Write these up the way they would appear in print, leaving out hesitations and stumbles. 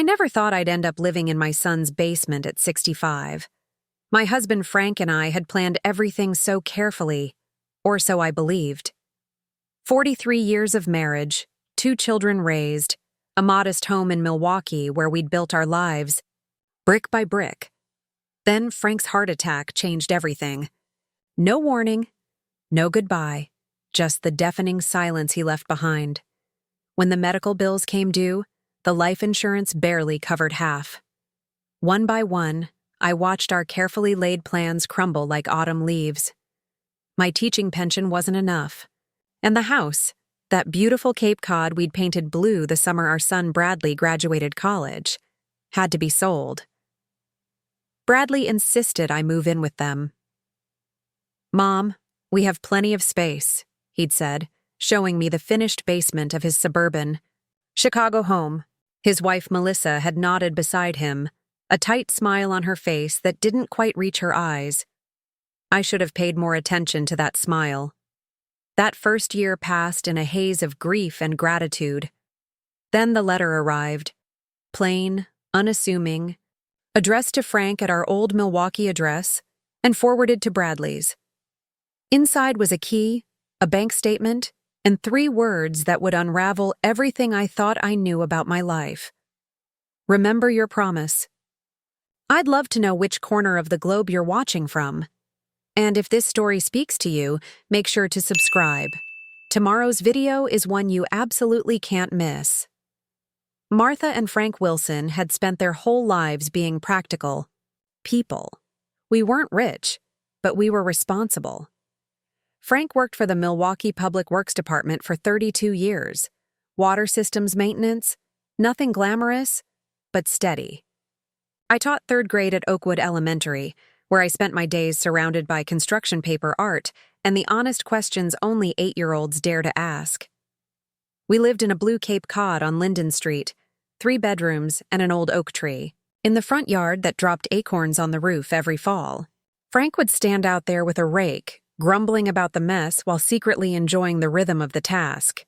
never thought I'd end up living in my son's basement at 65. My husband Frank and I had planned everything so carefully, or so I believed. 43 years of marriage, 2 children raised, a modest home in Milwaukee where we'd built our lives, brick by brick. Then Frank's heart attack changed everything. No warning, no goodbye, just the deafening silence he left behind. When the medical bills came due, the life insurance barely covered half. One by one, I watched our carefully laid plans crumble like autumn leaves. My teaching pension wasn't enough. And the house, that beautiful Cape Cod we'd painted blue the summer our son Bradley graduated college, had to be sold. Bradley insisted I move in with them. "Mom, we have plenty of space," he'd said, showing me the finished basement of his suburban Chicago home. His wife Melissa had nodded beside him, a tight smile on her face that didn't quite reach her eyes. I should have paid more attention to that smile. That first year passed in a haze of grief and gratitude. Then the letter arrived, plain, unassuming, addressed to Frank at our old Milwaukee address, and forwarded to Bradley's. Inside was a key, a bank statement, and 3 words that would unravel everything I thought I knew about my life. Remember your promise. I'd love to know which corner of the globe you're watching from. And if this story speaks to you, make sure to subscribe. Tomorrow's video is one you absolutely can't miss. Martha and Frank Wilson had spent their whole lives being practical people. We weren't rich, but we were responsible. Frank worked for the Milwaukee Public Works Department for 32 years. Water systems maintenance, nothing glamorous, but steady. I taught 3rd grade at Oakwood Elementary, where I spent my days surrounded by construction paper art and the honest questions only 8-year-olds dare to ask. We lived in a blue Cape Cod on Linden Street, 3 bedrooms and an old oak tree, in the front yard that dropped acorns on the roof every fall. Frank would stand out there with a rake, grumbling about the mess while secretly enjoying the rhythm of the task.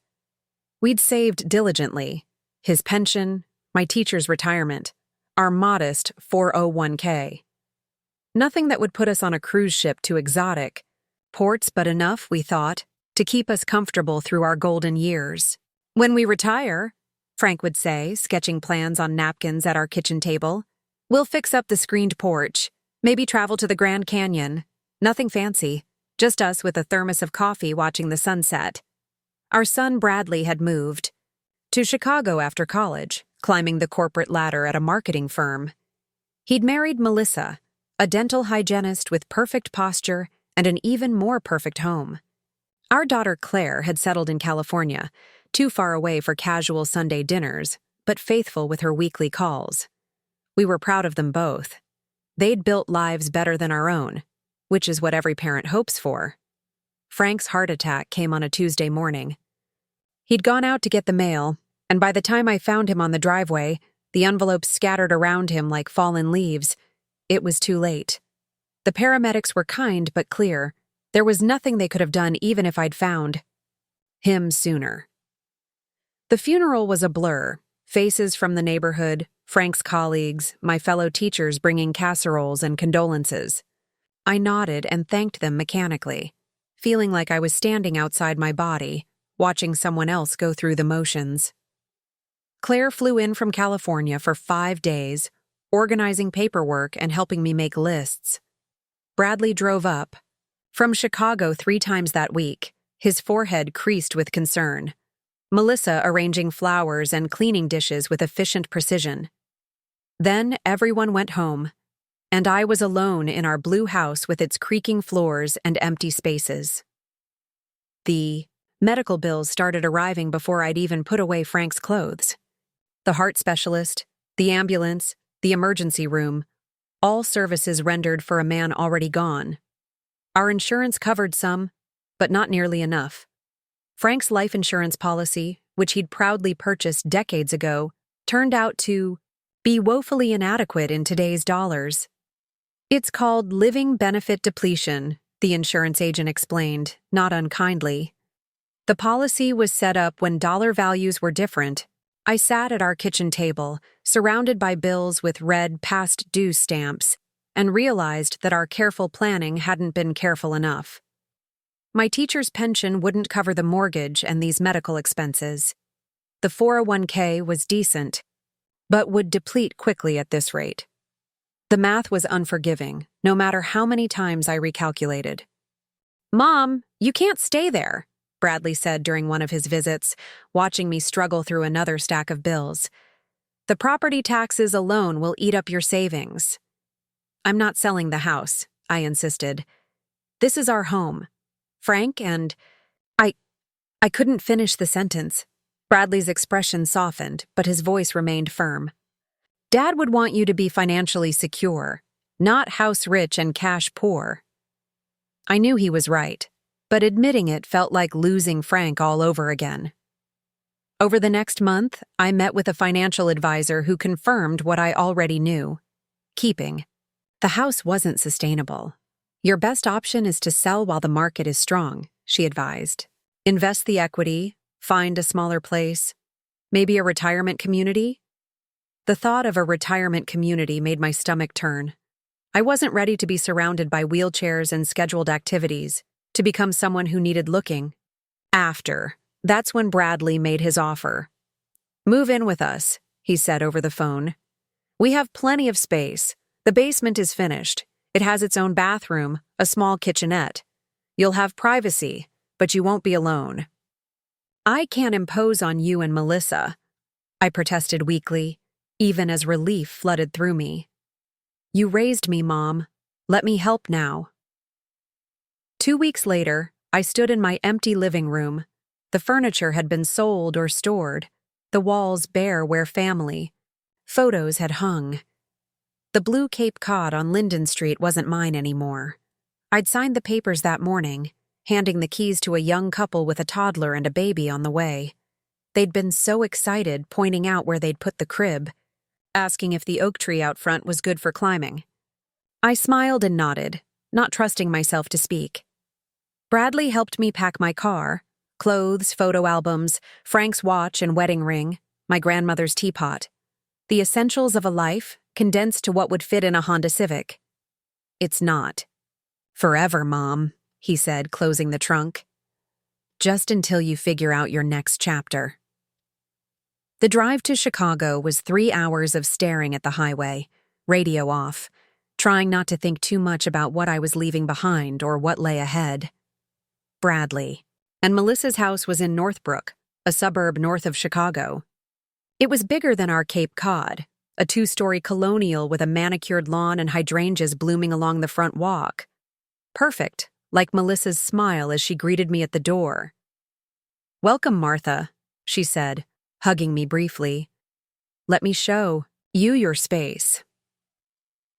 We'd saved diligently, his pension, my teacher's retirement, our modest 401k. Nothing that would put us on a cruise ship too exotic, ports but enough, we thought, to keep us comfortable through our golden years. "When we retire," Frank would say, sketching plans on napkins at our kitchen table, "we'll fix up the screened porch, maybe travel to the Grand Canyon. Nothing fancy, just us with a thermos of coffee watching the sunset." Our son Bradley had moved to Chicago after college, climbing the corporate ladder at a marketing firm. He'd married Melissa, a dental hygienist with perfect posture and an even more perfect home. Our daughter Claire had settled in California, too far away for casual Sunday dinners, but faithful with her weekly calls. We were proud of them both. They'd built lives better than our own, which is what every parent hopes for. Frank's heart attack came on a Tuesday morning. He'd gone out to get the mail, and by the time I found him on the driveway, the envelopes scattered around him like fallen leaves, it was too late. The paramedics were kind but clear. There was nothing they could have done even if I'd found him sooner. The funeral was a blur. Faces from the neighborhood, Frank's colleagues, my fellow teachers bringing casseroles and condolences. I nodded and thanked them mechanically, feeling like I was standing outside my body, watching someone else go through the motions. Claire flew in from California for 5 days, organizing paperwork and helping me make lists. Bradley drove up from Chicago 3 times that week, his forehead creased with concern. Melissa arranging flowers and cleaning dishes with efficient precision. Then everyone went home, and I was alone in our blue house with its creaking floors and empty spaces. The medical bills started arriving before I'd even put away Frank's clothes. The heart specialist, the ambulance, the emergency room, all services rendered for a man already gone. Our insurance covered some, but not nearly enough. Frank's life insurance policy, which he'd proudly purchased decades ago, turned out to be woefully inadequate in today's dollars. "It's called living benefit depletion," the insurance agent explained, not unkindly. The policy was set up when dollar values were different. I sat at our kitchen table, surrounded by bills with red past due stamps, and realized that our careful planning hadn't been careful enough. My teacher's pension wouldn't cover the mortgage and these medical expenses. The 401k was decent, but would deplete quickly at this rate. The math was unforgiving, no matter how many times I recalculated. "Mom, you can't stay there," Bradley said during one of his visits, watching me struggle through another stack of bills. "The property taxes alone will eat up your savings." "I'm not selling the house," I insisted. "This is our home. Frank and—" I couldn't finish the sentence. Bradley's expression softened, but his voice remained firm. "Dad would want you to be financially secure, not house rich and cash poor." I knew he was right, but admitting it felt like losing Frank all over again. Over the next month, I met with a financial advisor who confirmed what I already knew. Keeping. The house wasn't sustainable. "Your best option is to sell while the market is strong," she advised. "Invest the equity, find a smaller place, maybe a retirement community." The thought of a retirement community made my stomach turn. I wasn't ready to be surrounded by wheelchairs and scheduled activities, to become someone who needed looking after. That's when Bradley made his offer. "Move in with us," he said over the phone. "We have plenty of space. The basement is finished. It has its own bathroom, a small kitchenette. You'll have privacy, but you won't be alone." "I can't impose on you and Melissa," I protested weakly, even as relief flooded through me. "You raised me, Mom. Let me help now." 2 weeks later, I stood in my empty living room. The furniture had been sold or stored, the walls bare where family. Photos had hung. The blue Cape Cod on Linden Street wasn't mine anymore. I'd signed the papers that morning, handing the keys to a young couple with a toddler and a baby on the way. They'd been so excited, pointing out where they'd put the crib, asking if the oak tree out front was good for climbing. I smiled and nodded, not trusting myself to speak. Bradley helped me pack my car, clothes, photo albums, Frank's watch and wedding ring, my grandmother's teapot. The essentials of a life condensed to what would fit in a Honda Civic. "It's not forever, Mom," he said, closing the trunk. "Just until you figure out your next chapter." The drive to Chicago was 3 hours of staring at the highway, radio off, trying not to think too much about what I was leaving behind or what lay ahead. Bradley. And Melissa's house was in Northbrook, a suburb north of Chicago. It was bigger than our Cape Cod, a 2-story colonial with a manicured lawn and hydrangeas blooming along the front walk. Perfect, like Melissa's smile as she greeted me at the door. "Welcome, Martha," she said, hugging me briefly. "Let me show you your space."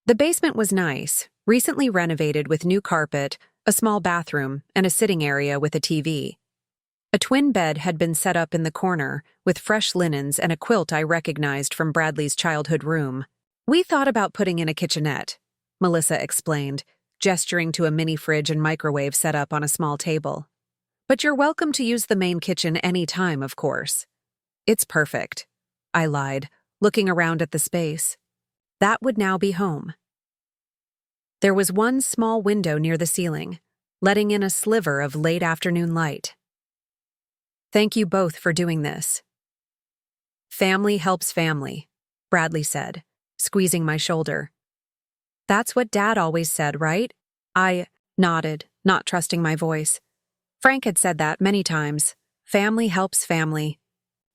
The basement was nice, recently renovated with new carpet, a small bathroom, and a sitting area with a TV. A twin bed had been set up in the corner, with fresh linens and a quilt I recognized from Bradley's childhood room. "We thought about putting in a kitchenette," Melissa explained, gesturing to a mini fridge and microwave set up on a small table. "But you're welcome to use the main kitchen any time, of course." "It's perfect," I lied, looking around at the space. That would now be home. There was one small window near the ceiling, letting in a sliver of late afternoon light. "Thank you both for doing this." "Family helps family," Bradley said, squeezing my shoulder. "That's what Dad always said, right?" I nodded, not trusting my voice. Frank had said that many times. Family helps family.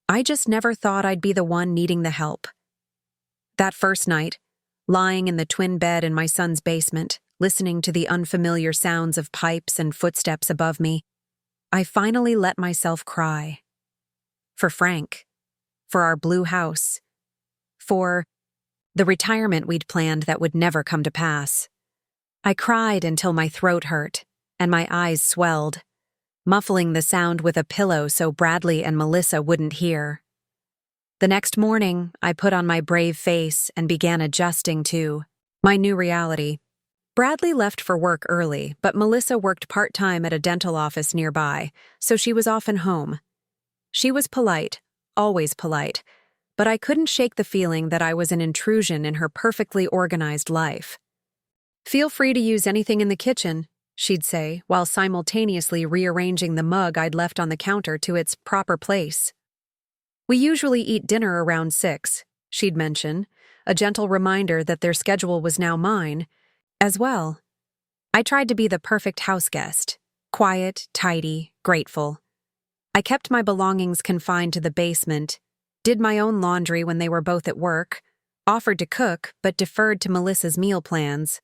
I just never thought I'd be the one needing the help. That first night, lying in the twin bed in my son's basement, listening to the unfamiliar sounds of pipes and footsteps above me, I finally let myself cry. For Frank. For our blue house. For the retirement we'd planned that would never come to pass. I cried until my throat hurt, and my eyes swelled, muffling the sound with a pillow so Bradley and Melissa wouldn't hear. The next morning, I put on my brave face and began adjusting to my new reality. Bradley left for work early, but Melissa worked part-time at a dental office nearby, so she was often home. She was polite, always polite, but I couldn't shake the feeling that I was an intrusion in her perfectly organized life. "Feel free to use anything in the kitchen," she'd say, while simultaneously rearranging the mug I'd left on the counter to its proper place. "We usually eat dinner around 6, she'd mention, a gentle reminder that their schedule was now mine, as well. I tried to be the perfect house guest, quiet, tidy, grateful. I kept my belongings confined to the basement, did my own laundry when they were both at work, offered to cook but deferred to Melissa's meal plans.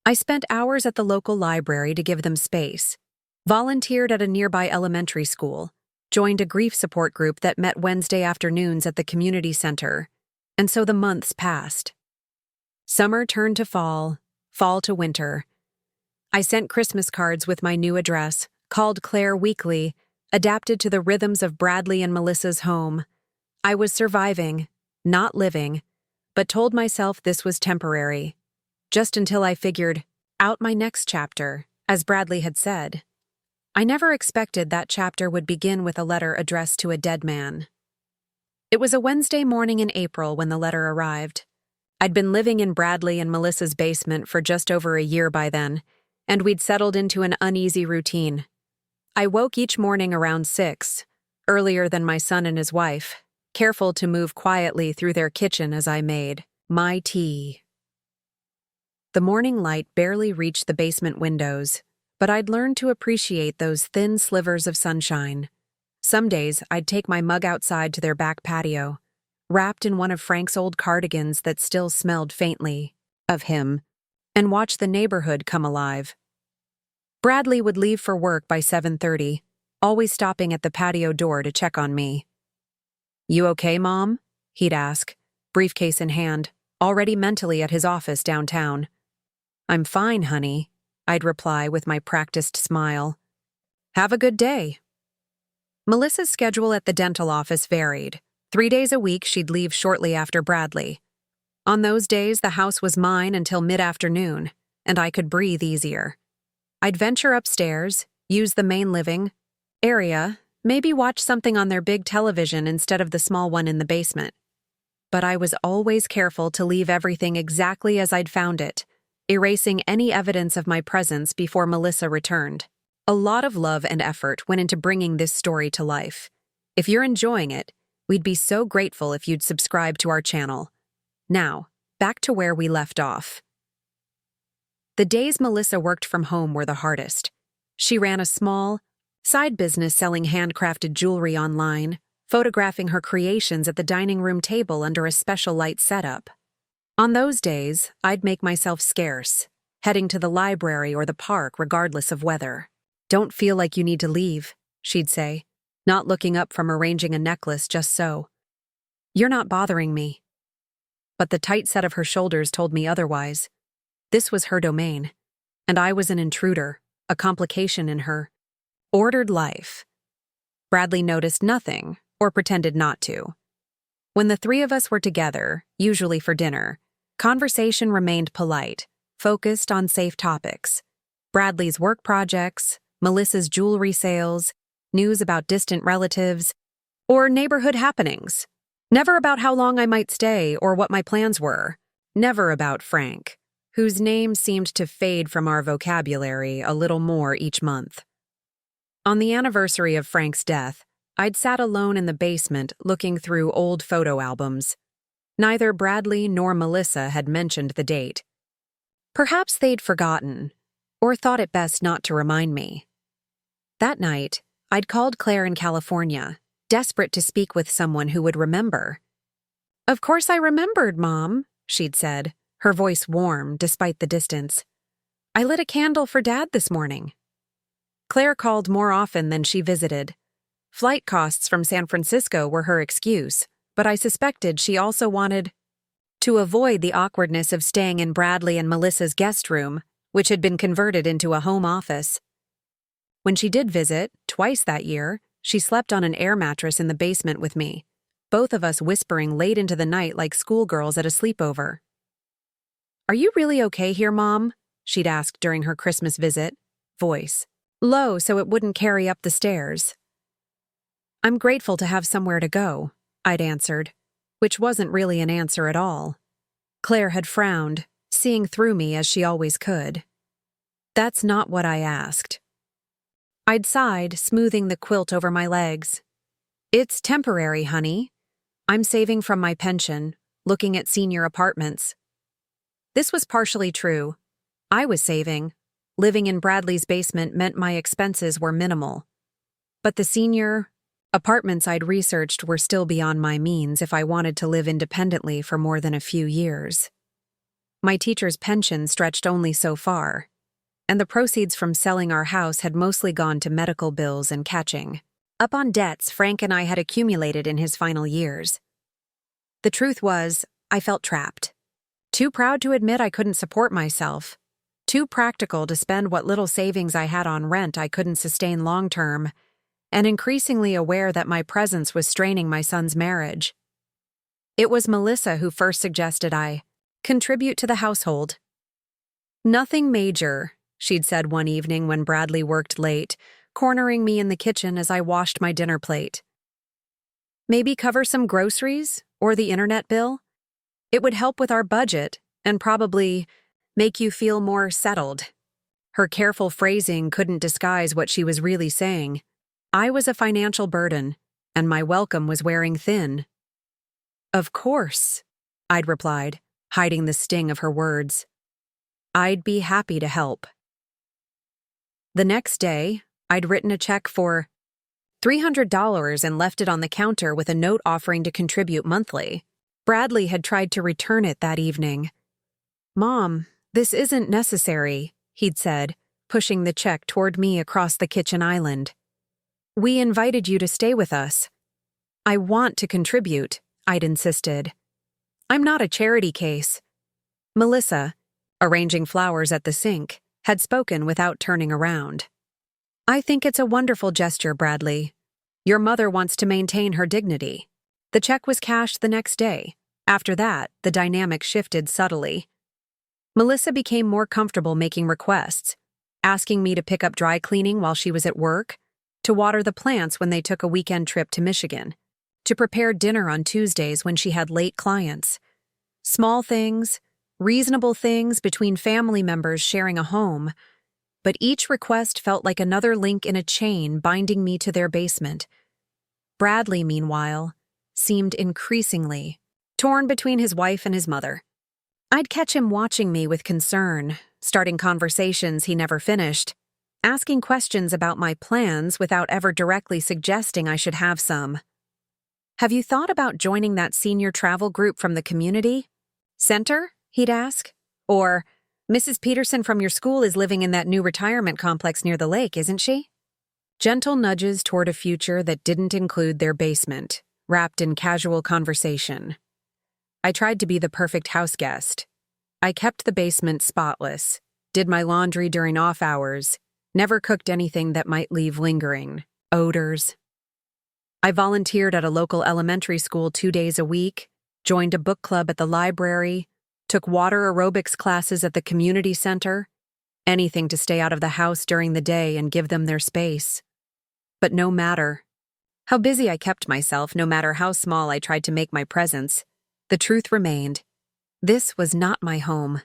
I spent hours at the local library to give them space, volunteered at a nearby elementary school, joined a grief support group that met Wednesday afternoons at the community center, and so the months passed. Summer turned to fall, fall to winter. I sent Christmas cards with my new address, called Claire weekly, adapted to the rhythms of Bradley and Melissa's home. I was surviving, not living, but told myself this was temporary, just until I figured out my next chapter, as Bradley had said. I never expected that chapter would begin with a letter addressed to a dead man. It was a Wednesday morning in April when the letter arrived. I'd been living in Bradley and Melissa's basement for just over a year by then, and we'd settled into an uneasy routine. I woke each morning around 6, earlier than my son and his wife, careful to move quietly through their kitchen as I made my tea. The morning light barely reached the basement windows, but I'd learned to appreciate those thin slivers of sunshine. Some days, I'd take my mug outside to their back patio, wrapped in one of Frank's old cardigans that still smelled faintly of him, and watch the neighborhood come alive. Bradley would leave for work by 7:30, always stopping at the patio door to check on me. "You okay, Mom?" he'd ask, briefcase in hand, already mentally at his office downtown. "I'm fine, honey," I'd reply with my practiced smile. "Have a good day." Melissa's schedule at the dental office varied. 3 days a week, she'd leave shortly after Bradley. On those days, the house was mine until mid-afternoon, and I could breathe easier. I'd venture upstairs, use the main living area, maybe watch something on their big television instead of the small one in the basement. But I was always careful to leave everything exactly as I'd found it, erasing any evidence of my presence before Melissa returned. A lot of love and effort went into bringing this story to life. If you're enjoying it, we'd be so grateful if you'd subscribe to our channel. Now, back to where we left off. The days Melissa worked from home were the hardest. She ran a small, side business selling handcrafted jewelry online, photographing her creations at the dining room table under a special light setup. On those days, I'd make myself scarce, heading to the library or the park regardless of weather. "Don't feel like you need to leave," she'd say, not looking up from arranging a necklace just so. "You're not bothering me." But the tight set of her shoulders told me otherwise. This was her domain, and I was an intruder, a complication in her ordered life. Bradley noticed nothing, or pretended not to. When the three of us were together, usually for dinner, conversation remained polite, focused on safe topics. Bradley's work projects, Melissa's jewelry sales, news about distant relatives, or neighborhood happenings. Never about how long I might stay or what my plans were. Never about Frank, whose name seemed to fade from our vocabulary a little more each month. On the anniversary of Frank's death, I'd sat alone in the basement looking through old photo albums. Neither Bradley nor Melissa had mentioned the date. Perhaps they'd forgotten, or thought it best not to remind me. That night, I'd called Claire in California, desperate to speak with someone who would remember. "Of course I remembered, Mom," she'd said, her voice warm despite the distance. "I lit a candle for Dad this morning." Claire called more often than she visited. Flight costs from San Francisco were her excuse, but I suspected she also wanted to avoid the awkwardness of staying in Bradley and Melissa's guest room, which had been converted into a home office. When she did visit, twice that year, she slept on an air mattress in the basement with me, both of us whispering late into the night like schoolgirls at a sleepover. "Are you really okay here, Mom?" she'd ask during her Christmas visit, voice low so it wouldn't carry up the stairs. "I'm grateful to have somewhere to go," I'd answered. which wasn't really an answer at all. Claire had frowned, seeing through me as she always could. That's not what I asked. I'd sighed, smoothing the quilt over my legs. It's temporary, honey. I'm saving from my pension, looking at senior apartments. This was partially true. I was saving. Living in Bradley's basement meant my expenses were minimal. But the senior apartments I'd researched were still beyond my means if I wanted to live independently for more than a few years. My teacher's pension stretched only so far, and the proceeds from selling our house had mostly gone to medical bills and catching up on debts Frank and I had accumulated in his final years. The truth was, I felt trapped. Too proud to admit I couldn't support myself. Too practical to spend what little savings I had on rent I couldn't sustain long-term, and increasingly aware that my presence was straining my son's marriage. It was Melissa who first suggested I contribute to the household. Nothing major, she'd said one evening when Bradley worked late, cornering me in the kitchen as I washed my dinner plate. Maybe cover some groceries or the internet bill? It would help with our budget and probably make you feel more settled. Her careful phrasing couldn't disguise what she was really saying. I was a financial burden, and my welcome was wearing thin. Of course, I'd replied, hiding the sting of her words. I'd be happy to help. The next day, I'd written a check for $300 and left it on the counter with a note offering to contribute monthly. Bradley had tried to return it that evening. Mom, this isn't necessary, he'd said, pushing the check toward me across the kitchen island. We invited you to stay with us. I want to contribute, I'd insisted. I'm not a charity case. Melissa, arranging flowers at the sink, had spoken without turning around. I think it's a wonderful gesture, Bradley. Your mother wants to maintain her dignity. The check was cashed the next day. After that, the dynamic shifted subtly. Melissa became more comfortable making requests, asking me to pick up dry cleaning while she was at work, to water the plants when they took a weekend trip to Michigan, to prepare dinner on Tuesdays when she had late clients. Small things, reasonable things between family members sharing a home, but each request felt like another link in a chain binding me to their basement. Bradley, meanwhile, seemed increasingly torn between his wife and his mother. I'd catch him watching me with concern, starting conversations he never finished, asking questions about my plans without ever directly suggesting I should have some. Have you thought about joining that senior travel group from the community center? He'd ask. Or, Mrs. Peterson from your school is living in that new retirement complex near the lake, isn't she? Gentle nudges toward a future that didn't include their basement, wrapped in casual conversation. I tried to be the perfect house guest. I kept the basement spotless, did my laundry during off hours, never cooked anything that might leave lingering odors. I volunteered at a local elementary school 2 days a week, joined a book club at the library, took water aerobics classes at the community center, anything to stay out of the house during the day and give them their space. But no matter how busy I kept myself, no matter how small I tried to make my presence, the truth remained. This was not my home.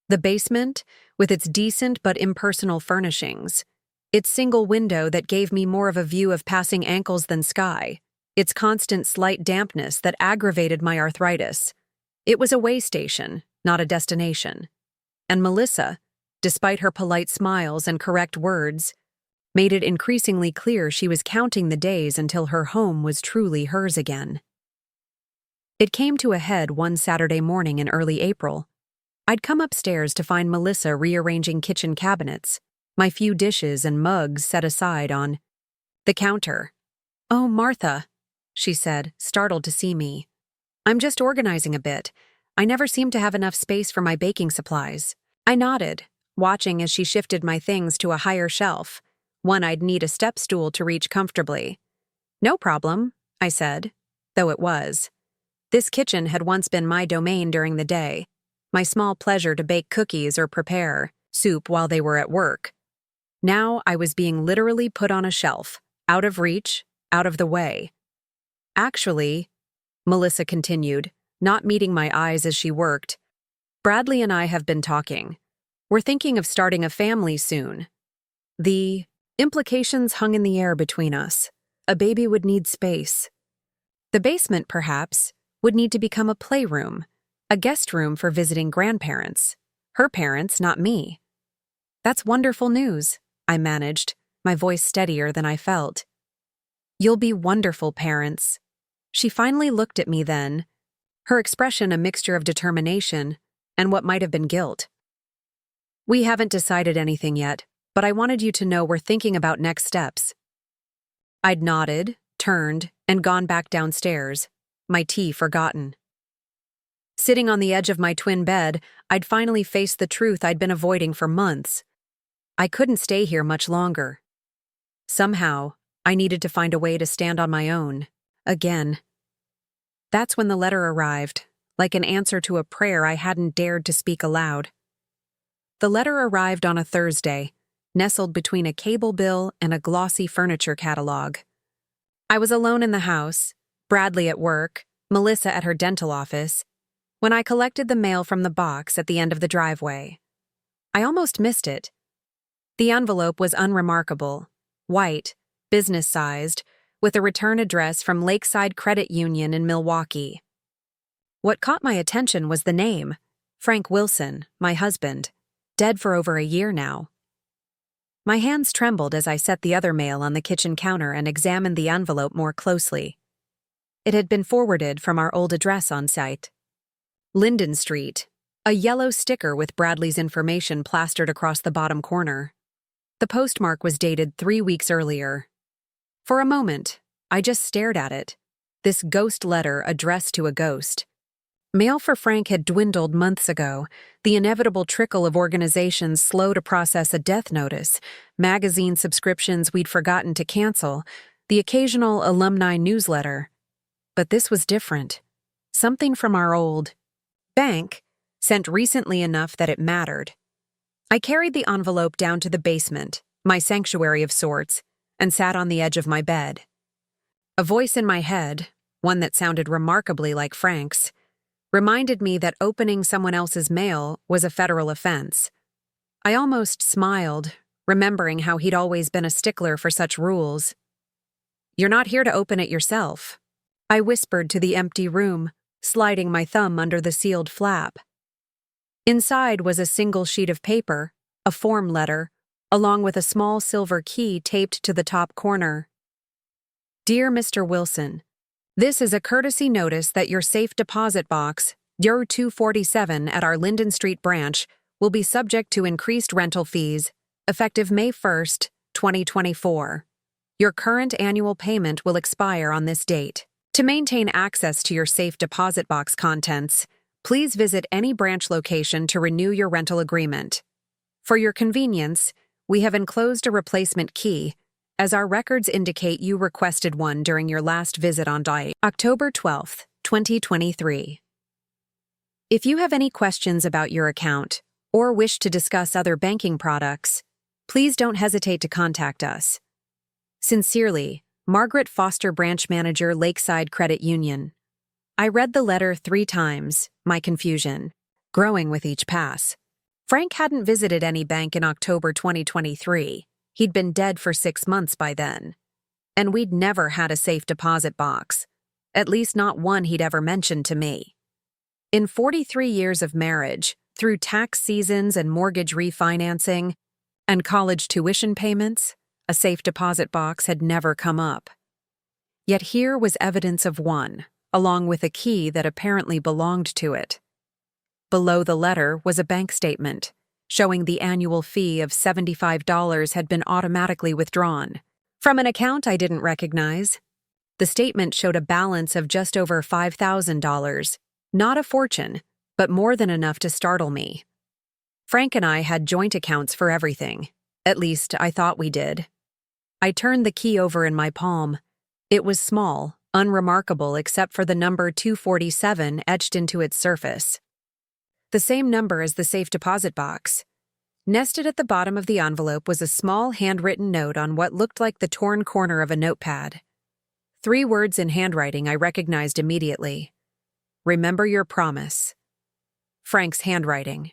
The basement, with its decent but impersonal furnishings, its single window that gave me more of a view of passing ankles than sky, its constant slight dampness that aggravated my arthritis. It was a way station, not a destination. And Melissa, despite her polite smiles and correct words, made it increasingly clear she was counting the days until her home was truly hers again. It came to a head one Saturday morning in early April. I'd come upstairs to find Melissa rearranging kitchen cabinets, my few dishes and mugs set aside on the counter. "Oh, Martha," she said, startled to see me. "I'm just organizing a bit. I never seem to have enough space for my baking supplies." I nodded, watching as she shifted my things to a higher shelf, one I'd need a step stool to reach comfortably. "No problem," I said, though it was. This kitchen had once been my domain during the day, my small pleasure to bake cookies or prepare soup while they were at work. Now I was being literally put on a shelf, out of reach, out of the way. Actually, Melissa continued, not meeting my eyes as she worked. Bradley and I have been talking. We're thinking of starting a family soon. The implications hung in the air between us. A baby would need space. The basement, perhaps, would need to become a playroom, a guest room for visiting grandparents. Her parents, not me. That's wonderful news, I managed, my voice steadier than I felt. You'll be wonderful parents. She finally looked at me then, her expression a mixture of determination and what might have been guilt. We haven't decided anything yet, but I wanted you to know we're thinking about next steps. I'd nodded, turned, and gone back downstairs, my tea forgotten. Sitting on the edge of my twin bed, I'd finally faced the truth I'd been avoiding for months. I couldn't stay here much longer. Somehow, I needed to find a way to stand on my own, again. That's when the letter arrived, like an answer to a prayer I hadn't dared to speak aloud. The letter arrived on a Thursday, nestled between a cable bill and a glossy furniture catalog. I was alone in the house, Bradley at work, Melissa at her dental office, when I collected the mail from the box at the end of the driveway. I almost missed it. The envelope was unremarkable, white, business-sized, with a return address from Lakeside Credit Union in Milwaukee. What caught my attention was the name, Frank Wilson, my husband, dead for over a year now. My hands trembled as I set the other mail on the kitchen counter and examined the envelope more closely. It had been forwarded from our old address on site. Linden Street, a yellow sticker with Bradley's information plastered across the bottom corner. The postmark was dated 3 weeks earlier. For a moment, I just stared at it, this ghost letter addressed to a ghost. Mail for Frank had dwindled months ago, the inevitable trickle of organizations slow to process a death notice, magazine subscriptions we'd forgotten to cancel, the occasional alumni newsletter. But this was different. Something from our old bank, sent recently enough that it mattered. I carried the envelope down to the basement, my sanctuary of sorts, and sat on the edge of my bed. A voice in my head, one that sounded remarkably like Frank's, reminded me that opening someone else's mail was a federal offense. I almost smiled, remembering how he'd always been a stickler for such rules. "You're not here to open it yourself," I whispered to the empty room, sliding my thumb under the sealed flap. Inside was a single sheet of paper, a form letter, along with a small silver key taped to the top corner. Dear Mr. Wilson, this is a courtesy notice that your safe deposit box, 0247 at our Linden Street branch, will be subject to increased rental fees, effective May 1st, 2024. Your current annual payment will expire on this date. To maintain access to your safe deposit box contents, please visit any branch location to renew your rental agreement. For your convenience, we have enclosed a replacement key, as our records indicate you requested one during your last visit on October 12th, 2023. If you have any questions about your account or wish to discuss other banking products, please don't hesitate to contact us. Sincerely, Margaret Foster, Branch Manager, Lakeside Credit Union. I read the letter 3 times, my confusion growing with each pass. Frank hadn't visited any bank in October 2023. He'd been dead for 6 months by then. And we'd never had a safe deposit box, at least not one he'd ever mentioned to me. In 43 years of marriage, through tax seasons and mortgage refinancing, and college tuition payments, a safe deposit box had never come up. Yet here was evidence of one, along with a key that apparently belonged to it. Below the letter was a bank statement, showing the annual fee of $75 had been automatically withdrawn from an account I didn't recognize. The statement showed a balance of just over $5,000, not a fortune, but more than enough to startle me. Frank and I had joint accounts for everything. At least, I thought we did. I turned the key over in my palm. It was small, unremarkable except for the number 247 etched into its surface. The same number as the safe deposit box. Nested at the bottom of the envelope was a small handwritten note on what looked like the torn corner of a notepad. 3 words in handwriting I recognized immediately. Remember your promise. Frank's handwriting.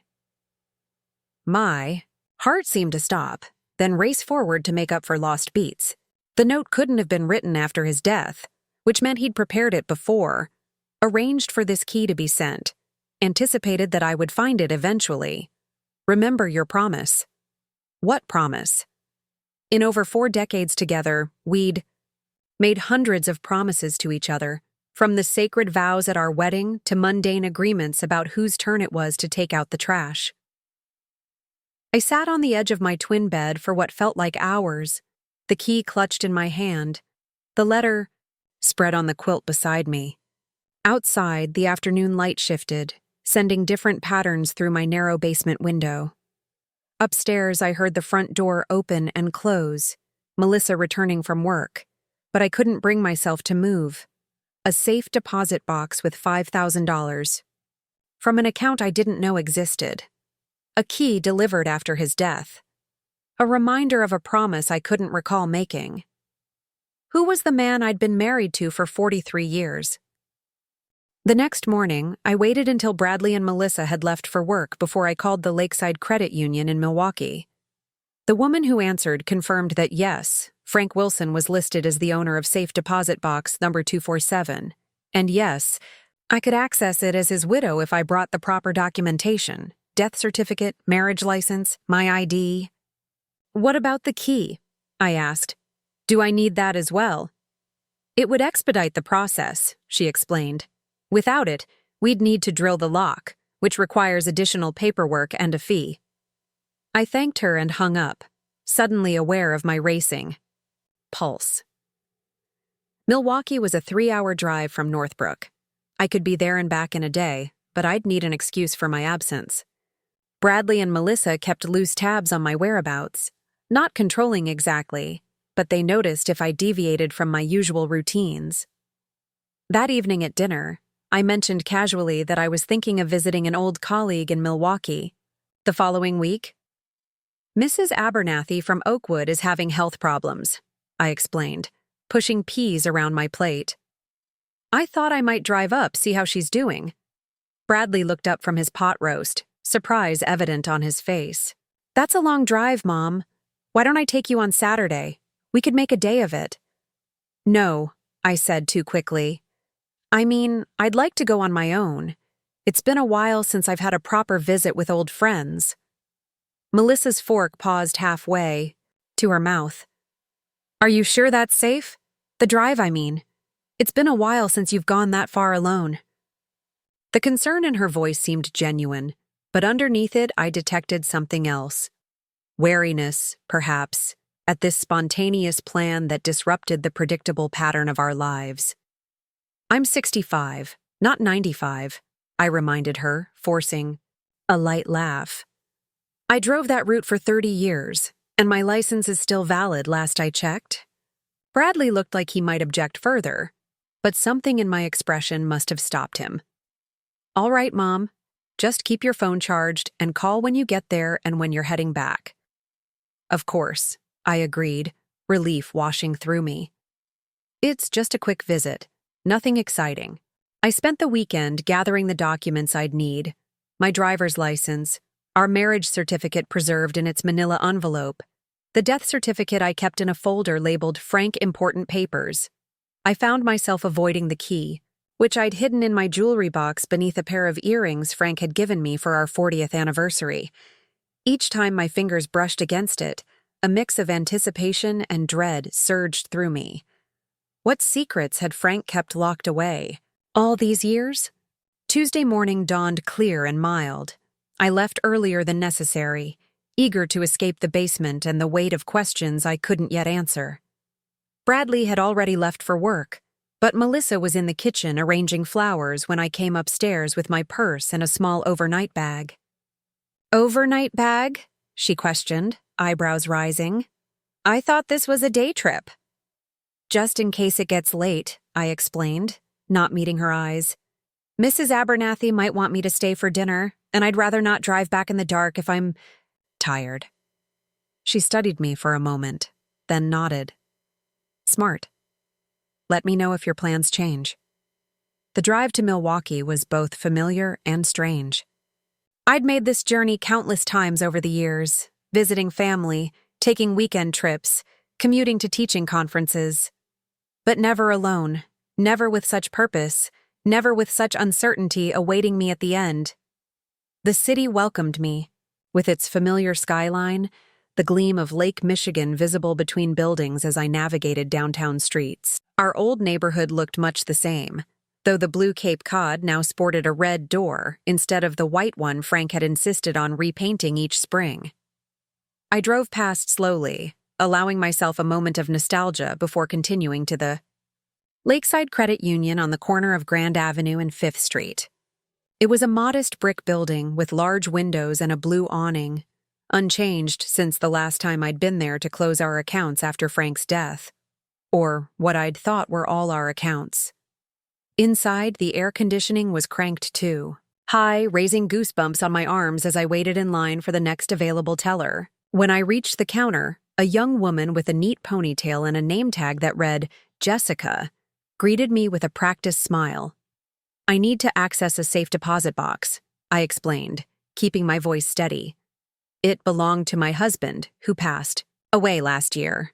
My heart seemed to stop, then race forward to make up for lost beats. The note couldn't have been written after his death, which meant he'd prepared it before, arranged for this key to be sent, anticipated that I would find it eventually. Remember your promise. What promise? In over 4 decades together, we'd made hundreds of promises to each other, from the sacred vows at our wedding to mundane agreements about whose turn it was to take out the trash. I sat on the edge of my twin bed for what felt like hours, the key clutched in my hand, the letter spread on the quilt beside me. Outside, the afternoon light shifted, sending different patterns through my narrow basement window. Upstairs, I heard the front door open and close, Melissa returning from work, but I couldn't bring myself to move. A safe deposit box with $5,000. From an account I didn't know existed. A key delivered after his death. A reminder of a promise I couldn't recall making. Who was the man I'd been married to for 43 years? The next morning, I waited until Bradley and Melissa had left for work before I called the Lakeside Credit Union in Milwaukee. The woman who answered confirmed that yes, Frank Wilson was listed as the owner of safe deposit box number 247, and yes, I could access it as his widow if I brought the proper documentation, death certificate, marriage license, my ID. What about the key? I asked. Do I need that as well? It would expedite the process, she explained. Without it, we'd need to drill the lock, which requires additional paperwork and a fee. I thanked her and hung up, suddenly aware of my racing pulse. Milwaukee was a 3-hour drive from Northbrook. I could be there and back in a day, but I'd need an excuse for my absence. Bradley and Melissa kept loose tabs on my whereabouts, not controlling exactly, but they noticed if I deviated from my usual routines. That evening at dinner, I mentioned casually that I was thinking of visiting an old colleague in Milwaukee. The following week, Mrs. Abernathy from Oakwood is having health problems, I explained, pushing peas around my plate. I thought I might drive up, see how she's doing. Bradley looked up from his pot roast, surprise evident on his face. That's a long drive, Mom. Why don't I take you on Saturday? We could make a day of it. No, I said too quickly. I mean, I'd like to go on my own. It's been a while since I've had a proper visit with old friends. Melissa's fork paused halfway, to her mouth. Are you sure that's safe? The drive, I mean. It's been a while since you've gone that far alone. The concern in her voice seemed genuine, but underneath it I detected something else. Wariness, perhaps, at this spontaneous plan that disrupted the predictable pattern of our lives. I'm 65, not 95, I reminded her, forcing a light laugh. I drove that route for 30 years, and my license is still valid last I checked. Bradley looked like he might object further, but something in my expression must have stopped him. All right, Mom, just keep your phone charged and call when you get there and when you're heading back. Of course, I agreed, relief washing through me. It's just a quick visit, nothing exciting. I spent the weekend gathering the documents I'd need, my driver's license, our marriage certificate preserved in its manila envelope, the death certificate I kept in a folder labeled Frank Important Papers. I found myself avoiding the key, which I'd hidden in my jewelry box beneath a pair of earrings Frank had given me for our 40th anniversary. Each time my fingers brushed against it, a mix of anticipation and dread surged through me. What secrets had Frank kept locked away? All these years? Tuesday morning dawned clear and mild. I left earlier than necessary, eager to escape the basement and the weight of questions I couldn't yet answer. Bradley had already left for work, but Melissa was in the kitchen arranging flowers when I came upstairs with my purse and a small overnight bag. Overnight bag? She questioned, eyebrows rising. I thought this was a day trip. Just in case it gets late, I explained, not meeting her eyes. Mrs. Abernathy might want me to stay for dinner, and I'd rather not drive back in the dark if I'm tired. She studied me for a moment, then nodded. Smart. Let me know if your plans change. The drive to Milwaukee was both familiar and strange. I'd made this journey countless times over the years, visiting family, taking weekend trips, commuting to teaching conferences. But never alone, never with such purpose, never with such uncertainty awaiting me at the end. The city welcomed me, with its familiar skyline, the gleam of Lake Michigan visible between buildings as I navigated downtown streets. Our old neighborhood looked much the same, though the blue Cape Cod now sported a red door instead of the white one Frank had insisted on repainting each spring. I drove past slowly, allowing myself a moment of nostalgia before continuing to the Lakeside Credit Union on the corner of Grand Avenue and 5th Street. It was a modest brick building with large windows and a blue awning, unchanged since the last time I'd been there to close our accounts after Frank's death, or what I'd thought were all our accounts. Inside, the air conditioning was cranked too, high, raising goosebumps on my arms as I waited in line for the next available teller. When I reached the counter, a young woman with a neat ponytail and a name tag that read Jessica greeted me with a practiced smile. "I need to access a safe deposit box," I explained, keeping my voice steady. "It belonged to my husband, who passed away last year."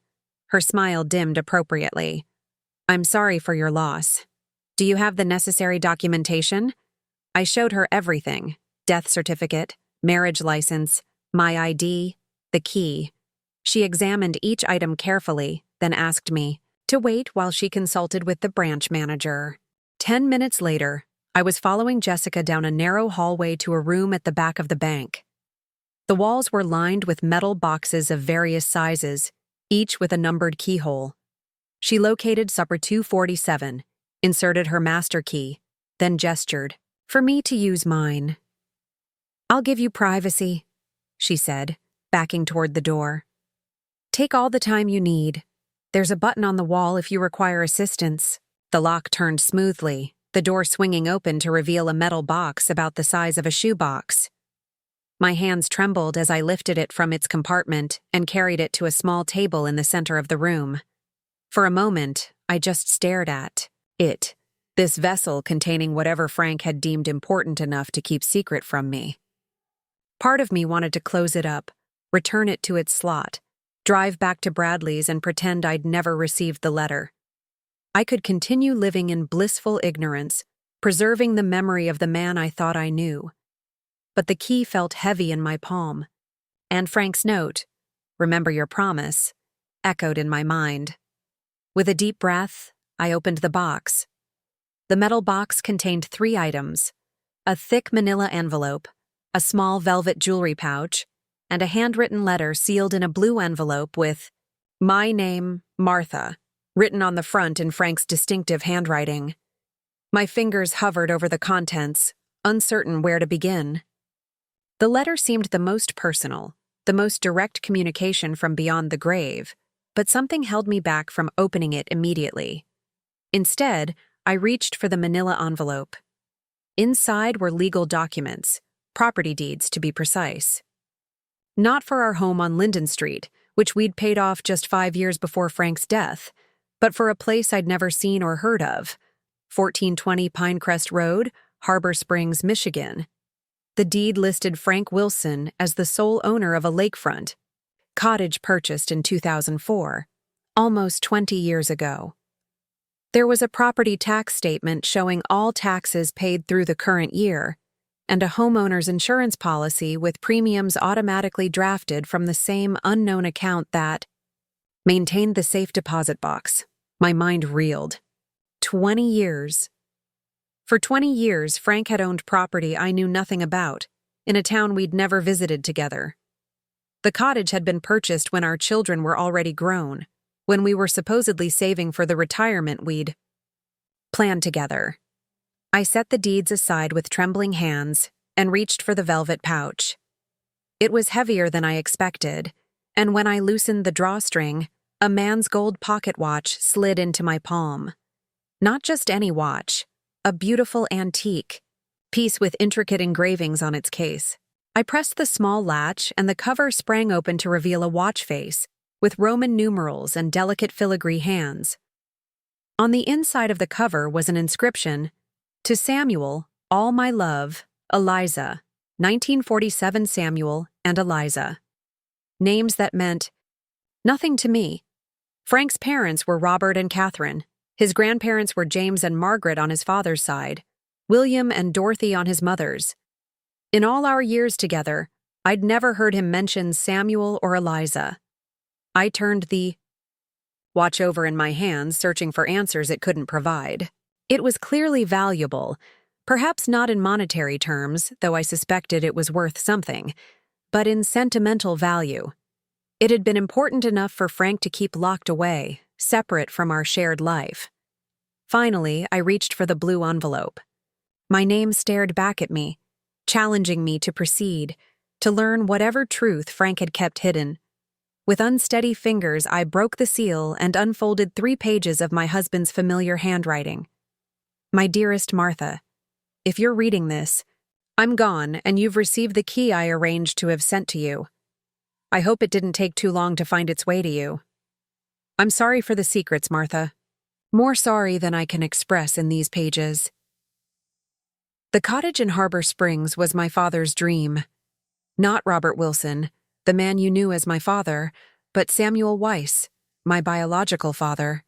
Her smile dimmed appropriately. "I'm sorry for your loss. Do you have the necessary documentation?" I showed her everything: death certificate, marriage license, my ID, the key. She examined each item carefully, then asked me to wait while she consulted with the branch manager. 10 minutes later, I was following Jessica down a narrow hallway to a room at the back of the bank. The walls were lined with metal boxes of various sizes, each with a numbered keyhole. She located supper 247, inserted her master key, then gestured for me to use mine. "I'll give you privacy," she said, backing toward the door. "Take all the time you need. There's a button on the wall if you require assistance." The lock turned smoothly, the door swinging open to reveal a metal box about the size of a shoebox. My hands trembled as I lifted it from its compartment and carried it to a small table in the center of the room. For a moment, I just stared at it, this vessel containing whatever Frank had deemed important enough to keep secret from me. Part of me wanted to close it up, return it to its slot, drive back to Bradley's and pretend I'd never received the letter. I could continue living in blissful ignorance, preserving the memory of the man I thought I knew. But the key felt heavy in my palm, and Frank's note, "Remember your promise," echoed in my mind. With a deep breath, I opened the box. The metal box contained 3 items: a thick manila envelope, a small velvet jewelry pouch, and a handwritten letter sealed in a blue envelope with "My name, Martha," written on the front in Frank's distinctive handwriting. My fingers hovered over the contents, uncertain where to begin. The letter seemed the most personal, the most direct communication from beyond the grave, but something held me back from opening it immediately. Instead, I reached for the manila envelope. Inside were legal documents, property deeds to be precise. Not for our home on Linden Street, which we'd paid off just 5 years before Frank's death, but for a place I'd never seen or heard of, 1420 Pinecrest Road, Harbor Springs, Michigan. The deed listed Frank Wilson as the sole owner of a lakefront cottage purchased in 2004, almost 20 years ago. There was a property tax statement showing all taxes paid through the current year, and a homeowner's insurance policy with premiums automatically drafted from the same unknown account that maintained the safe deposit box. My mind reeled. 20 years. For 20 years, Frank had owned property I knew nothing about, in a town we'd never visited together. The cottage had been purchased when our children were already grown, when we were supposedly saving for the retirement we'd planned together. I set the deeds aside with trembling hands and reached for the velvet pouch. It was heavier than I expected, and when I loosened the drawstring, a man's gold pocket watch slid into my palm. Not just any watch, a beautiful antique piece with intricate engravings on its case. I pressed the small latch and the cover sprang open to reveal a watch face with Roman numerals and delicate filigree hands. On the inside of the cover was an inscription, "To Samuel, all my love, Eliza, 1947 Samuel and Eliza." Names that meant nothing to me. Frank's parents were Robert and Catherine. His grandparents were James and Margaret on his father's side, William and Dorothy on his mother's. In all our years together, I'd never heard him mention Samuel or Eliza. I turned the watch over in my hands, searching for answers it couldn't provide. It was clearly valuable, perhaps not in monetary terms, though I suspected it was worth something, but in sentimental value. It had been important enough for Frank to keep locked away, separate from our shared life. Finally, I reached for the blue envelope. My name stared back at me, challenging me to proceed, to learn whatever truth Frank had kept hidden. With unsteady fingers, I broke the seal and unfolded 3 pages of my husband's familiar handwriting. My dearest Martha, if you're reading this, I'm gone and you've received the key I arranged to have sent to you. I hope it didn't take too long to find its way to you. I'm sorry for the secrets, Martha. More sorry than I can express in these pages. The cottage in Harbor Springs was my father's dream. Not Robert Wilson, the man you knew as my father, but Samuel Weiss, my biological father.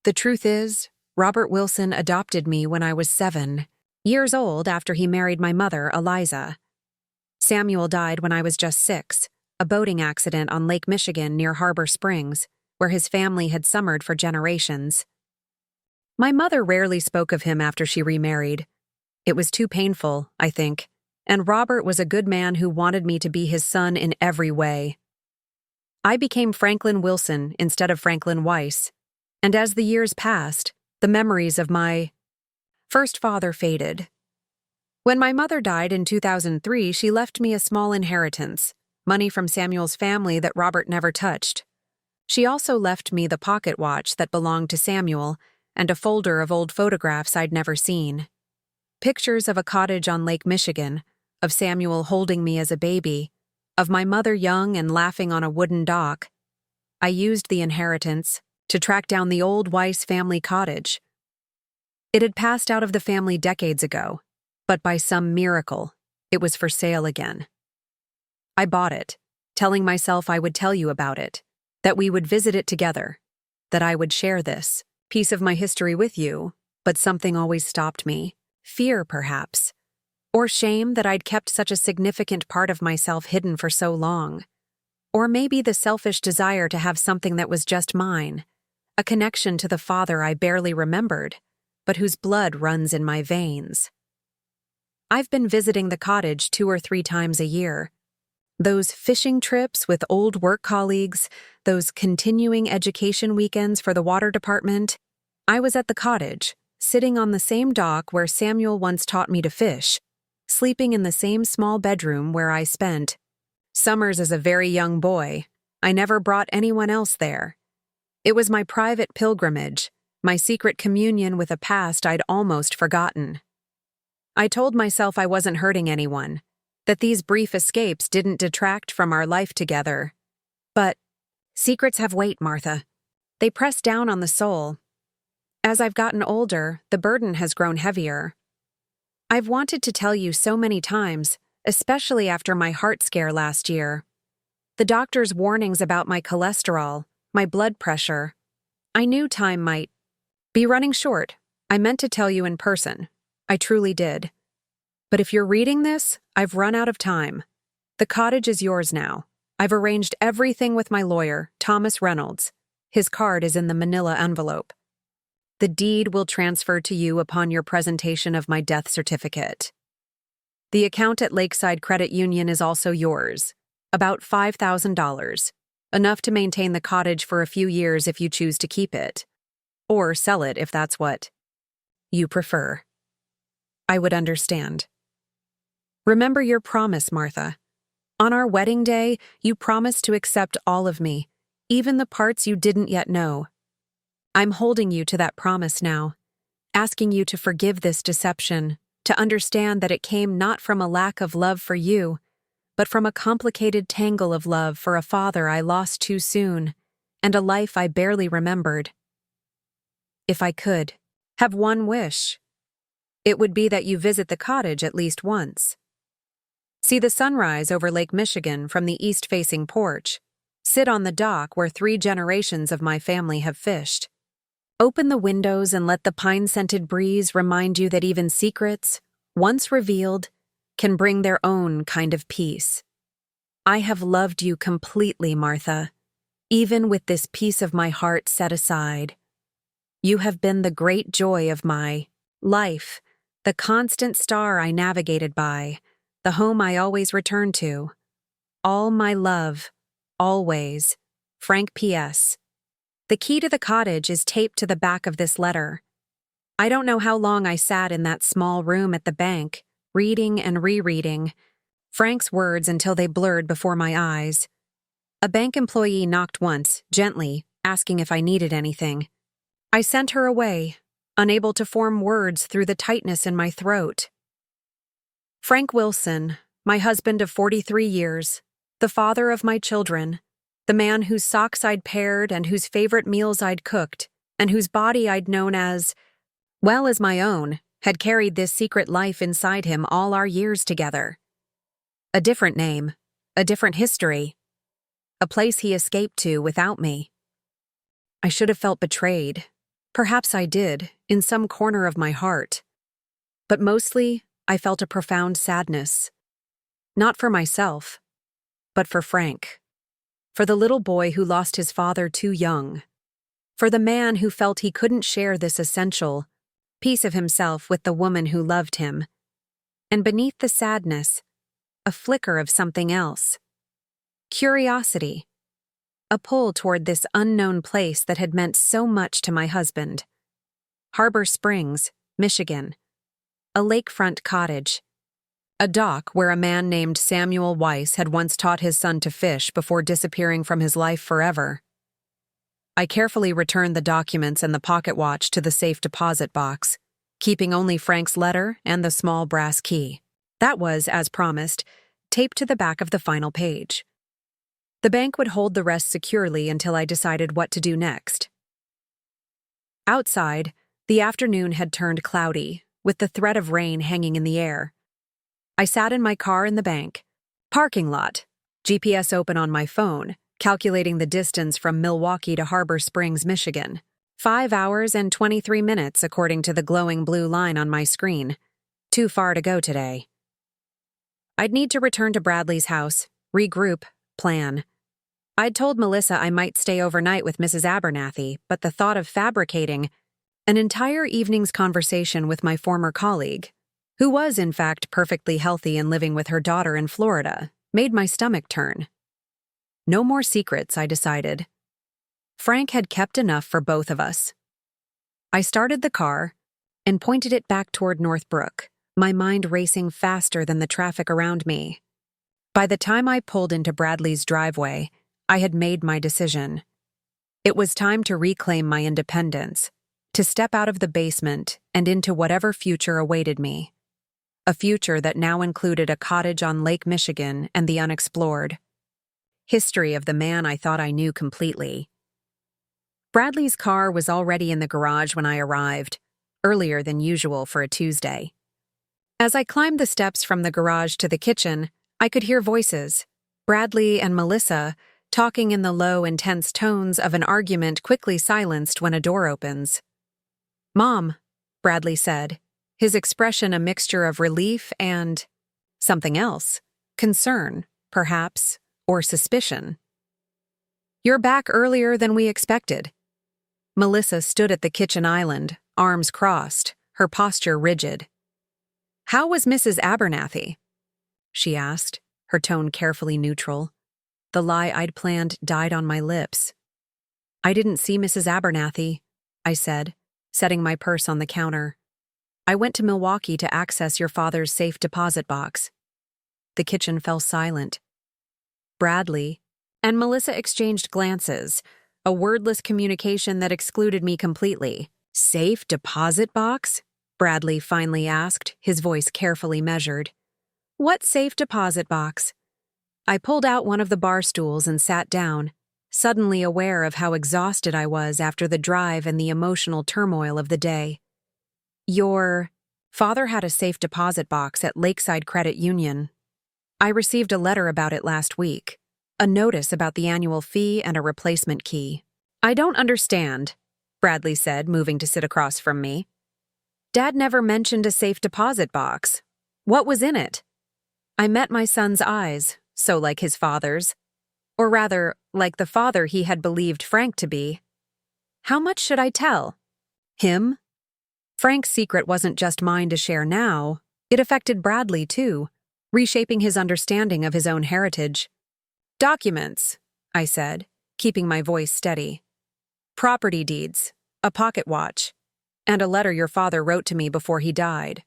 The truth is, Robert Wilson adopted me when I was 7 years old after he married my mother, Eliza. Samuel died when I was just 6, a boating accident on Lake Michigan near Harbor Springs, where his family had summered for generations. My mother rarely spoke of him after she remarried. It was too painful, I think, and Robert was a good man who wanted me to be his son in every way. I became Franklin Wilson instead of Franklin Weiss, and as the years passed, the memories of my first father faded. When my mother died in 2003, she left me a small inheritance, money from Samuel's family that Robert never touched. She also left me the pocket watch that belonged to Samuel and a folder of old photographs I'd never seen. Pictures of a cottage on Lake Michigan, of Samuel holding me as a baby, of my mother young and laughing on a wooden dock. I used the inheritance to track down the old Weiss family cottage. It had passed out of the family decades ago, but by some miracle, it was for sale again. I bought it, telling myself I would tell you about it, that we would visit it together, that I would share this piece of my history with you, but something always stopped me. Fear, perhaps, or shame that I'd kept such a significant part of myself hidden for so long, or maybe the selfish desire to have something that was just mine, a connection to the father I barely remembered, but whose blood runs in my veins. I've been visiting the cottage 2 or 3 times a year. Those fishing trips with old work colleagues, those continuing education weekends for the water department. I was at the cottage, sitting on the same dock where Samuel once taught me to fish, sleeping in the same small bedroom where I spent summers as a very young boy. I never brought anyone else there. It was my private pilgrimage, my secret communion with a past I'd almost forgotten. I told myself I wasn't hurting anyone, that these brief escapes didn't detract from our life together. But secrets have weight, Martha. They press down on the soul. As I've gotten older, the burden has grown heavier. I've wanted to tell you so many times, especially after my heart scare last year. The doctor's warnings about my cholesterol, my blood pressure. I knew time might be running short. I meant to tell you in person. I truly did. But if you're reading this, I've run out of time. The cottage is yours now. I've arranged everything with my lawyer, Thomas Reynolds. His card is in the manila envelope. The deed will transfer to you upon your presentation of my death certificate. The account at Lakeside Credit Union is also yours, about $5,000, enough to maintain the cottage for a few years if you choose to keep it, or sell it if that's what you prefer. I would understand. Remember your promise, Martha. On our wedding day, you promised to accept all of me, even the parts you didn't yet know. I'm holding you to that promise now, asking you to forgive this deception, to understand that it came not from a lack of love for you, but from a complicated tangle of love for a father I lost too soon, and a life I barely remembered. if I could have one wish, it would be that you visit the cottage at least once. See the sunrise over Lake Michigan from the east-facing porch. Sit on the dock where 3 generations of my family have fished. Open the windows and let the pine-scented breeze remind you that even secrets, once revealed, can bring their own kind of peace. I have loved you completely, Martha, even with this piece of my heart set aside. You have been the great joy of my life, the constant star I navigated by, the home I always return to. All my love, always. Frank P.S. The key to the cottage is taped to the back of this letter. I don't know how long I sat in that small room at the bank, reading and rereading Frank's words until they blurred before my eyes. A bank employee knocked once, gently, asking if I needed anything. I sent her away, unable to form words through the tightness in my throat. Frank Wilson, my husband of 43 years, the father of my children, the man whose socks I'd paired and whose favorite meals I'd cooked, and whose body I'd known as, well as my own, had carried this secret life inside him all our years together. A different name, a different history, a place he escaped to without me. I should have felt betrayed. Perhaps I did, in some corner of my heart. But mostly, I felt a profound sadness. Not for myself, but for Frank. For the little boy who lost his father too young. For the man who felt he couldn't share this essential piece of himself with the woman who loved him. And beneath the sadness, a flicker of something else. Curiosity. A pull toward this unknown place that had meant so much to my husband. Harbor Springs, Michigan. A lakefront cottage. A dock where a man named Samuel Weiss had once taught his son to fish before disappearing from his life forever. I carefully returned the documents and the pocket watch to the safe deposit box, keeping only Frank's letter and the small brass key. That was, as promised, taped to the back of the final page. The bank would hold the rest securely until I decided what to do next. Outside, the afternoon had turned cloudy, with the threat of rain hanging in the air. I sat in my car in the bank. Parking lot. GPS open on my phone, calculating the distance from Milwaukee to Harbor Springs, Michigan. 5 hours and 23 minutes according to the glowing blue line on my screen. Too far to go today. I'd need to return to Bradley's house, regroup, plan. I'd told Melissa I might stay overnight with Mrs. Abernathy, but the thought of fabricating an entire evening's conversation with my former colleague, who was in fact perfectly healthy and living with her daughter in Florida, made my stomach turn. No more secrets, I decided. Frank had kept enough for both of us. I started the car and pointed it back toward Northbrook, my mind racing faster than the traffic around me. By the time I pulled into Bradley's driveway, I had made my decision. It was time to reclaim my independence, to step out of the basement and into whatever future awaited me. A future that now included a cottage on Lake Michigan and the unexplored. History of the man I thought I knew completely. Bradley's car was already in the garage when I arrived, earlier than usual for a Tuesday. As I climbed the steps from the garage to the kitchen, I could hear voices, Bradley and Melissa, talking in the low, intense tones of an argument quickly silenced when a door opens. "Mom," Bradley said, his expression a mixture of relief and something else, concern, perhaps, or suspicion. "You're back earlier than we expected." Melissa stood at the kitchen island, arms crossed, her posture rigid. "How was Mrs. Abernathy?" she asked, her tone carefully neutral. The lie I'd planned died on my lips. "I didn't see Mrs. Abernathy," I said, setting my purse on the counter. "I went to Milwaukee to access your father's safe deposit box." The kitchen fell silent. Bradley and Melissa exchanged glances, a wordless communication that excluded me completely. "Safe deposit box?" Bradley finally asked, his voice carefully measured. "What safe deposit box?" I pulled out one of the bar stools and sat down, suddenly aware of how exhausted I was after the drive and the emotional turmoil of the day. Your father had a safe deposit box at Lakeside Credit Union. I received a letter about it last week, a notice about the annual fee and a replacement key. I don't understand, Bradley said, moving to sit across from me. Dad never mentioned a safe deposit box. What was in it? I met my son's eyes, so like his father's. Or rather, like the father he had believed Frank to be. How much should I tell? Him? Frank's secret wasn't just mine to share now, it affected Bradley too, reshaping his understanding of his own heritage. Documents, I said, keeping my voice steady. Property deeds, a pocket watch, and a letter your father wrote to me before he died.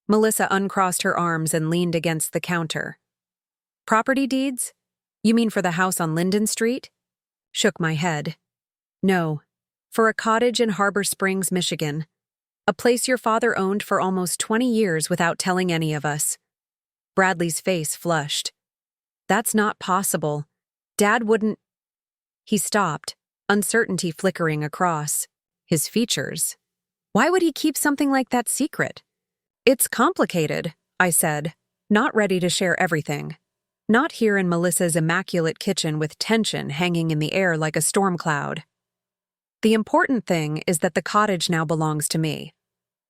Melissa uncrossed her arms and leaned against the counter. Property deeds? You mean for the house on Linden Street? Shook my head. No, for a cottage in Harbor Springs, Michigan. A place your father owned for almost 20 years without telling any of us. Bradley's face flushed. That's not possible. Dad wouldn't... He stopped, uncertainty flickering across his features. Why would he keep something like that secret? It's complicated, I said, not ready to share everything. Not here in Melissa's immaculate kitchen with tension hanging in the air like a storm cloud. The important thing is that the cottage now belongs to me.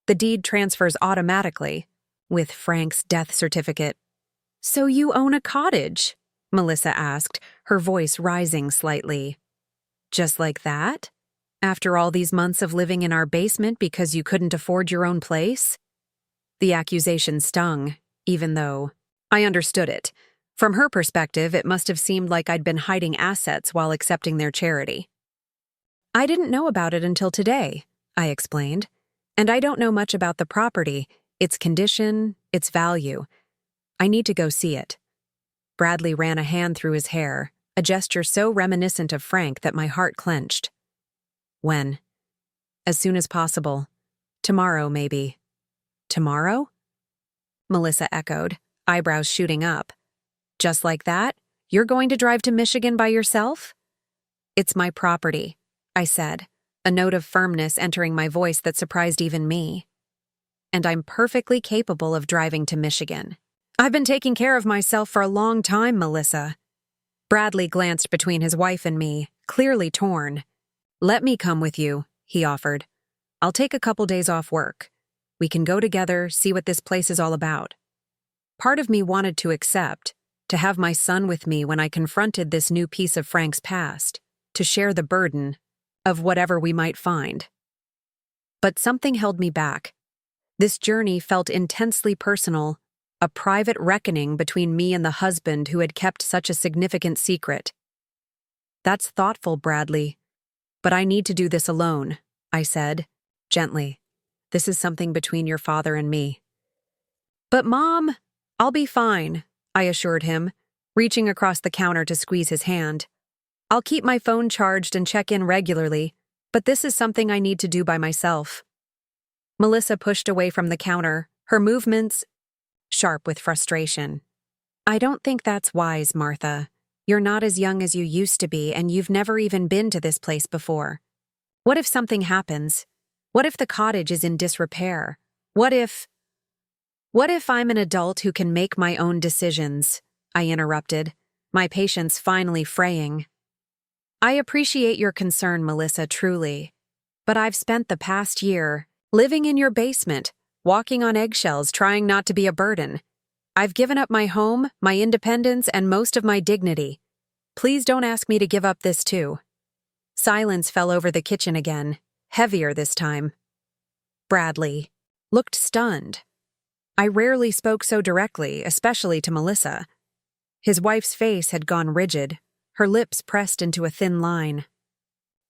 The deed transfers automatically, with Frank's death certificate. So you own a cottage? Melissa asked, her voice rising slightly. Just like that? After all these months of living in our basement because you couldn't afford your own place? The accusation stung, even though I understood it. From her perspective, it must have seemed like I'd been hiding assets while accepting their charity. I didn't know about it until today, I explained, and I don't know much about the property, its condition, its value. I need to go see it. Bradley ran a hand through his hair, a gesture so reminiscent of Frank that my heart clenched. When? As soon as possible. Tomorrow, maybe. Tomorrow? Melissa echoed, eyebrows shooting up. Just like that? You're going to drive to Michigan by yourself? It's my property, I said, a note of firmness entering my voice that surprised even me. And I'm perfectly capable of driving to Michigan. I've been taking care of myself for a long time, Melissa. Bradley glanced between his wife and me, clearly torn. Let me come with you, he offered. I'll take a couple days off work. We can go together, see what this place is all about. Part of me wanted to accept, to have my son with me when I confronted this new piece of Frank's past, to share the burden of whatever we might find. But something held me back. This journey felt intensely personal, a private reckoning between me and the husband who had kept such a significant secret. That's thoughtful, Bradley. But I need to do this alone, I said, gently. This is something between your father and me. But Mom, I'll be fine, I assured him, reaching across the counter to squeeze his hand. I'll keep my phone charged and check in regularly, but this is something I need to do by myself. Melissa pushed away from the counter, her movements sharp with frustration. I don't think that's wise, Martha. You're not as young as you used to be, and you've never even been to this place before. What if something happens? What if the cottage is in disrepair? What if I'm an adult who can make my own decisions? I interrupted, my patience finally fraying. I appreciate your concern, Melissa, truly. But I've spent the past year living in your basement, walking on eggshells, trying not to be a burden. I've given up my home, my independence, and most of my dignity. Please don't ask me to give up this too. Silence fell over the kitchen again, heavier this time. Bradley looked stunned. I rarely spoke so directly, especially to Melissa. His wife's face had gone rigid, her lips pressed into a thin line.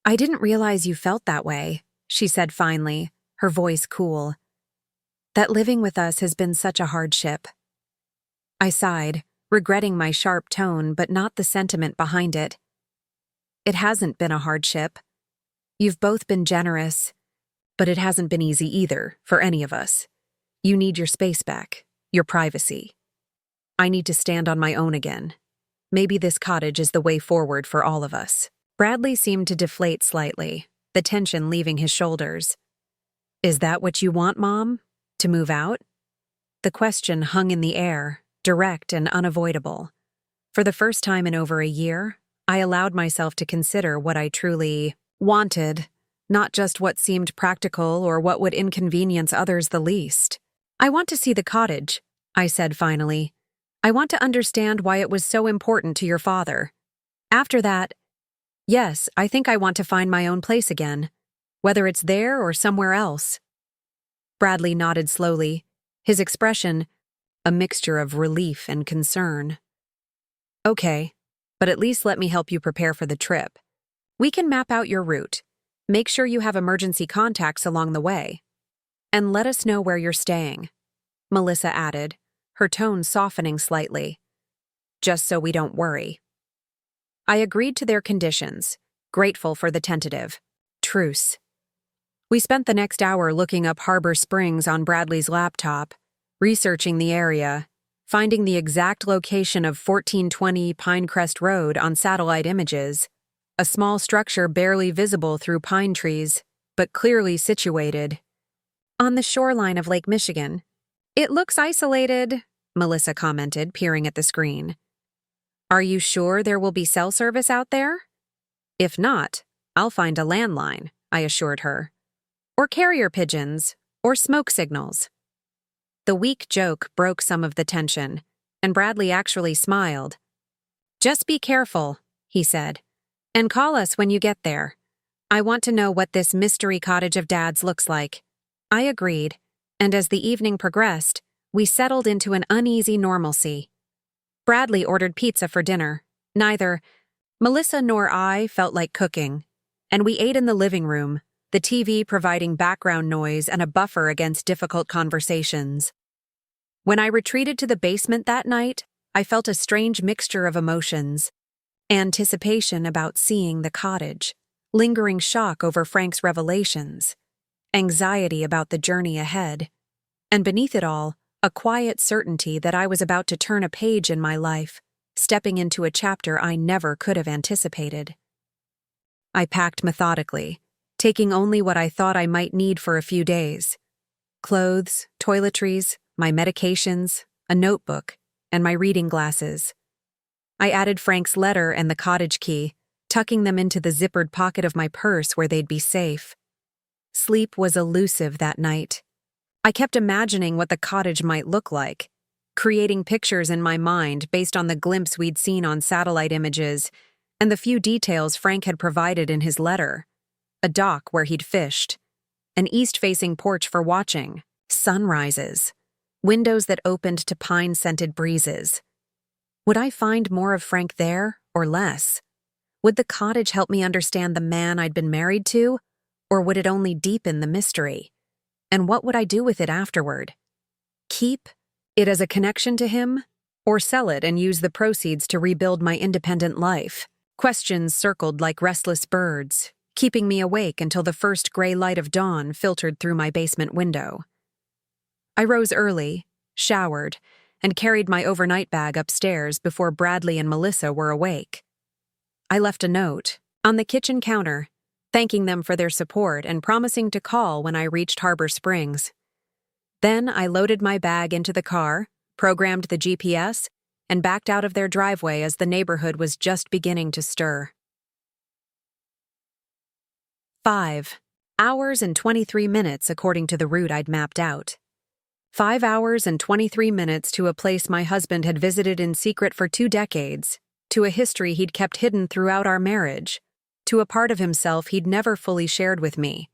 I didn't realize you felt that way, she said finally, her voice cool. That living with us has been such a hardship. I sighed, regretting my sharp tone but not the sentiment behind it. It hasn't been a hardship. You've both been generous, but it hasn't been easy either, for any of us. You need your space back, your privacy. I need to stand on my own again. Maybe this cottage is the way forward for all of us. Bradley seemed to deflate slightly, the tension leaving his shoulders. Is that what you want, Mom? To move out? The question hung in the air, direct and unavoidable. For the first time in over a year, I allowed myself to consider what I truly wanted, not just what seemed practical or what would inconvenience others the least. I want to see the cottage, I said finally. I want to understand why it was so important to your father. After that, yes, I think I want to find my own place again, whether it's there or somewhere else. Bradley nodded slowly, his expression a mixture of relief and concern. Okay, but at least let me help you prepare for the trip. We can map out your route. Make sure you have emergency contacts along the way. And let us know where you're staying, Melissa added, her tone softening slightly. Just so we don't worry. I agreed to their conditions, grateful for the tentative truce. We spent the next hour looking up Harbor Springs on Bradley's laptop, researching the area, finding the exact location of 1420 Pinecrest Road on satellite images, a small structure barely visible through pine trees, but clearly situated on the shoreline of Lake Michigan. It looks isolated, Melissa commented, peering at the screen. Are you sure there will be cell service out there? If not, I'll find a landline, I assured her. Or carrier pigeons, or smoke signals. The weak joke broke some of the tension, and Bradley actually smiled. Just be careful, he said, and call us when you get there. I want to know what this mystery cottage of Dad's looks like. I agreed, and as the evening progressed, we settled into an uneasy normalcy. Bradley ordered pizza for dinner. Neither Melissa nor I felt like cooking, and we ate in the living room, the TV providing background noise and a buffer against difficult conversations. When I retreated to the basement that night, I felt a strange mixture of emotions. Anticipation about seeing the cottage, lingering shock over Frank's revelations, anxiety about the journey ahead, and beneath it all, a quiet certainty that I was about to turn a page in my life, stepping into a chapter I never could have anticipated. I packed methodically, taking only what I thought I might need for a few days. Clothes, toiletries, my medications, a notebook, and my reading glasses. I added Frank's letter and the cottage key, tucking them into the zippered pocket of my purse where they'd be safe. Sleep was elusive that night. I kept imagining what the cottage might look like, creating pictures in my mind based on the glimpse we'd seen on satellite images and the few details Frank had provided in his letter. A dock where he'd fished, an east-facing porch for watching, sunrises, windows that opened to pine-scented breezes. Would I find more of Frank there, or less? Would the cottage help me understand the man I'd been married to, or would it only deepen the mystery? And what would I do with it afterward? Keep it as a connection to him, or sell it and use the proceeds to rebuild my independent life? Questions circled like restless birds, keeping me awake until the first gray light of dawn filtered through my basement window. I rose early, showered, and carried my overnight bag upstairs before Bradley and Melissa were awake. I left a note on the kitchen counter, thanking them for their support and promising to call when I reached Harbor Springs. Then I loaded my bag into the car, programmed the GPS, and backed out of their driveway as the neighborhood was just beginning to stir. 5 hours and 23 minutes according to the route I'd mapped out. 5 hours and 23 minutes to a place my husband had visited in secret for 2 decades, to a history he'd kept hidden throughout our marriage, to a part of himself he'd never fully shared with me.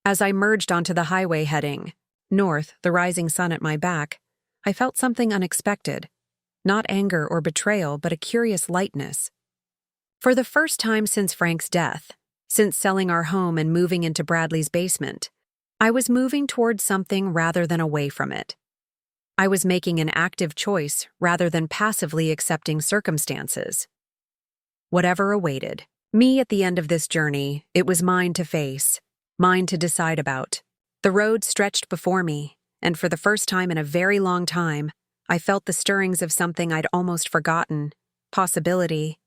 As I merged onto the highway heading north, the rising sun at my back, I felt something unexpected. Not anger or betrayal, but a curious lightness. For the first time since Frank's death, since selling our home and moving into Bradley's basement, I was moving towards something rather than away from it. I was making an active choice rather than passively accepting circumstances. Whatever awaited me at the end of this journey, it was mine to face, mine to decide about. The road stretched before me, and for the first time in a very long time, I felt the stirrings of something I'd almost forgotten, possibility.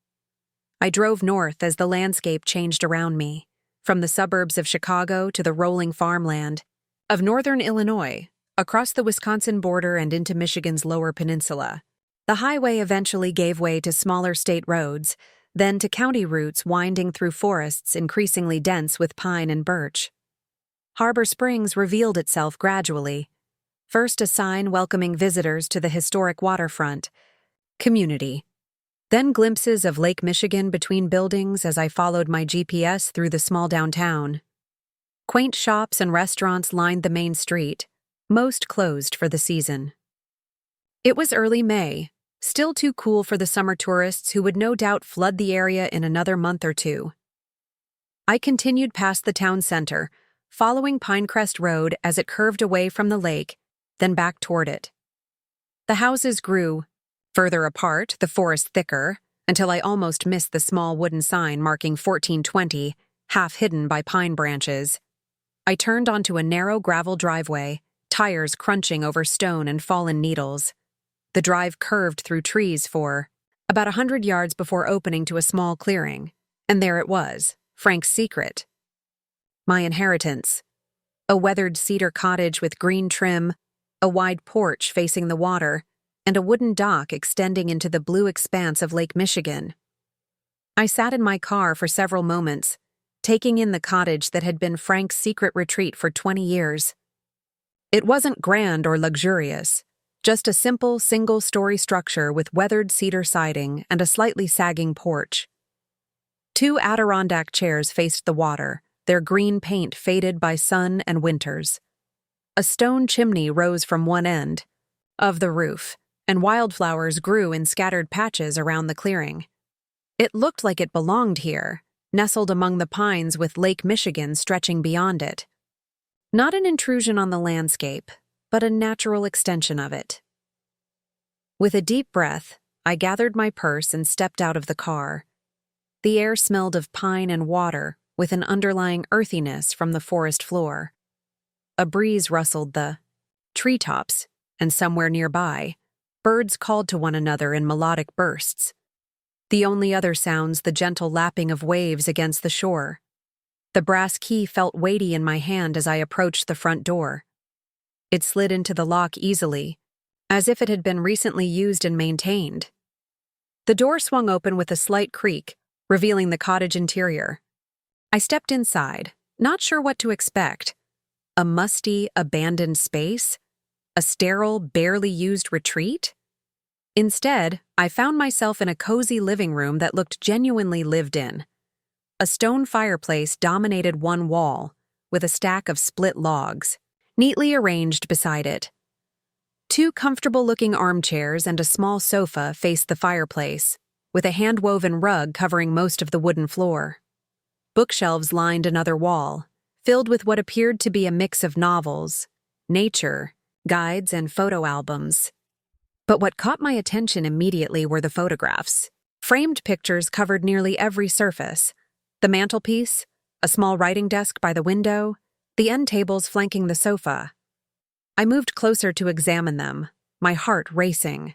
I drove north as the landscape changed around me, from the suburbs of Chicago to the rolling farmland of northern Illinois, across the Wisconsin border and into Michigan's lower peninsula. The highway eventually gave way to smaller state roads, then to county routes winding through forests increasingly dense with pine and birch. Harbor Springs revealed itself gradually. First a sign welcoming visitors to the historic waterfront, community. Then glimpses of Lake Michigan between buildings as I followed my GPS through the small downtown. Quaint shops and restaurants lined the main street, most closed for the season. It was early May, still too cool for the summer tourists who would no doubt flood the area in another month or two. I continued past the town center, following Pinecrest Road as it curved away from the lake, then back toward it. The houses grew, further apart, the forest thicker, until I almost missed the small wooden sign marking 1420, half hidden by pine branches. I turned onto a narrow gravel driveway, tires crunching over stone and fallen needles. The drive curved through trees for about 100 yards before opening to a small clearing, and there it was, Frank's secret. My inheritance. A weathered cedar cottage with green trim, a wide porch facing the water, and a wooden dock extending into the blue expanse of Lake Michigan. I sat in my car for several moments, taking in the cottage that had been Frank's secret retreat for 20 years. It wasn't grand or luxurious, just a simple single-story structure with weathered cedar siding and a slightly sagging porch. 2 Adirondack chairs faced the water, their green paint faded by sun and winters. A stone chimney rose from one end of the roof, and wildflowers grew in scattered patches around the clearing. It looked like it belonged here, nestled among the pines with Lake Michigan stretching beyond it. Not an intrusion on the landscape, but a natural extension of it. With a deep breath, I gathered my purse and stepped out of the car. The air smelled of pine and water, with an underlying earthiness from the forest floor. A breeze rustled the treetops, and somewhere nearby, birds called to one another in melodic bursts. The only other sounds the gentle lapping of waves against the shore. The brass key felt weighty in my hand as I approached the front door. It slid into the lock easily, as if it had been recently used and maintained. The door swung open with a slight creak, revealing the cottage interior. I stepped inside, not sure what to expect. A musty, abandoned space? A sterile, barely used retreat? Instead, I found myself in a cozy living room that looked genuinely lived in. A stone fireplace dominated one wall, with a stack of split logs, neatly arranged beside it. 2 comfortable-looking armchairs and a small sofa faced the fireplace, with a hand-woven rug covering most of the wooden floor. Bookshelves lined another wall, filled with what appeared to be a mix of novels, nature, guides, and photo albums. But what caught my attention immediately were the photographs. Framed pictures covered nearly every surface. The mantelpiece, a small writing desk by the window, the end tables flanking the sofa. I moved closer to examine them, my heart racing.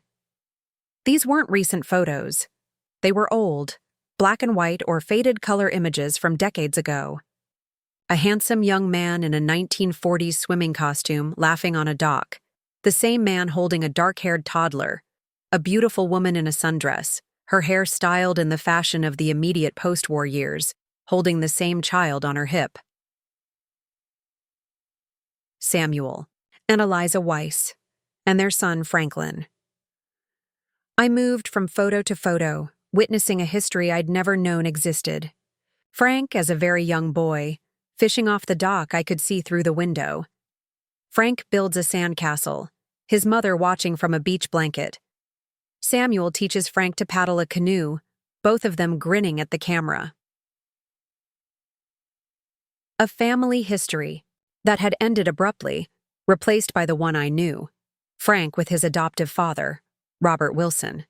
These weren't recent photos. They were old, black and white or faded color images from decades ago. A handsome young man in a 1940s swimming costume laughing on a dock. The same man holding a dark-haired toddler. A beautiful woman in a sundress, her hair styled in the fashion of the immediate post-war years, holding the same child on her hip. Samuel and Eliza Weiss, and their son Franklin. I moved from photo to photo, witnessing a history I'd never known existed. Frank as a very young boy, fishing off the dock I could see through the window. Frank builds a sandcastle, his mother watching from a beach blanket. Samuel teaches Frank to paddle a canoe, both of them grinning at the camera. A family history that had ended abruptly, replaced by the one I knew, Frank with his adoptive father, Robert Wilson.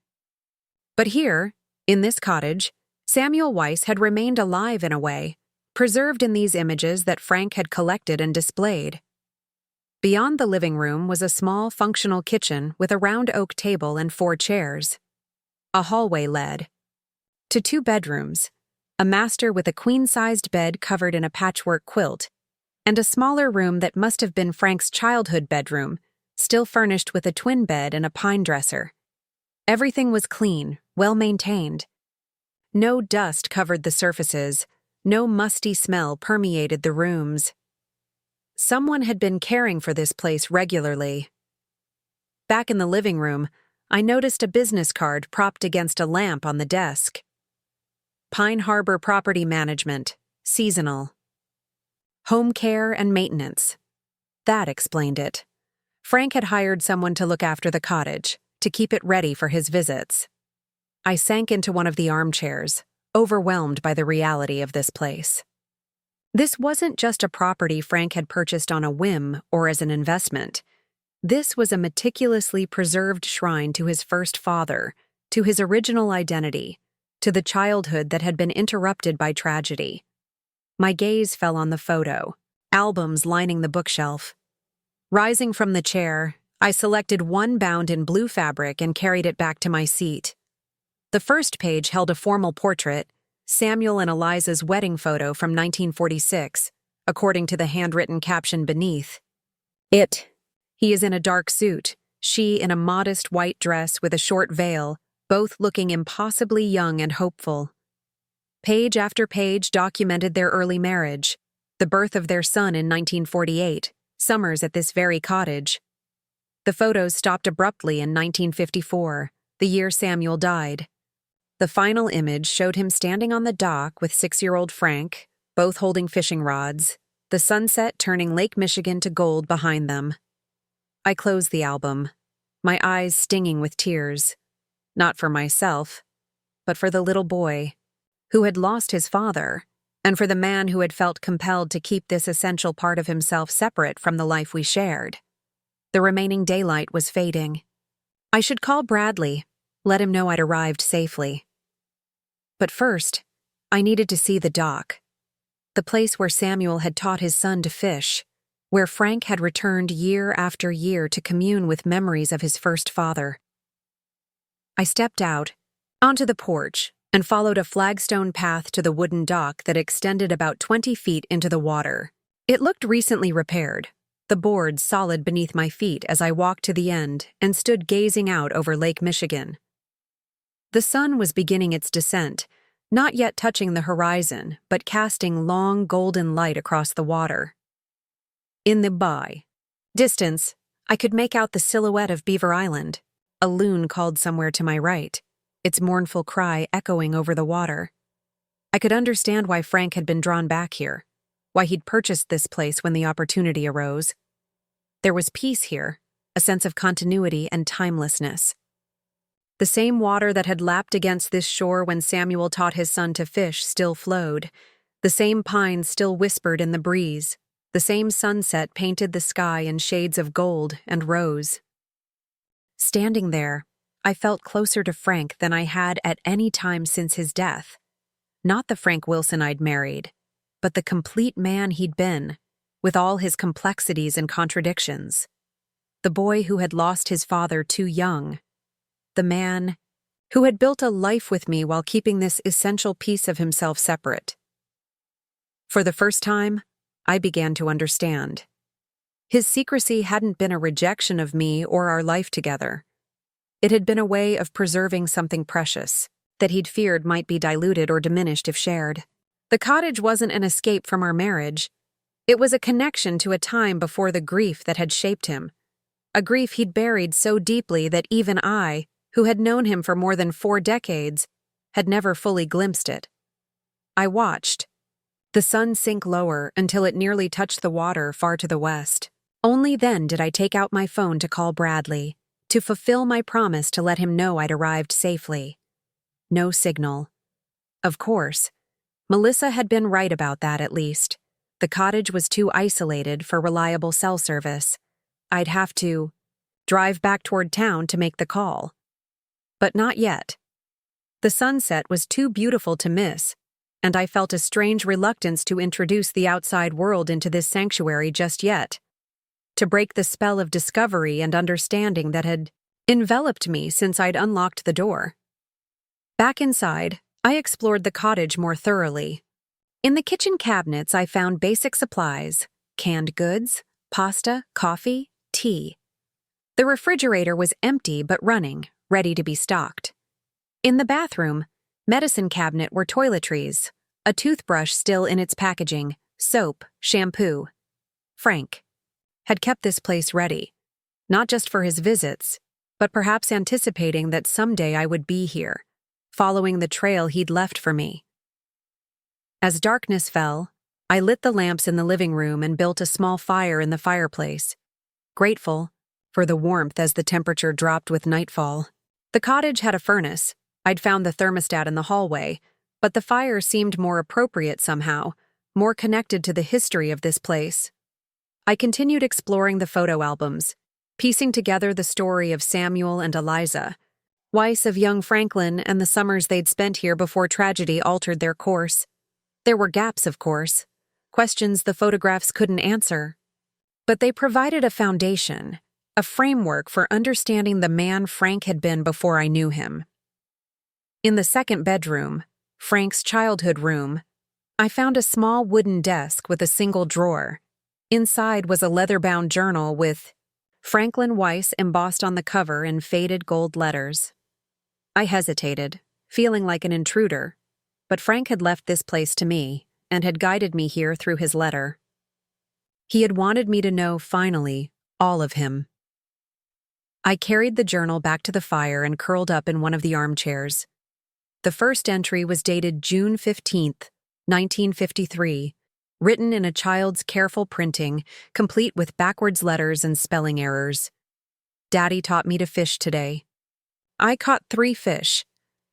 But here, in this cottage, Samuel Weiss had remained alive in a way, preserved in these images that Frank had collected and displayed. Beyond the living room was a small, functional kitchen with a round oak table and 4 chairs. A hallway led to two bedrooms, a master with a queen-sized bed covered in a patchwork quilt, and a smaller room that must have been Frank's childhood bedroom, still furnished with a twin bed and a pine dresser. Everything was clean, well-maintained. No dust covered the surfaces, no musty smell permeated the rooms. Someone had been caring for this place regularly. Back in the living room, I noticed a business card propped against a lamp on the desk. Pine Harbor Property Management, seasonal. Home care and maintenance. That explained it. Frank had hired someone to look after the cottage, to keep it ready for his visits. I sank into one of the armchairs, overwhelmed by the reality of this place. This wasn't just a property Frank had purchased on a whim or as an investment. This was a meticulously preserved shrine to his first father, to his original identity, to the childhood that had been interrupted by tragedy. My gaze fell on the photo, albums lining the bookshelf. Rising from the chair, I selected one bound in blue fabric and carried it back to my seat. The first page held a formal portrait, Samuel and Eliza's wedding photo from 1946, according to the handwritten caption beneath. He is in a dark suit, she in a modest white dress with a short veil, both looking impossibly young and hopeful. Page after page documented their early marriage, the birth of their son in 1948, summers at this very cottage. The photos stopped abruptly in 1954, the year Samuel died. The final image showed him standing on the dock with 6-year-old Frank, both holding fishing rods, the sunset turning Lake Michigan to gold behind them. I closed the album, my eyes stinging with tears, not for myself, but for the little boy who had lost his father, and for the man who had felt compelled to keep this essential part of himself separate from the life we shared. The remaining daylight was fading. I should call Bradley, let him know I'd arrived safely. But first, I needed to see the dock, the place where Samuel had taught his son to fish, where Frank had returned year after year to commune with memories of his first father. I stepped out, onto the porch, and followed a flagstone path to the wooden dock that extended about 20 feet into the water. It looked recently repaired, the boards solid beneath my feet as I walked to the end and stood gazing out over Lake Michigan. The sun was beginning its descent, not yet touching the horizon, but casting long golden light across the water. In the distance, I could make out the silhouette of Beaver Island, a loon called somewhere to my right, its mournful cry echoing over the water. I could understand why Frank had been drawn back here, why he'd purchased this place when the opportunity arose. There was peace here, a sense of continuity and timelessness. The same water that had lapped against this shore when Samuel taught his son to fish still flowed. The same pines still whispered in the breeze. The same sunset painted the sky in shades of gold and rose. Standing there, I felt closer to Frank than I had at any time since his death. Not the Frank Wilson I'd married, but the complete man he'd been, with all his complexities and contradictions. The boy who had lost his father too young. The man who had built a life with me while keeping this essential piece of himself separate. For the first time, I began to understand. His secrecy hadn't been a rejection of me or our life together. It had been a way of preserving something precious that he'd feared might be diluted or diminished if shared. The cottage wasn't an escape from our marriage. It was a connection to a time before the grief that had shaped him, a grief he'd buried so deeply that even I, who had known him for more than 4 decades, had never fully glimpsed it. I watched, the sun sink lower until it nearly touched the water far to the west. Only then did I take out my phone to call Bradley, to fulfill my promise to let him know I'd arrived safely. No signal. Of course, Melissa had been right about that at least. The cottage was too isolated for reliable cell service. I'd have to drive back toward town to make the call. But not yet. The sunset was too beautiful to miss, and I felt a strange reluctance to introduce the outside world into this sanctuary just yet, to break the spell of discovery and understanding that had enveloped me since I'd unlocked the door. Back inside, I explored the cottage more thoroughly. In the kitchen cabinets, I found basic supplies: canned goods, pasta, coffee, tea. The refrigerator was empty but running, ready to be stocked. In the bathroom, medicine cabinet were toiletries, a toothbrush still in its packaging, soap, shampoo. Frank had kept this place ready, not just for his visits, but perhaps anticipating that someday I would be here, following the trail he'd left for me. As darkness fell, I lit the lamps in the living room and built a small fire in the fireplace, grateful for the warmth as the temperature dropped with nightfall. The cottage had a furnace. I'd found the thermostat in the hallway, but the fire seemed more appropriate somehow, more connected to the history of this place. I continued exploring the photo albums, piecing together the story of Samuel and Eliza, Weiss of young Franklin and the summers they'd spent here before tragedy altered their course. There were gaps, of course, questions the photographs couldn't answer. But they provided a foundation, a framework for understanding the man Frank had been before I knew him. In the second bedroom, Frank's childhood room, I found a small wooden desk with a single drawer. Inside was a leather-bound journal with Franklin Weiss embossed on the cover in faded gold letters. I hesitated, feeling like an intruder, but Frank had left this place to me and had guided me here through his letter. He had wanted me to know, finally, all of him. I carried the journal back to the fire and curled up in one of the armchairs. The first entry was dated June 15th, 1953, written in a child's careful printing, complete with backwards letters and spelling errors. Daddy taught me to fish today. I caught 3 fish.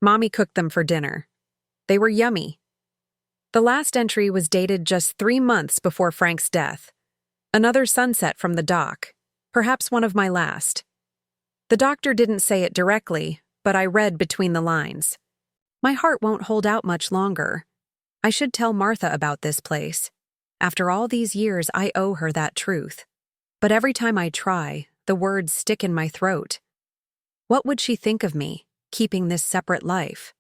Mommy cooked them for dinner. They were yummy. The last entry was dated just 3 months before Frank's death. Another sunset from the dock, perhaps one of my last. The doctor didn't say it directly, but I read between the lines. My heart won't hold out much longer. I should tell Martha about this place. After all these years, I owe her that truth. But every time I try, the words stick in my throat. What would she think of me, keeping this separate life?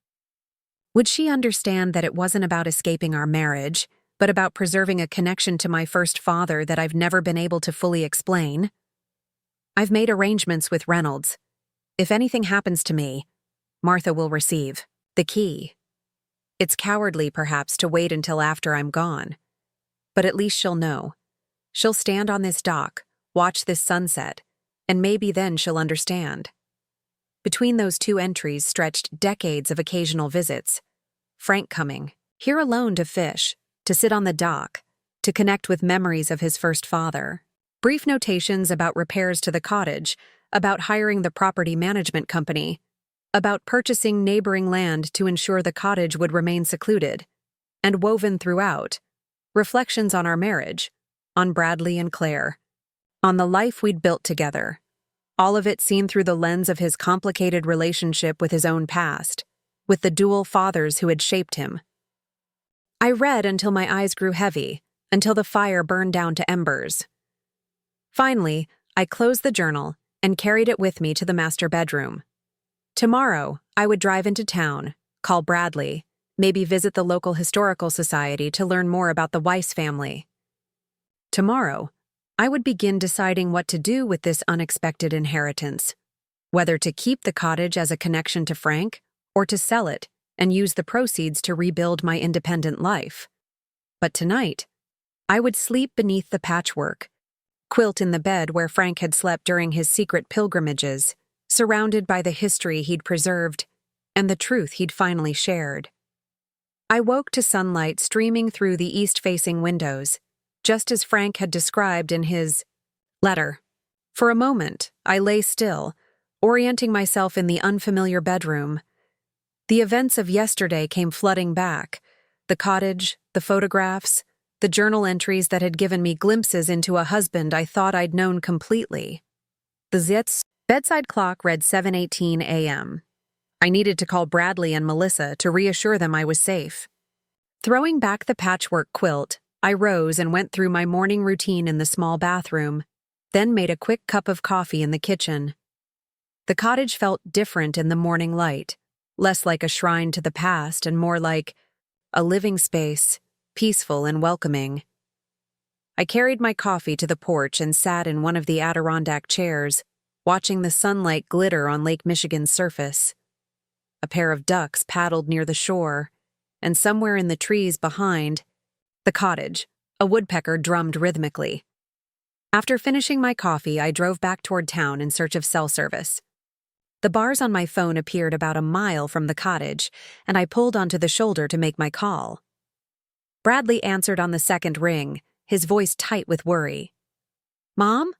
Would she understand that it wasn't about escaping our marriage, but about preserving a connection to my first father that I've never been able to fully explain? I've made arrangements with Reynolds. If anything happens to me, Martha will receive the key. It's cowardly, perhaps, to wait until after I'm gone. But at least she'll know. She'll stand on this dock, watch this sunset, and maybe then she'll understand. Between those 2 entries stretched decades of occasional visits. Frank coming, here alone to fish, to sit on the dock, to connect with memories of his first father. Brief notations about repairs to the cottage, about hiring the property management company, about purchasing neighboring land to ensure the cottage would remain secluded, and woven throughout, reflections on our marriage, on Bradley and Claire, on the life we'd built together, all of it seen through the lens of his complicated relationship with his own past, with the dual fathers who had shaped him. I read until my eyes grew heavy, until the fire burned down to embers. Finally, I closed the journal and carried it with me to the master bedroom. Tomorrow, I would drive into town, call Bradley, maybe visit the local historical society to learn more about the Weiss family. Tomorrow, I would begin deciding what to do with this unexpected inheritance, whether to keep the cottage as a connection to Frank or to sell it and use the proceeds to rebuild my independent life. But tonight, I would sleep beneath the patchwork, quilt in the bed where Frank had slept during his secret pilgrimages, surrounded by the history he'd preserved and the truth he'd finally shared. I woke to sunlight streaming through the east-facing windows, just as Frank had described in his letter. For a moment, I lay still, orienting myself in the unfamiliar bedroom. The events of yesterday came flooding back: the cottage, the photographs, the journal entries that had given me glimpses into a husband I thought I'd known completely. The Zitz bedside clock read 7:18 a.m. I needed to call Bradley and Melissa to reassure them I was safe. Throwing back the patchwork quilt, I rose and went through my morning routine in the small bathroom, then made a quick cup of coffee in the kitchen. The cottage felt different in the morning light, less like a shrine to the past and more like a living space, peaceful and welcoming. I carried my coffee to the porch and sat in one of the Adirondack chairs, watching the sunlight glitter on Lake Michigan's surface. A pair of ducks paddled near the shore, and somewhere in the trees behind, the cottage, a woodpecker drummed rhythmically. After finishing my coffee, I drove back toward town in search of cell service. The bars on my phone appeared about a mile from the cottage, and I pulled onto the shoulder to make my call. Bradley answered on the second ring, his voice tight with worry. "Mom?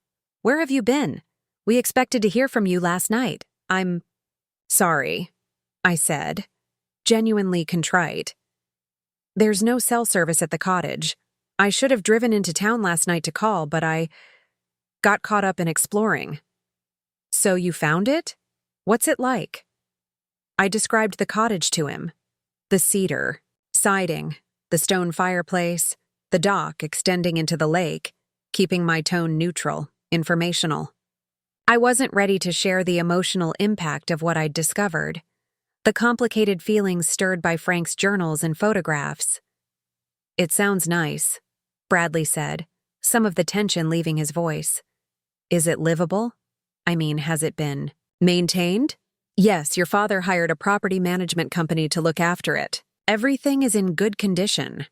Where have you been? We expected to hear from you last night. I'm sorry," I said, genuinely contrite. "There's no cell service at the cottage. I should have driven into town last night to call, but I got caught up in exploring." "So you found it? What's it like?" I described the cottage to him. The cedar, siding, the stone fireplace, the dock extending into the lake, keeping my tone neutral, informational. I wasn't ready to share the emotional impact of what I'd discovered, the complicated feelings stirred by Frank's journals and photographs. "It sounds nice," Bradley said, some of the tension leaving his voice. "Is it livable? I mean, has it been maintained?" "Yes, your father hired a property management company to look after it. Everything is in good condition."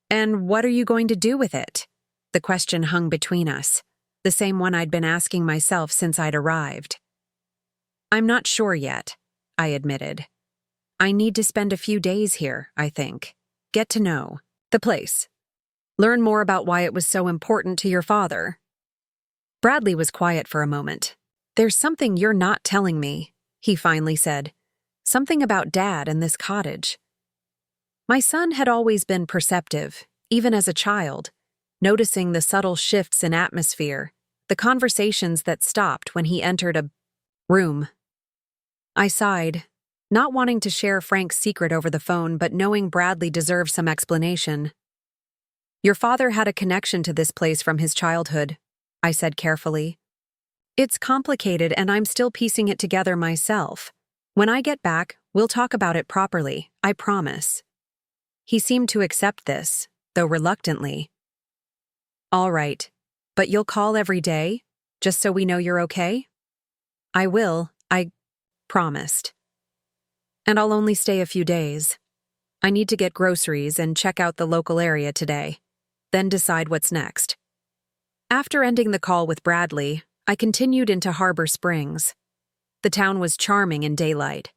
"And what are you going to do with it?" The question hung between us, the same one I'd been asking myself since I'd arrived. "I'm not sure yet," I admitted. "I need to spend a few days here, I think. Get to know the place. Learn more about why it was so important to your father." Bradley was quiet for a moment. "There's something you're not telling me," he finally said. "Something about Dad and this cottage." My son had always been perceptive, even as a child, noticing the subtle shifts in atmosphere, the conversations that stopped when he entered a room. I sighed, not wanting to share Frank's secret over the phone, but knowing Bradley deserved some explanation. "Your father had a connection to this place from his childhood," I said carefully. "It's complicated and I'm still piecing it together myself. When I get back, we'll talk about it properly, I promise." He seemed to accept this, though reluctantly. "All right, but you'll call every day, just so we know you're okay?" "I will, I promised. And I'll only stay a few days. I need to get groceries and check out the local area today, then decide what's next." After ending the call with Bradley, I continued into Harbor Springs. The town was charming in daylight.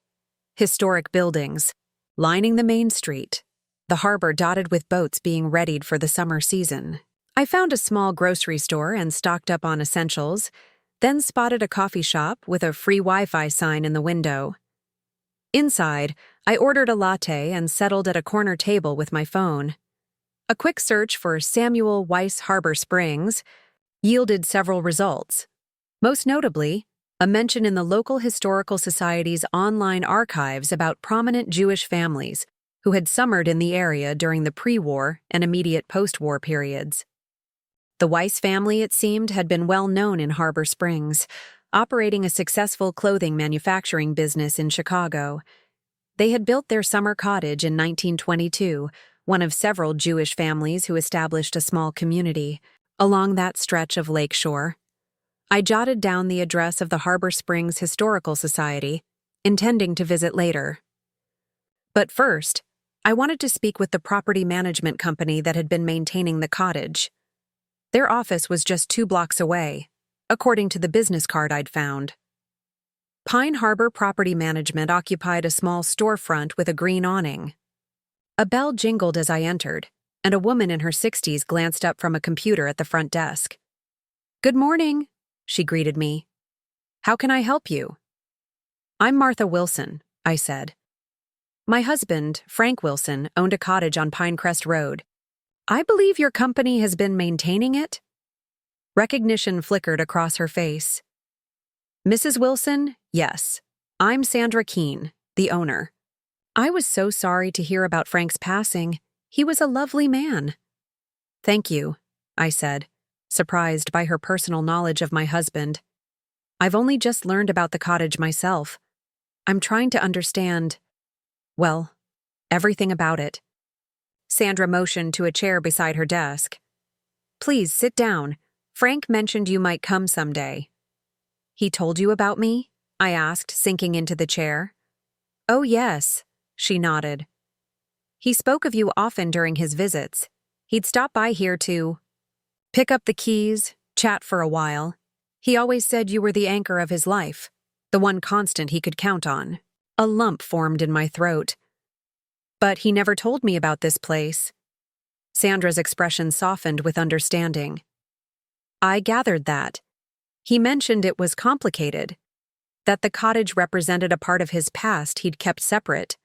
Historic buildings, lining the main street, the harbor dotted with boats being readied for the summer season. I found a small grocery store and stocked up on essentials, then spotted a coffee shop with a free Wi-Fi sign in the window. Inside, I ordered a latte and settled at a corner table with my phone. A quick search for Samuel Weiss Harbor Springs yielded several results. Most notably, a mention in the local historical society's online archives about prominent Jewish families who had summered in the area during the pre-war and immediate post-war periods. The Weiss family, it seemed, had been well known in Harbor Springs, operating a successful clothing manufacturing business in Chicago. They had built their summer cottage in 1922, one of several Jewish families who established a small community along that stretch of lakeshore. I jotted down the address of the Harbor Springs Historical Society, intending to visit later. But first, I wanted to speak with the property management company that had been maintaining the cottage. Their office was just 2 blocks away, according to the business card I'd found. Pine Harbor Property Management occupied a small storefront with a green awning. A bell jingled as I entered, and a woman in her 60s glanced up from a computer at the front desk. "Good morning," she greeted me. "How can I help you?" "I'm Martha Wilson," I said. "My husband, Frank Wilson, owned a cottage on Pinecrest Road. I believe your company has been maintaining it?" Recognition flickered across her face. "Mrs. Wilson, yes. I'm Sandra Keene, the owner. I was so sorry to hear about Frank's passing. He was a lovely man." "Thank you," I said, surprised by her personal knowledge of my husband. "I've only just learned about the cottage myself. I'm trying to understand, well, everything about it. Sandra motioned to a chair beside her desk. Please sit down. Frank mentioned you might come someday. He told you about me? I asked, sinking into the chair. Oh, yes, she nodded. He spoke of you often during his visits. He'd stop by here to pick up the keys, chat for a while. He always said you were the anchor of his life, the one constant he could count on. A lump formed in my throat. But he never told me about this place. Sandra's expression softened with understanding. I gathered that. He mentioned it was complicated, that the cottage represented a part of his past he'd kept separate.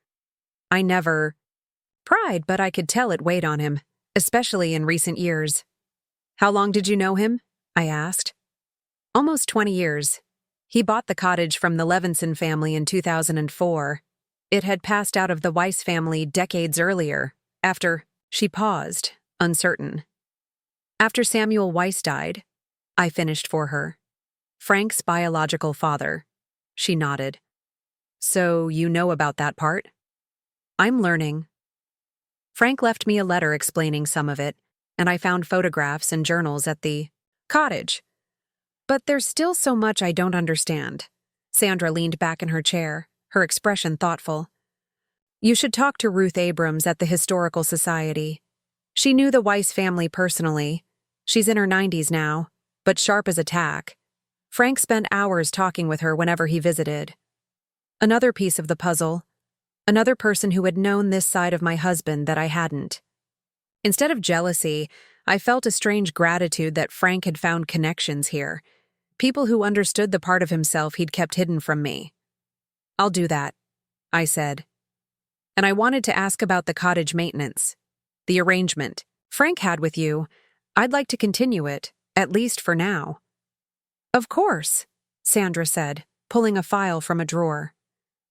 I never pried, but I could tell it weighed on him, especially in recent years. How long did you know him? I asked. Almost 20 years. He bought the cottage from the Levinson family in 2004. It had passed out of the Weiss family decades earlier, after she paused, uncertain. After Samuel Weiss died, I finished for her. Frank's biological father. She nodded. So you know about that part? I'm learning. Frank left me a letter explaining some of it, and I found photographs and journals at the cottage. But there's still so much I don't understand. Sandra leaned back in her chair, her expression thoughtful. You should talk to Ruth Abrams at the Historical Society. She knew the Weiss family personally. She's in her 90s now, but sharp as a tack. Frank spent hours talking with her whenever he visited. Another piece of the puzzle. Another person who had known this side of my husband that I hadn't. Instead of jealousy, I felt a strange gratitude that Frank had found connections here. People who understood the part of himself he'd kept hidden from me. I'll do that, I said. And I wanted to ask about the cottage maintenance. The arrangement Frank had with you. I'd like to continue it, at least for now. Of course, Sandra said, pulling a file from a drawer.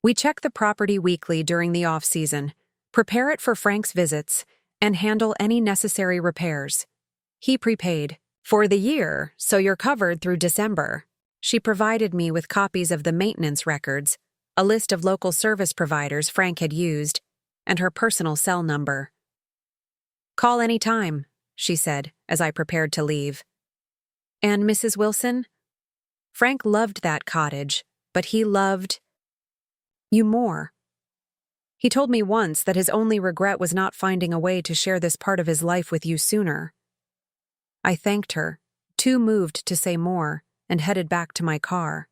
We check the property weekly during the off-season, prepare it for Frank's visits, and handle any necessary repairs. He prepaid for the year, so you're covered through December. She provided me with copies of the maintenance records, a list of local service providers Frank had used, and her personal cell number. Call any time, she said, as I prepared to leave. And Mrs. Wilson? Frank loved that cottage, but he loved you more. He told me once that his only regret was not finding a way to share this part of his life with you sooner. I thanked her, too moved to say more, and headed back to my car.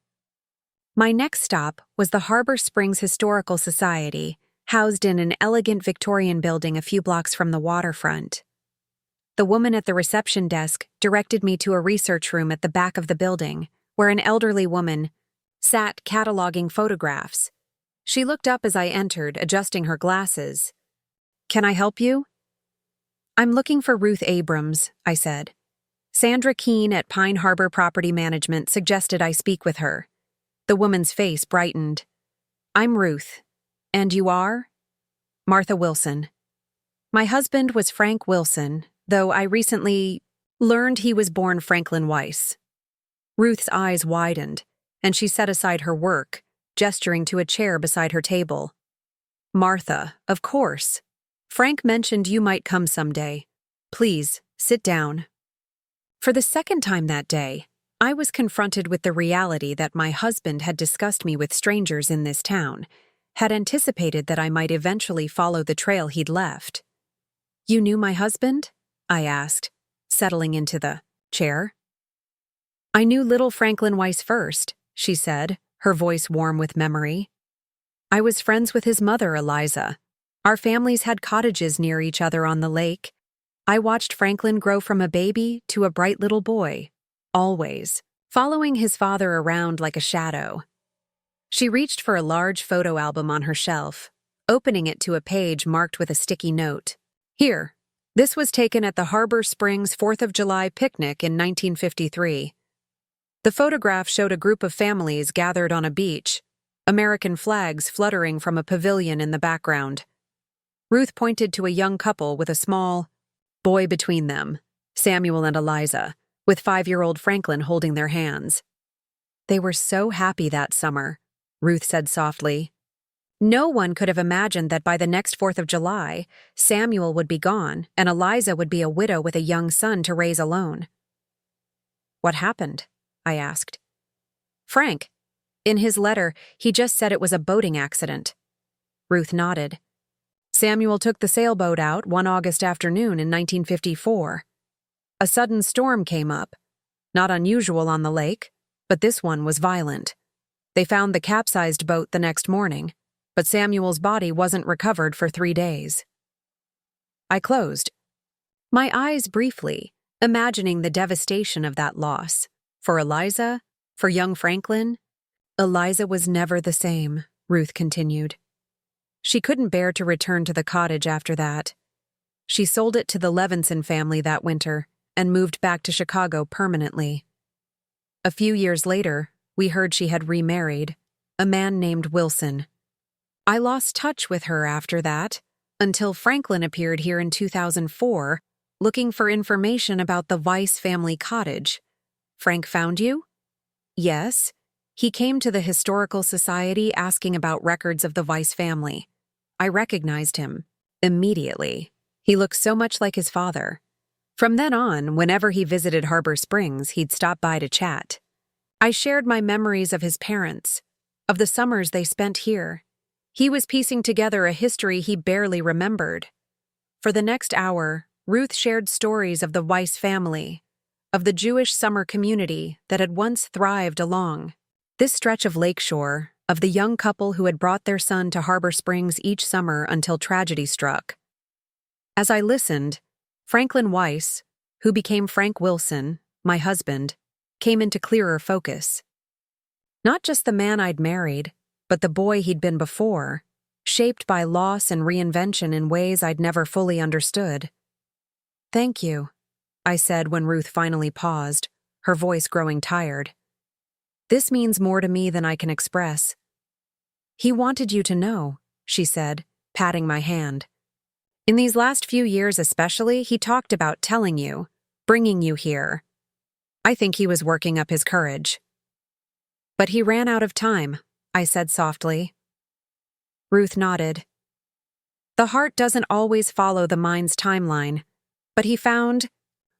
My next stop was the Harbor Springs Historical Society, housed in an elegant Victorian building a few blocks from the waterfront. The woman at the reception desk directed me to a research room at the back of the building, where an elderly woman sat cataloging photographs. She looked up as I entered, adjusting her glasses. Can I help you? I'm looking for Ruth Abrams, I said. Sandra Keene at Pine Harbor Property Management suggested I speak with her. The woman's face brightened. I'm Ruth. And you are? Martha Wilson. My husband was Frank Wilson, though I recently learned he was born Franklin Weiss. Ruth's eyes widened, and she set aside her work, gesturing to a chair beside her table. Martha, of course. Frank mentioned you might come someday. Please, sit down. For the second time that day, I was confronted with the reality that my husband had discussed me with strangers in this town, had anticipated that I might eventually follow the trail he'd left. You knew my husband? I asked, settling into the chair. I knew little Franklin Weiss first, she said, her voice warm with memory. I was friends with his mother, Eliza. Our families had cottages near each other on the lake. I watched Franklin grow from a baby to a bright little boy, always, following his father around like a shadow. She reached for a large photo album on her shelf, opening it to a page marked with a sticky note. Here, this was taken at the Harbor Springs 4th of July picnic in 1953. The photograph showed a group of families gathered on a beach, American flags fluttering from a pavilion in the background. Ruth pointed to a young couple with a small boy between them, Samuel and Eliza, with 5-year-old Franklin holding their hands. They were so happy that summer, Ruth said softly. No one could have imagined that by the next 4th of July, Samuel would be gone and Eliza would be a widow with a young son to raise alone. What happened? I asked. Frank. In his letter, he just said it was a boating accident. Ruth nodded. Samuel took the sailboat out one August afternoon in 1954. A sudden storm came up. Not unusual on the lake, but this one was violent. They found the capsized boat the next morning, but Samuel's body wasn't recovered for 3 days. I closed my eyes briefly, imagining the devastation of that loss. For Eliza, for young Franklin. Eliza was never the same, Ruth continued. She couldn't bear to return to the cottage after that. She sold it to the Levinson family that winter and moved back to Chicago permanently. A few years later, we heard she had remarried, a man named Wilson. I lost touch with her after that, until Franklin appeared here in 2004, looking for information about the Weiss family cottage. Frank found you? Yes. He came to the Historical Society asking about records of the Weiss family. I recognized him immediately. He looked so much like his father. From then on, whenever he visited Harbor Springs, he'd stop by to chat. I shared my memories of his parents, of the summers they spent here. He was piecing together a history he barely remembered. For the next hour, Ruth shared stories of the Weiss family, of the Jewish summer community that had once thrived along this stretch of lakeshore, of the young couple who had brought their son to Harbor Springs each summer until tragedy struck. As I listened, Franklin Weiss, who became Frank Wilson, my husband, came into clearer focus. Not just the man I'd married, but the boy he'd been before, shaped by loss and reinvention in ways I'd never fully understood. Thank you, I said when Ruth finally paused, her voice growing tired. This means more to me than I can express. He wanted you to know, she said, patting my hand. In these last few years especially, he talked about telling you, bringing you here. I think he was working up his courage. But he ran out of time, I said softly. Ruth nodded. The heart doesn't always follow the mind's timeline, but he found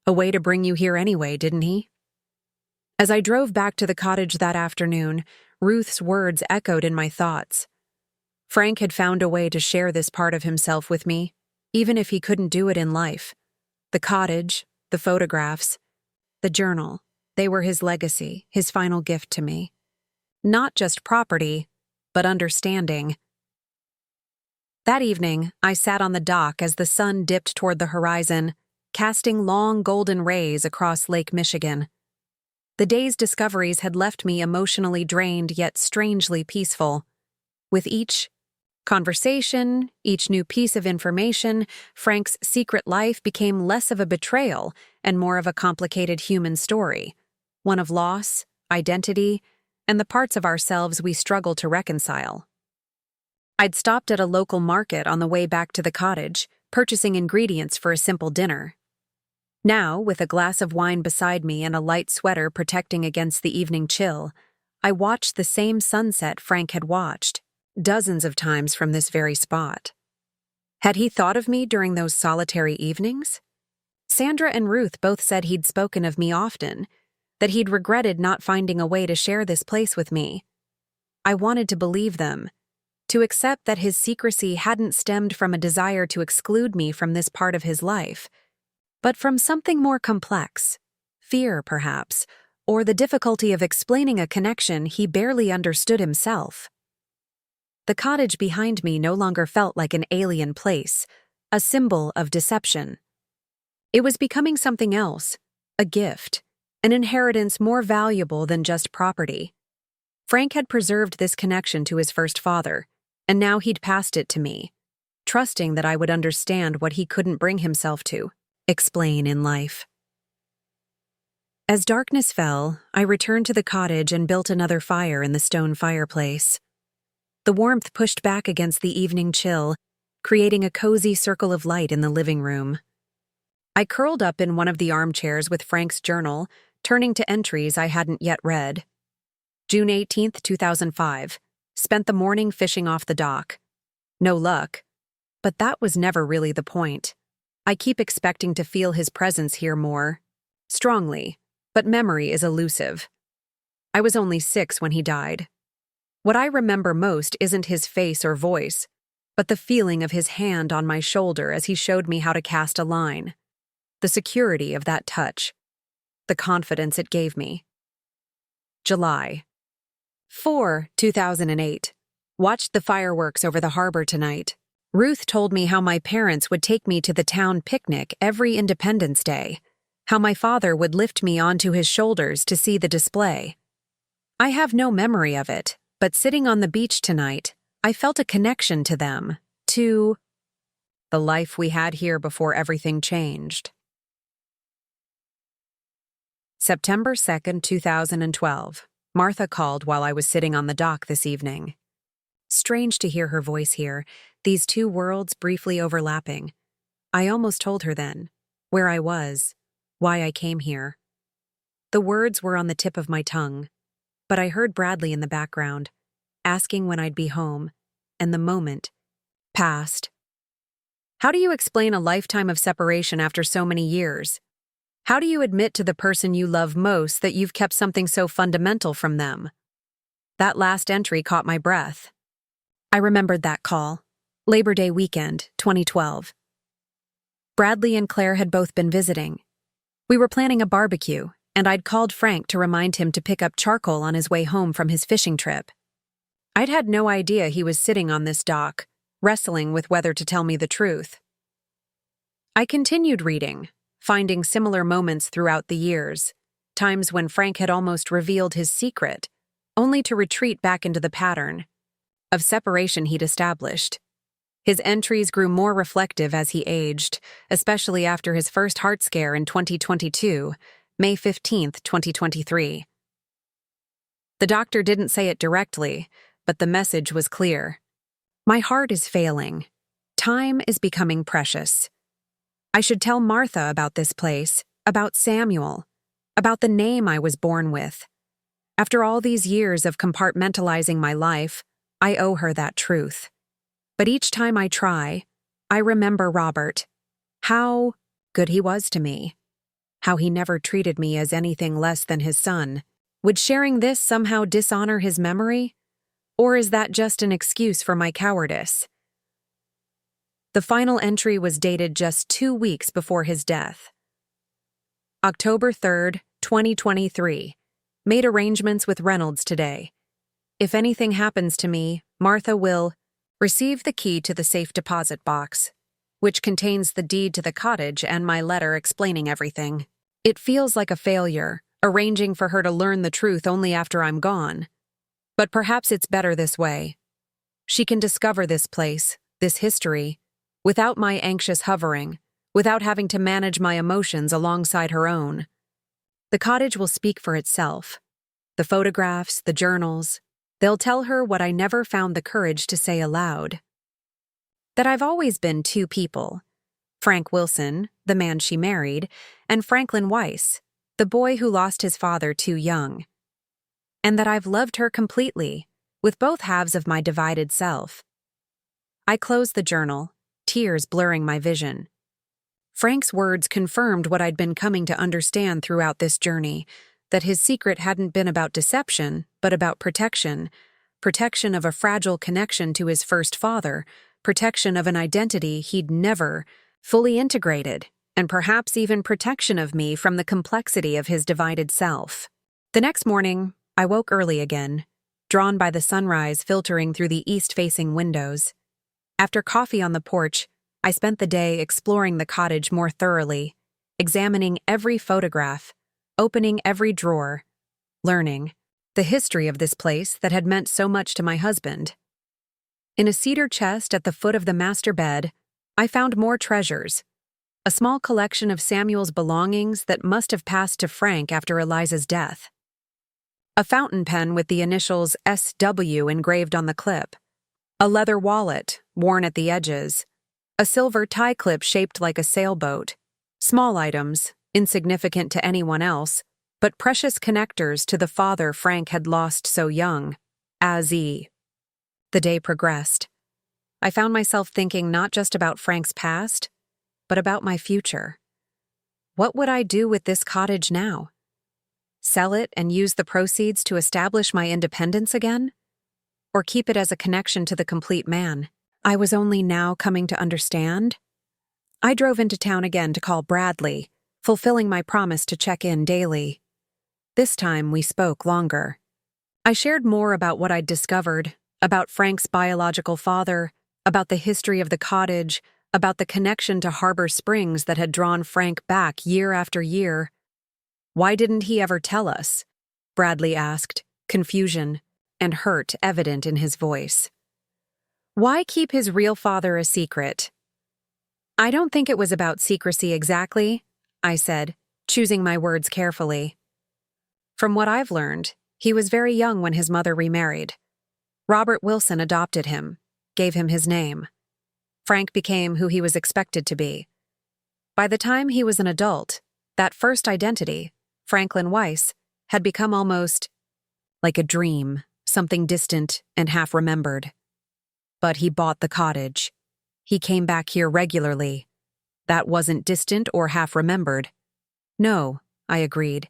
a way to bring you here anyway, didn't he? As I drove back to the cottage that afternoon, Ruth's words echoed in my thoughts. Frank had found a way to share this part of himself with me, even if he couldn't do it in life. The cottage, the photographs, the journal, they were his legacy, his final gift to me. Not just property, but understanding. That evening, I sat on the dock as the sun dipped toward the horizon, casting long golden rays across Lake Michigan. The day's discoveries had left me emotionally drained yet strangely peaceful. With each conversation, each new piece of information, Frank's secret life became less of a betrayal and more of a complicated human story, one of loss, identity, and the parts of ourselves we struggle to reconcile. I'd stopped at a local market on the way back to the cottage, purchasing ingredients for a simple dinner. Now, with a glass of wine beside me and a light sweater protecting against the evening chill, I watched the same sunset Frank had watched, dozens of times from this very spot. Had he thought of me during those solitary evenings? Sandra and Ruth both said he'd spoken of me often, that he'd regretted not finding a way to share this place with me. I wanted to believe them, to accept that his secrecy hadn't stemmed from a desire to exclude me from this part of his life, but from something more complex, fear perhaps, or the difficulty of explaining a connection he barely understood himself. The cottage behind me no longer felt like an alien place, a symbol of deception. It was becoming something else, a gift, an inheritance more valuable than just property. Frank had preserved this connection to his first father, and now he'd passed it to me, trusting that I would understand what he couldn't bring himself to explain in life. As darkness fell, I returned to the cottage and built another fire in the stone fireplace. The warmth pushed back against the evening chill, creating a cozy circle of light in the living room. I curled up in one of the armchairs with Frank's journal, turning to entries I hadn't yet read. June 18, 2005. Spent the morning fishing off the dock. No luck. But that was never really the point. I keep expecting to feel his presence here more strongly, but memory is elusive. I was only 6 when he died. What I remember most isn't his face or voice, but the feeling of his hand on my shoulder as he showed me how to cast a line. The security of that touch. The confidence it gave me. July 4, 2008. Watched the fireworks over the harbor tonight. Ruth told me how my parents would take me to the town picnic every Independence Day, how my father would lift me onto his shoulders to see the display. I have no memory of it, but sitting on the beach tonight, I felt a connection to them, to the life we had here before everything changed. September 2nd, 2012. Martha called while I was sitting on the dock this evening. Strange to hear her voice here, these two worlds briefly overlapping. I almost told her then, where I was, why I came here. The words were on the tip of my tongue, but I heard Bradley in the background, asking when I'd be home, and the moment passed. How do you explain a lifetime of separation after so many years? How do you admit to the person you love most that you've kept something so fundamental from them? That last entry caught my breath. I remembered that call. Labor Day weekend, 2012. Bradley and Claire had both been visiting. We were planning a barbecue, and I'd called Frank to remind him to pick up charcoal on his way home from his fishing trip. I'd had no idea he was sitting on this dock, wrestling with whether to tell me the truth. I continued reading, finding similar moments throughout the years, times when Frank had almost revealed his secret, only to retreat back into the pattern of separation he'd established. His entries grew more reflective as he aged, especially after his first heart scare in 2022, May 15, 2023. The doctor didn't say it directly, but the message was clear. My heart is failing. Time is becoming precious. I should tell Martha about this place, about Samuel, about the name I was born with. After all these years of compartmentalizing my life, I owe her that truth. But each time I try, I remember Robert, how good he was to me, how he never treated me as anything less than his son. Would sharing this somehow dishonor his memory? Or is that just an excuse for my cowardice? The final entry was dated just 2 weeks before his death. October 3rd, 2023. Made arrangements with Reynolds today. If anything happens to me, Martha will receive the key to the safe deposit box, which contains the deed to the cottage and my letter explaining everything. It feels like a failure, arranging for her to learn the truth only after I'm gone. But perhaps it's better this way. She can discover this place, this history, without my anxious hovering, without having to manage my emotions alongside her own. The cottage will speak for itself. The photographs, the journals, they'll tell her what I never found the courage to say aloud. That I've always been two people. Frank Wilson, the man she married, and Franklin Weiss, the boy who lost his father too young. And that I've loved her completely, with both halves of my divided self. I closed the journal, tears blurring my vision. Frank's words confirmed what I'd been coming to understand throughout this journey, that his secret hadn't been about deception, but about protection. Protection of a fragile connection to his first father, protection of an identity he'd never fully integrated, and perhaps even protection of me from the complexity of his divided self. The next morning, I woke early again, drawn by the sunrise filtering through the east-facing windows. After coffee on the porch, I spent the day exploring the cottage more thoroughly, examining every photograph, opening every drawer, learning the history of this place that had meant so much to my husband. In a cedar chest at the foot of the master bed, I found more treasures, a small collection of Samuel's belongings that must have passed to Frank after Eliza's death. A fountain pen with the initials SW engraved on the clip, a leather wallet, worn at the edges, a silver tie clip shaped like a sailboat, small items, insignificant to anyone else, but precious connectors to the father Frank had lost so young, Azzy. The day progressed. I found myself thinking not just about Frank's past, but about my future. What would I do with this cottage now? Sell it and use the proceeds to establish my independence again? Or keep it as a connection to the complete man I was only now coming to understand? I drove into town again to call Bradley, fulfilling my promise to check in daily. This time we spoke longer. I shared more about what I'd discovered, about Frank's biological father, about the history of the cottage, about the connection to Harbor Springs that had drawn Frank back year after year. Why didn't he ever tell us? Bradley asked, confusion and hurt evident in his voice. Why keep his real father a secret? I don't think it was about secrecy exactly, I said, choosing my words carefully. From what I've learned, he was very young when his mother remarried. Robert Wilson adopted him, gave him his name. Frank became who he was expected to be. By the time he was an adult, that first identity, Franklin Weiss, had become almost like a dream, something distant and half-remembered. But he bought the cottage. He came back here regularly. That wasn't distant or half-remembered. No, I agreed.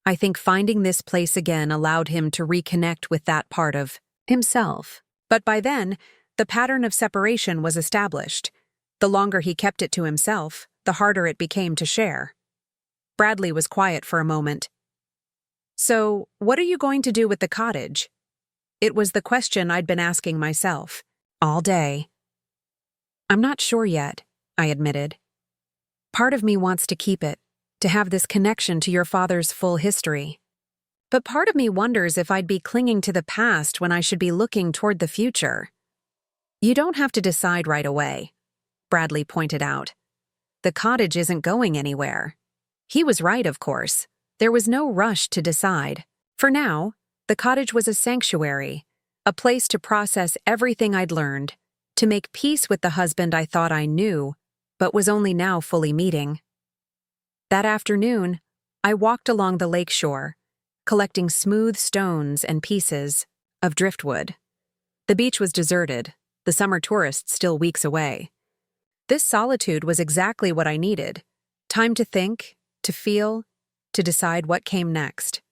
I think finding this place again allowed him to reconnect with that part of himself. But by then, the pattern of separation was established. The longer he kept it to himself, the harder it became to share. Bradley was quiet for a moment. So, what are you going to do with the cottage? It was the question I'd been asking myself, all day. I'm not sure yet, I admitted. Part of me wants to keep it, to have this connection to your father's full history. But part of me wonders if I'd be clinging to the past when I should be looking toward the future. You don't have to decide right away, Bradley pointed out. The cottage isn't going anywhere. He was right, of course. There was no rush to decide. For now, the cottage was a sanctuary, a place to process everything I'd learned, to make peace with the husband I thought I knew, but was only now fully meeting. That afternoon, I walked along the lakeshore, collecting smooth stones and pieces of driftwood. The beach was deserted, the summer tourists still weeks away. This solitude was exactly what I needed. Time to think, to feel, to decide what came next.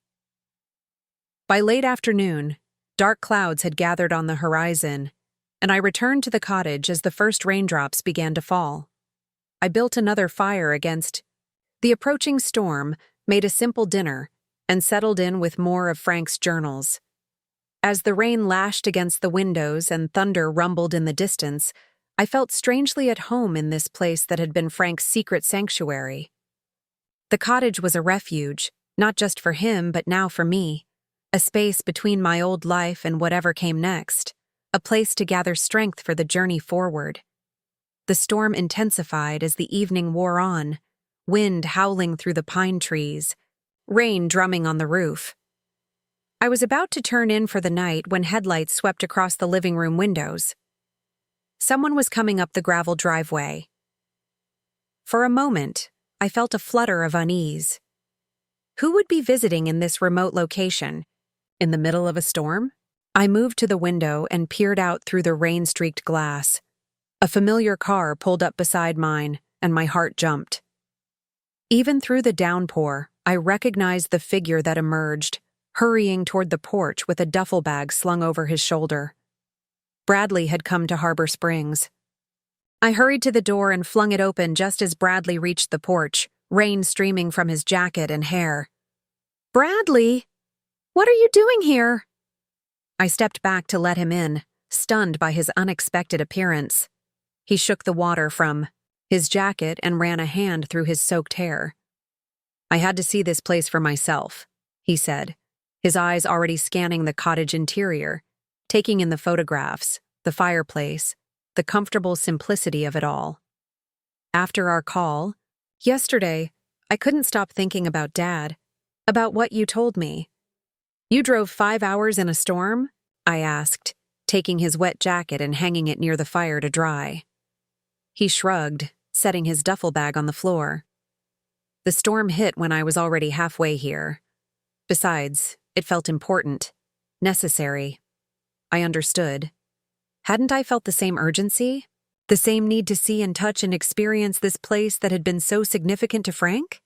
By late afternoon, dark clouds had gathered on the horizon, and I returned to the cottage as the first raindrops began to fall. I built another fire against the approaching storm, made a simple dinner, and settled in with more of Frank's journals. As the rain lashed against the windows and thunder rumbled in the distance, I felt strangely at home in this place that had been Frank's secret sanctuary. The cottage was a refuge, not just for him but now for me, a space between my old life and whatever came next, a place to gather strength for the journey forward. The storm intensified as the evening wore on, wind howling through the pine trees, rain drumming on the roof. I was about to turn in for the night when headlights swept across the living room windows. Someone was coming up the gravel driveway. For a moment, I felt a flutter of unease. Who would be visiting in this remote location? In the middle of a storm? I moved to the window and peered out through the rain-streaked glass. A familiar car pulled up beside mine, and my heart jumped. Even through the downpour, I recognized the figure that emerged, hurrying toward the porch with a duffel bag slung over his shoulder. Bradley had come to Harbor Springs. I hurried to the door and flung it open just as Bradley reached the porch, rain streaming from his jacket and hair. "Bradley! What are you doing here?" I stepped back to let him in, stunned by his unexpected appearance. He shook the water from his jacket and ran a hand through his soaked hair. "I had to see this place for myself," he said, his eyes already scanning the cottage interior, taking in the photographs, the fireplace, the comfortable simplicity of it all. After our call, yesterday, I couldn't stop thinking about Dad, about what you told me. "You drove 5 hours in a storm?" I asked, taking his wet jacket and hanging it near the fire to dry. He shrugged, setting his duffel bag on the floor. "The storm hit when I was already halfway here. Besides, it felt important, necessary." I understood. Hadn't I felt the same urgency? The same need to see and touch and experience this place that had been so significant to Frank?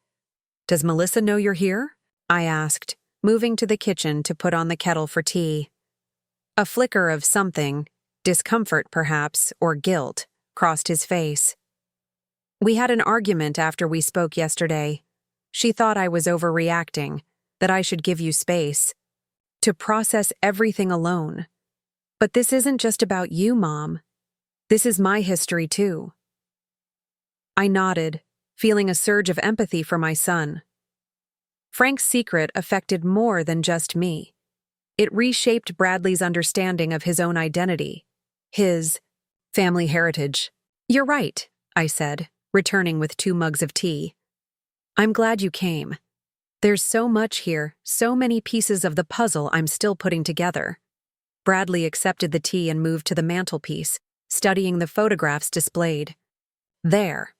"Does Melissa know you're here?" I asked, moving to the kitchen to put on the kettle for tea. A flicker of something, discomfort perhaps, or guilt, crossed his face. "We had an argument after we spoke yesterday. She thought I was overreacting, that I should give you space to process everything alone. But this isn't just about you, Mom. This is my history, too." I nodded, feeling a surge of empathy for my son. Frank's secret affected more than just me. It reshaped Bradley's understanding of his own identity, his family heritage. "You're right," I said, returning with 2 mugs of tea. "I'm glad you came. There's so much here, so many pieces of the puzzle I'm still putting together." Bradley accepted the tea and moved to the mantelpiece, studying the photographs displayed. "There.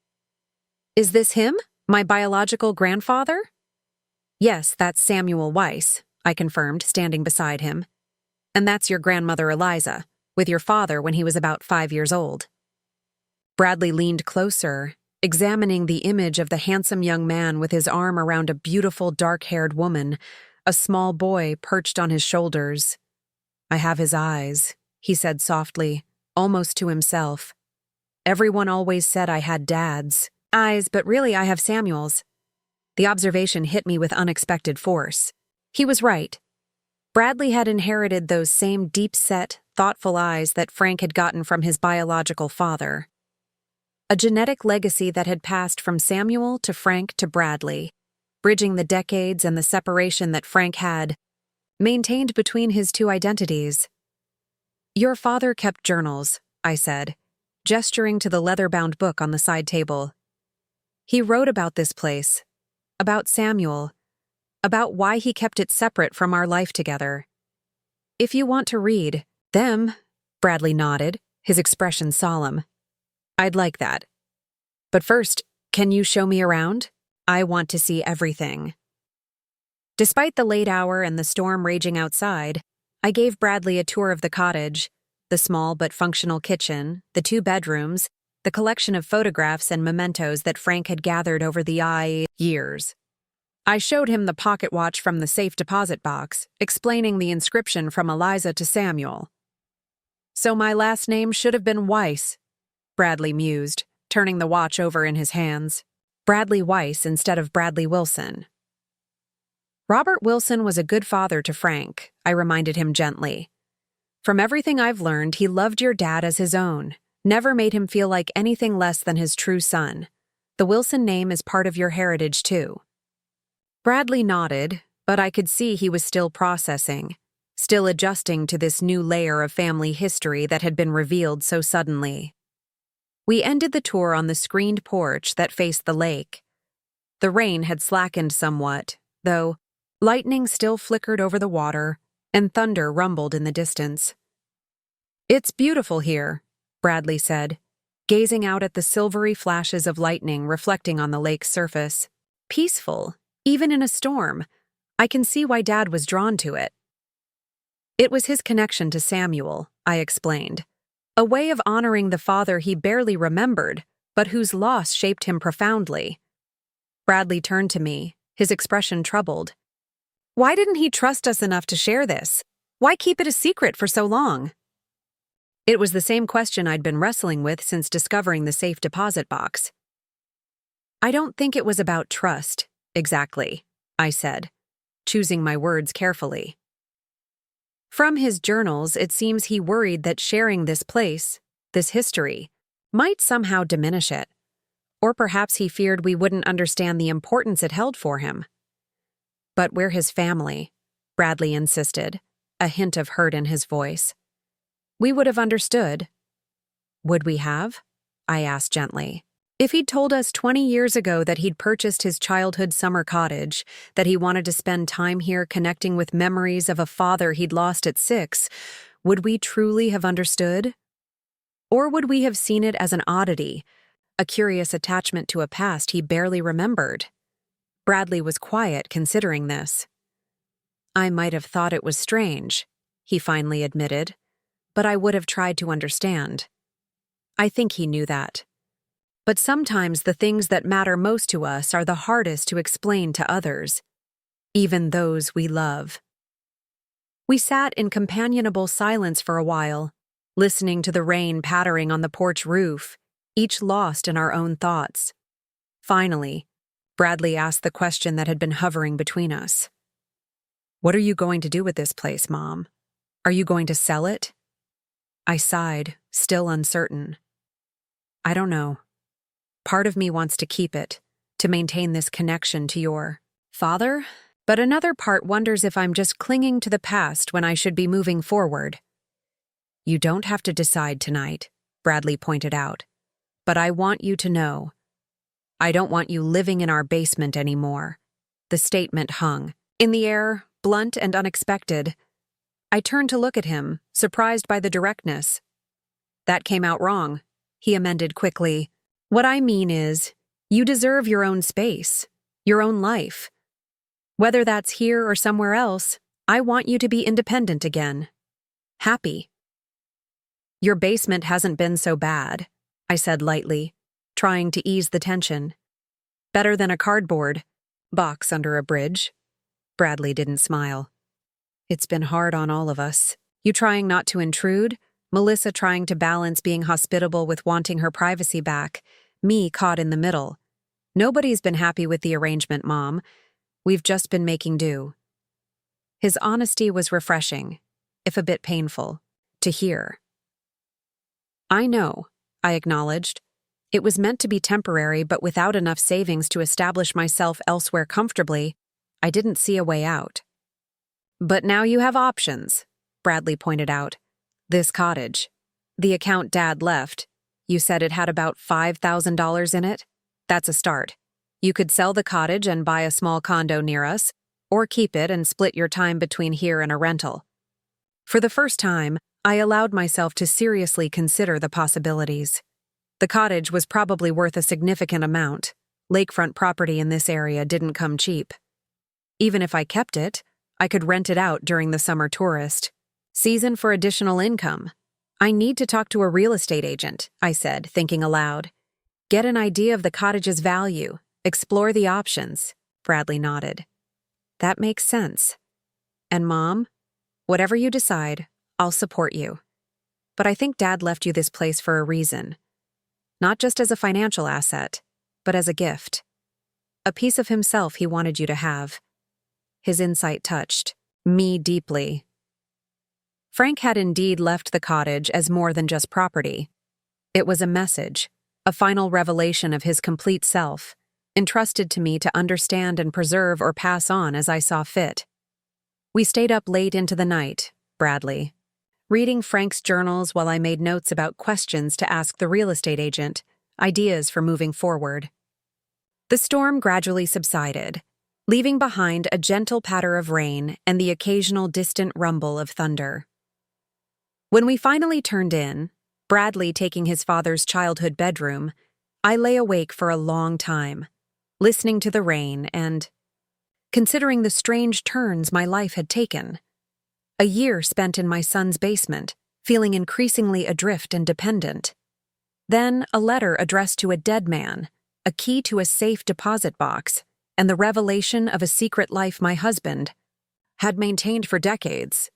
Is this him? My biological grandfather?" "Yes, that's Samuel Weiss," I confirmed, standing beside him. "And that's your grandmother Eliza, with your father when he was about 5 years old." Bradley leaned closer, examining the image of the handsome young man with his arm around a beautiful dark-haired woman, a small boy perched on his shoulders. "I have his eyes," he said softly, almost to himself. "Everyone always said I had Dad's eyes, but really I have Samuel's." The observation hit me with unexpected force. He was right. Bradley had inherited those same deep-set, thoughtful eyes that Frank had gotten from his biological father. A genetic legacy that had passed from Samuel to Frank to Bradley, bridging the decades and the separation that Frank had maintained between his 2 identities. "Your father kept journals," I said, gesturing to the leather-bound book on the side table. "He wrote about this place, about Samuel, about why he kept it separate from our life together. If you want to read them," Bradley nodded, his expression solemn. "I'd like that. But first, can you show me around? I want to see everything." Despite the late hour and the storm raging outside, I gave Bradley a tour of the cottage, the small but functional kitchen, the 2 bedrooms, the collection of photographs and mementos that Frank had gathered over the years. I showed him the pocket watch from the safe deposit box, explaining the inscription from Eliza to Samuel. "So my last name should have been Weiss," Bradley mused, turning the watch over in his hands. "Bradley Weiss instead of Bradley Wilson." "Robert Wilson was a good father to Frank," I reminded him gently. "From everything I've learned, he loved your dad as his own, never made him feel like anything less than his true son. The Wilson name is part of your heritage, too." Bradley nodded, but I could see he was still processing, still adjusting to this new layer of family history that had been revealed so suddenly. We ended the tour on the screened porch that faced the lake. The rain had slackened somewhat, though lightning still flickered over the water, and thunder rumbled in the distance. "It's beautiful here," Bradley said, gazing out at the silvery flashes of lightning reflecting on the lake's surface. "Peaceful, even in a storm. I can see why Dad was drawn to it." "It was his connection to Samuel," I explained. "A way of honoring the father he barely remembered, but whose loss shaped him profoundly." Bradley turned to me, his expression troubled. "Why didn't he trust us enough to share this? Why keep it a secret for so long?" It was the same question I'd been wrestling with since discovering the safe deposit box. "I don't think it was about trust, exactly," I said, choosing my words carefully. From his journals, it seems he worried that sharing this place, this history, might somehow diminish it. Or perhaps he feared we wouldn't understand the importance it held for him. "But we're his family," Bradley insisted, a hint of hurt in his voice. "We would have understood." "Would we have?" I asked gently. "If he'd told us 20 years ago that he'd purchased his childhood summer cottage, that he wanted to spend time here connecting with memories of a father he'd lost at 6, would we truly have understood? Or would we have seen it as an oddity, a curious attachment to a past he barely remembered?" Bradley was quiet considering this. "I might have thought it was strange," he finally admitted, but I would have tried to understand. I think he knew that. But sometimes the things that matter most to us are the hardest to explain to others, even those we love. We sat in companionable silence for a while, listening to the rain pattering on the porch roof, each lost in our own thoughts. Finally, Bradley asked the question that had been hovering between us. "What are you going to do with this place, Mom? Are you going to sell it?" I sighed, still uncertain. "I don't know. Part of me wants to keep it, to maintain this connection to your father, but another part wonders if I'm just clinging to the past when I should be moving forward." "You don't have to decide tonight," Bradley pointed out, "but I want you to know. I don't want you living in our basement anymore." The statement hung in the air, blunt and unexpected. I turned to look at him, surprised by the directness. "That came out wrong," he amended quickly. "What I mean is, you deserve your own space, your own life. Whether that's here or somewhere else, I want you to be independent again. Happy." "Your basement hasn't been so bad," I said lightly, trying to ease the tension. "Better than a cardboard box under a bridge." Bradley didn't smile. "It's been hard on all of us. You trying not to intrude, Melissa trying to balance being hospitable with wanting her privacy back, me caught in the middle. Nobody's been happy with the arrangement, Mom. We've just been making do." His honesty was refreshing, if a bit painful, to hear. "I know," I acknowledged. "It was meant to be temporary, but without enough savings to establish myself elsewhere comfortably, I didn't see a way out." "But now you have options," Bradley pointed out. "This cottage. The account Dad left. You said it had about $5,000 in it? That's a start. You could sell the cottage and buy a small condo near us, or keep it and split your time between here and a rental." For the first time, I allowed myself to seriously consider the possibilities. The cottage was probably worth a significant amount. Lakefront property in this area didn't come cheap. Even if I kept it, I could rent it out during the summer tourist season for additional income. "I need to talk to a real estate agent," I said, thinking aloud. "Get an idea of the cottage's value, explore the options." Bradley nodded. "That makes sense. And Mom, whatever you decide, I'll support you. But I think Dad left you this place for a reason. Not just as a financial asset, but as a gift. A piece of himself he wanted you to have." His insight touched me deeply. Frank had indeed left the cottage as more than just property. It was a message, a final revelation of his complete self, entrusted to me to understand and preserve or pass on as I saw fit. We stayed up late into the night, Bradley, reading Frank's journals while I made notes about questions to ask the real estate agent, ideas for moving forward. The storm gradually subsided, leaving behind a gentle patter of rain and the occasional distant rumble of thunder. When we finally turned in, Bradley taking his father's childhood bedroom, I lay awake for a long time, listening to the rain and considering the strange turns my life had taken. A year spent in my son's basement, feeling increasingly adrift and dependent. Then a letter addressed to a dead man, a key to a safe deposit box, and the revelation of a secret life my husband had maintained for decades.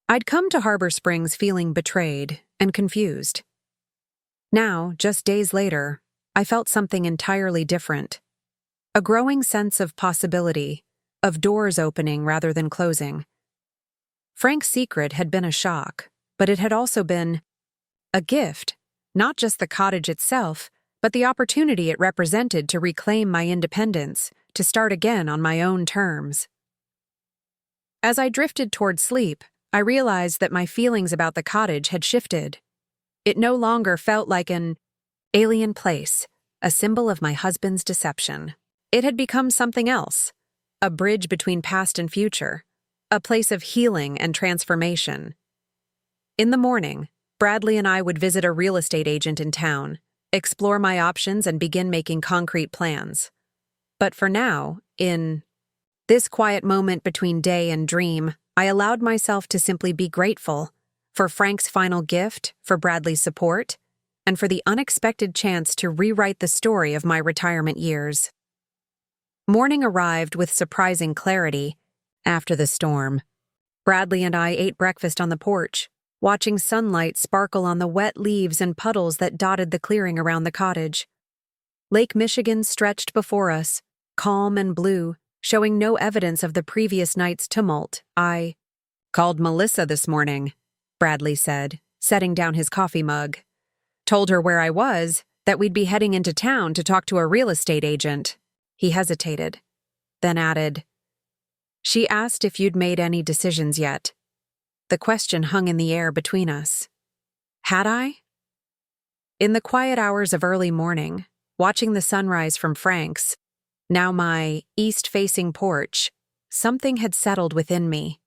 I'd come to Harbor Springs feeling betrayed and confused. Now, just days later, I felt something entirely different. A growing sense of possibility, of doors opening rather than closing. Frank's secret had been a shock, but it had also been a gift, not just the cottage itself, but the opportunity it represented to reclaim my independence, to start again on my own terms. As I drifted toward sleep, I realized that my feelings about the cottage had shifted. It no longer felt like an alien place, a symbol of my husband's deception. It had become something else, a bridge between past and future, a place of healing and transformation. In the morning, Bradley and I would visit a real estate agent in town, explore my options and begin making concrete plans. But for now, in this quiet moment between day and dream, I allowed myself to simply be grateful for Frank's final gift, for Bradley's support, and for the unexpected chance to rewrite the story of my retirement years. Morning arrived with surprising clarity after the storm. Bradley and I ate breakfast on the porch, watching sunlight sparkle on the wet leaves and puddles that dotted the clearing around the cottage. Lake Michigan stretched before us, calm and blue, showing no evidence of the previous night's tumult. "I called Melissa this morning," Bradley said, setting down his coffee mug. "Told her where I was, that we'd be heading into town to talk to a real estate agent." He hesitated, then added, "She asked if you'd made any decisions yet." The question hung in the air between us. Had I? In the quiet hours of early morning, watching the sunrise from Frank's, now my east-facing porch, something had settled within me.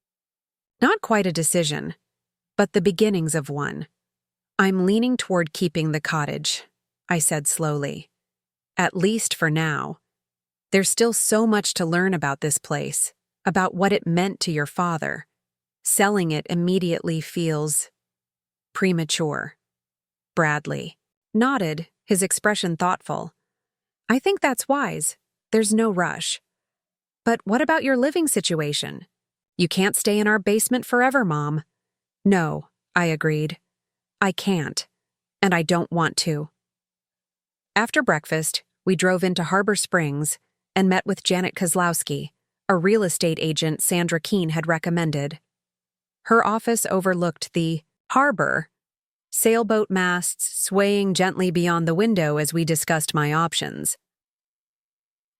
Not quite a decision, but the beginnings of one. "I'm leaning toward keeping the cottage," I said slowly. "At least for now. There's still so much to learn about this place, about what it meant to your father. Selling it immediately feels premature." Bradley nodded, his expression thoughtful. "I think that's wise. There's no rush. But what about your living situation? You can't stay in our basement forever, Mom." "No," I agreed. "I can't, and I don't want to." After breakfast, we drove into Harbor Springs and met with Janet Kozlowski, a real estate agent Sandra Keene had recommended. Her office overlooked the harbor, sailboat masts swaying gently beyond the window as we discussed my options.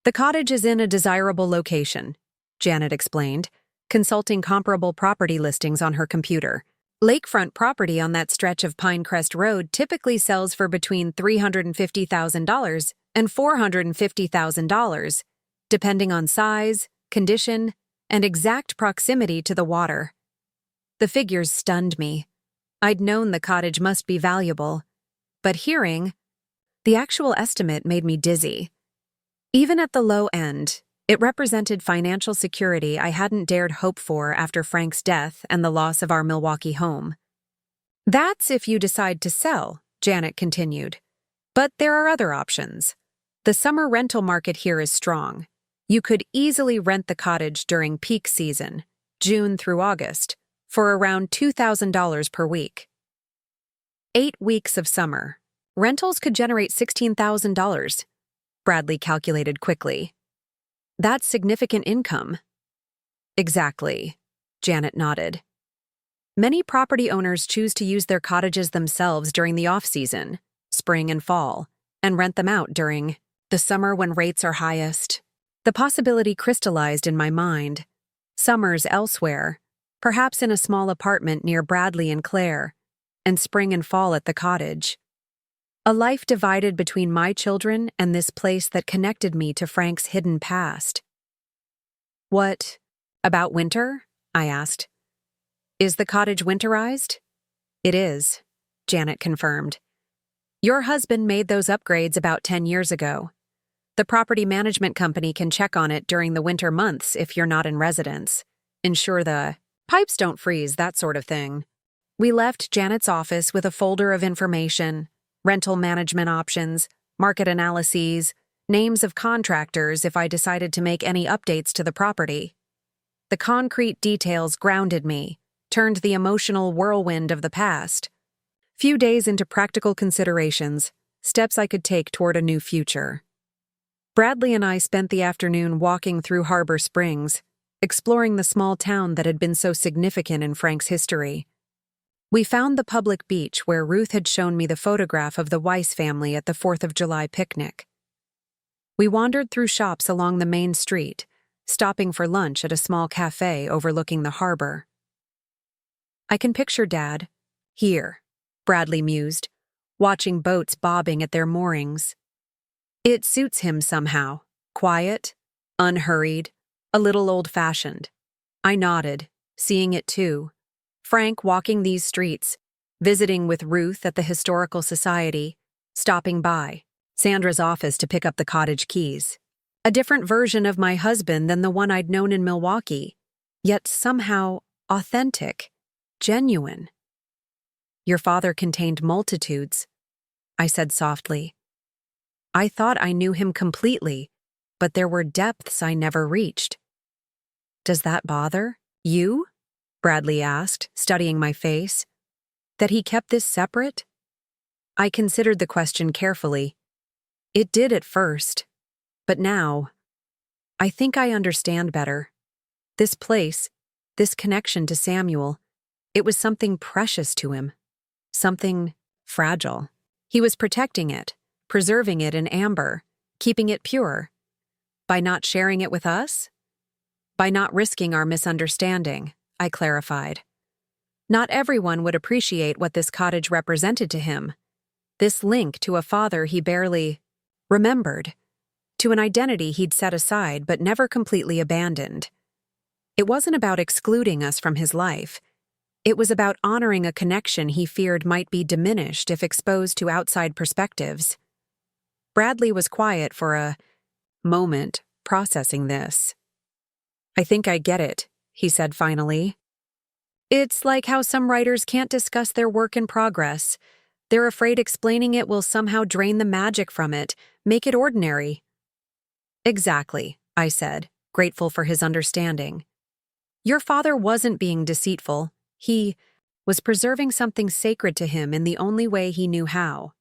"The cottage is in a desirable location," Janet explained, consulting comparable property listings on her computer. "Lakefront property on that stretch of Pinecrest Road typically sells for between $350,000 and $450,000, depending on size, condition, and exact proximity to the water." The figures stunned me. I'd known the cottage must be valuable, but hearing the actual estimate made me dizzy. Even at the low end, it represented financial security I hadn't dared hope for after Frank's death and the loss of our Milwaukee home. "That's if you decide to sell," Janet continued. "But there are other options. The summer rental market here is strong. You could easily rent the cottage during peak season, June through August, for around $2,000 per week. 8 weeks of summer. Rentals could generate $16,000, Bradley calculated quickly. That's significant income. Exactly, Janet nodded. Many property owners choose to use their cottages themselves during the off-season, spring and fall, and rent them out during the summer when rates are highest. The possibility crystallized in my mind. Summers elsewhere, perhaps in a small apartment near Bradley and Claire, and spring and fall at the cottage. A life divided between my children and this place that connected me to Frank's hidden past. "What about winter?" I asked. "Is the cottage winterized?" "It is," Janet confirmed. "Your husband made those upgrades about 10 years ago. The property management company can check on it during the winter months if you're not in residence. Ensure the pipes don't freeze, that sort of thing." We left Janet's office with a folder of information, rental management options, market analyses, names of contractors if I decided to make any updates to the property. The concrete details grounded me, turned the emotional whirlwind of the past. Few days into practical considerations, steps I could take toward a new future. Bradley and I spent the afternoon walking through Harbor Springs, exploring the small town that had been so significant in Frank's history. We found the public beach where Ruth had shown me the photograph of the Weiss family at the 4th of July picnic. We wandered through shops along the main street, stopping for lunch at a small cafe overlooking the harbor. "I can picture Dad here," Bradley mused, watching boats bobbing at their moorings. "It suits him somehow, quiet, unhurried, a little old-fashioned." I nodded, seeing it too. Frank walking these streets, visiting with Ruth at the Historical Society, stopping by Sandra's office to pick up the cottage keys. A different version of my husband than the one I'd known in Milwaukee, yet somehow authentic, genuine. Your father contained multitudes, I said softly. I thought I knew him completely, but there were depths I never reached. Does that bother you? Bradley asked, studying my face. That he kept this separate? I considered the question carefully. It did at first, but now, I think I understand better. This place, this connection to Samuel, it was something precious to him, something fragile. He was protecting it, preserving it in amber, keeping it pure. By not sharing it with us? By not risking our misunderstanding, I clarified. Not everyone would appreciate what this cottage represented to him. This link to a father he barely remembered, to an identity he'd set aside but never completely abandoned. It wasn't about excluding us from his life. It was about honoring a connection he feared might be diminished if exposed to outside perspectives. Bradley was quiet for a moment, processing this. I think I get it, he said finally. It's like how some writers can't discuss their work in progress. They're afraid explaining it will somehow drain the magic from it, make it ordinary. Exactly, I said, grateful for his understanding. Your father wasn't being deceitful. He was preserving something sacred to him in the only way he knew how.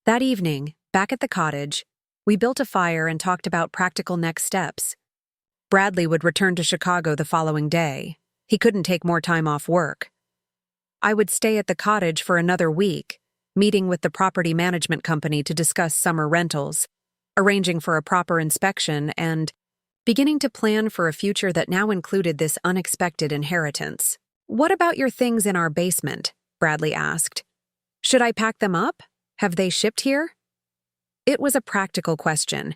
That evening, back at the cottage, we built a fire and talked about practical next steps. Bradley would return to Chicago the following day. He couldn't take more time off work. I would stay at the cottage for another week, meeting with the property management company to discuss summer rentals, arranging for a proper inspection, and beginning to plan for a future that now included this unexpected inheritance. What about your things in our basement? Bradley asked. Should I pack them up? Have they shipped here? It was a practical question,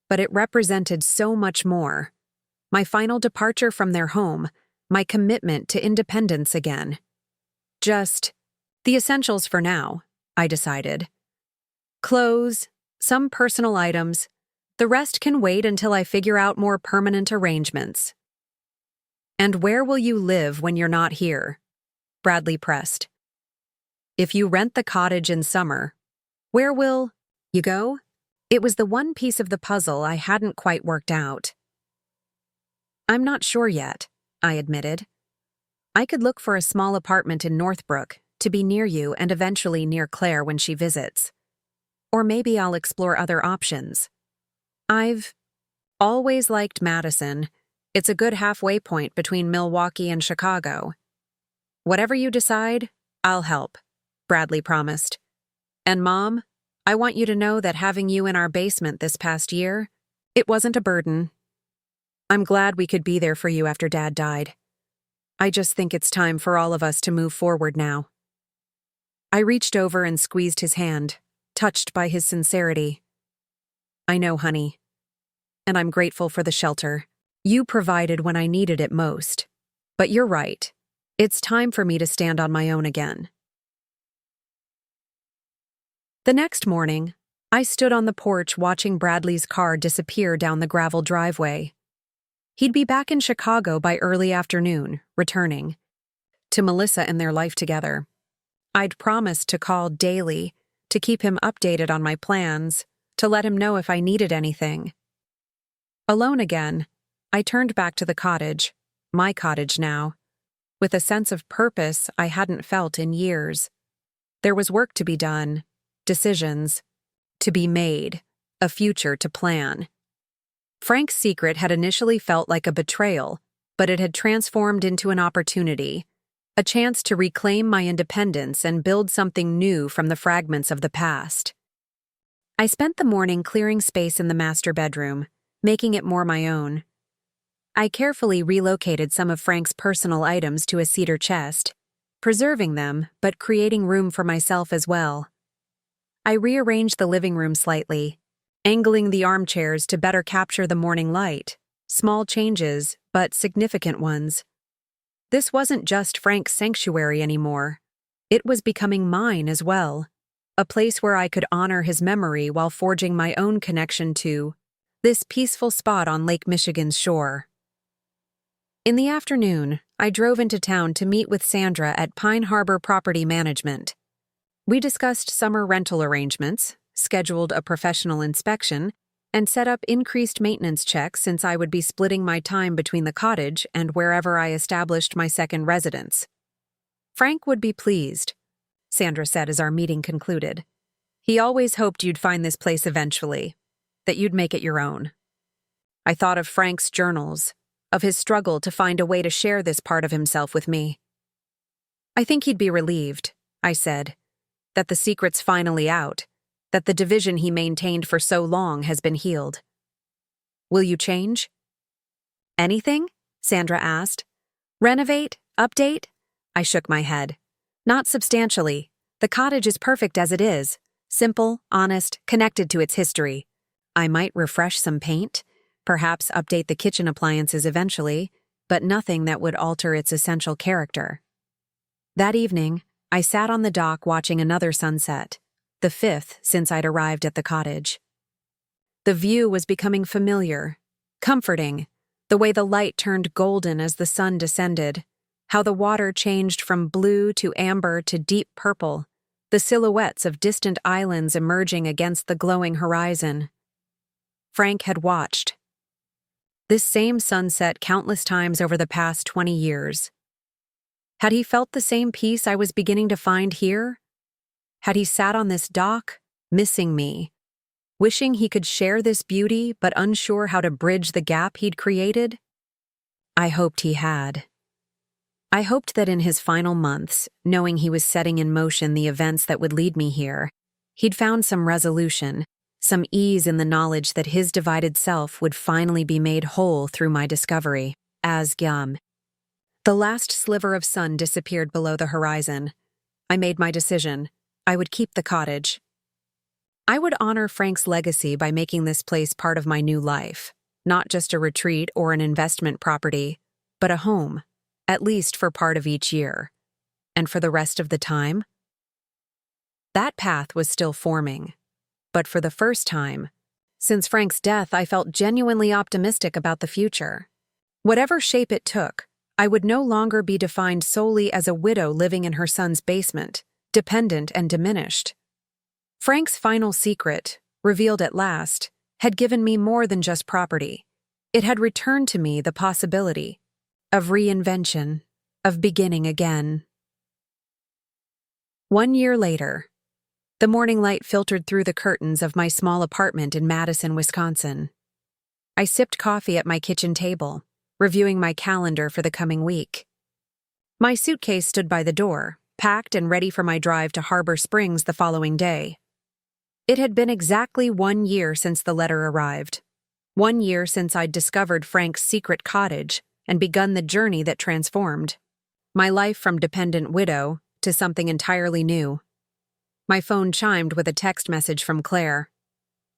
but it represented so much more. My final departure from their home, my commitment to independence again. Just the essentials for now, I decided. Clothes, some personal items. The rest can wait until I figure out more permanent arrangements. And where will you live when you're not here? Bradley pressed. If you rent the cottage in summer, where will you go? It was the one piece of the puzzle I hadn't quite worked out. I'm not sure yet, I admitted. I could look for a small apartment in Northbrook to be near you and eventually near Claire when she visits. Or maybe I'll explore other options. I've always liked Madison. It's a good halfway point between Milwaukee and Chicago. Whatever you decide, I'll help, Bradley promised. And Mom, I want you to know that having you in our basement this past year, it wasn't a burden. I'm glad we could be there for you after Dad died. I just think it's time for all of us to move forward now. I reached over and squeezed his hand, touched by his sincerity. I know, honey. And I'm grateful for the shelter you provided when I needed it most. But you're right. It's time for me to stand on my own again. The next morning, I stood on the porch watching Bradley's car disappear down the gravel driveway. He'd be back in Chicago by early afternoon, returning to Melissa and their life together. I'd promised to call daily, to keep him updated on my plans, to let him know if I needed anything. Alone again, I turned back to the cottage, my cottage now, with a sense of purpose I hadn't felt in years. There was work to be done, decisions to be made, a future to plan. Frank's secret had initially felt like a betrayal, but it had transformed into an opportunity, a chance to reclaim my independence and build something new from the fragments of the past. I spent the morning clearing space in the master bedroom, making it more my own. I carefully relocated some of Frank's personal items to a cedar chest, preserving them but creating room for myself as well. I rearranged the living room slightly, angling the armchairs to better capture the morning light. Small changes, but significant ones. This wasn't just Frank's sanctuary anymore. It was becoming mine as well, a place where I could honor his memory while forging my own connection to this peaceful spot on Lake Michigan's shore. In the afternoon, I drove into town to meet with Sandra at Pine Harbor Property Management. We discussed summer rental arrangements, scheduled a professional inspection, and set up increased maintenance checks since I would be splitting my time between the cottage and wherever I established my second residence. Frank would be pleased, Sandra said as our meeting concluded. He always hoped you'd find this place eventually, that you'd make it your own. I thought of Frank's journals, of his struggle to find a way to share this part of himself with me. I think he'd be relieved, I said, that the secret's finally out, that the division he maintained for so long has been healed. Will you change? Anything? Sandra asked. Renovate? Update? I shook my head. Not substantially. The cottage is perfect as it is. Simple, honest, connected to its history. I might refresh some paint, perhaps update the kitchen appliances eventually, but nothing that would alter its essential character. That evening, I sat on the dock watching another sunset, the 5th since I'd arrived at the cottage. The view was becoming familiar, comforting, the way the light turned golden as the sun descended, how the water changed from blue to amber to deep purple, the silhouettes of distant islands emerging against the glowing horizon. Frank had watched this same sunset countless times over the past 20 years. Had he felt the same peace I was beginning to find here? Had he sat on this dock, missing me, wishing he could share this beauty but unsure how to bridge the gap he'd created? I hoped he had. I hoped that in his final months, knowing he was setting in motion the events that would lead me here, he'd found some resolution, some ease in the knowledge that his divided self would finally be made whole through my discovery, as Gyam. The last sliver of sun disappeared below the horizon. I made my decision. I would keep the cottage. I would honor Frank's legacy by making this place part of my new life, not just a retreat or an investment property, but a home, at least for part of each year. And for the rest of the time? That path was still forming. But for the first time, since Frank's death, I felt genuinely optimistic about the future. Whatever shape it took, I would no longer be defined solely as a widow living in her son's basement, dependent and diminished. Frank's final secret, revealed at last, had given me more than just property. It had returned to me the possibility of reinvention, of beginning again. 1 year later, the morning light filtered through the curtains of my small apartment in Madison, Wisconsin. I sipped coffee at my kitchen table, reviewing my calendar for the coming week. My suitcase stood by the door, packed and ready for my drive to Harbor Springs the following day. It had been exactly 1 year since the letter arrived. 1 year since I'd discovered Frank's secret cottage and begun the journey that transformed my life from dependent widow to something entirely new. My phone chimed with a text message from Claire.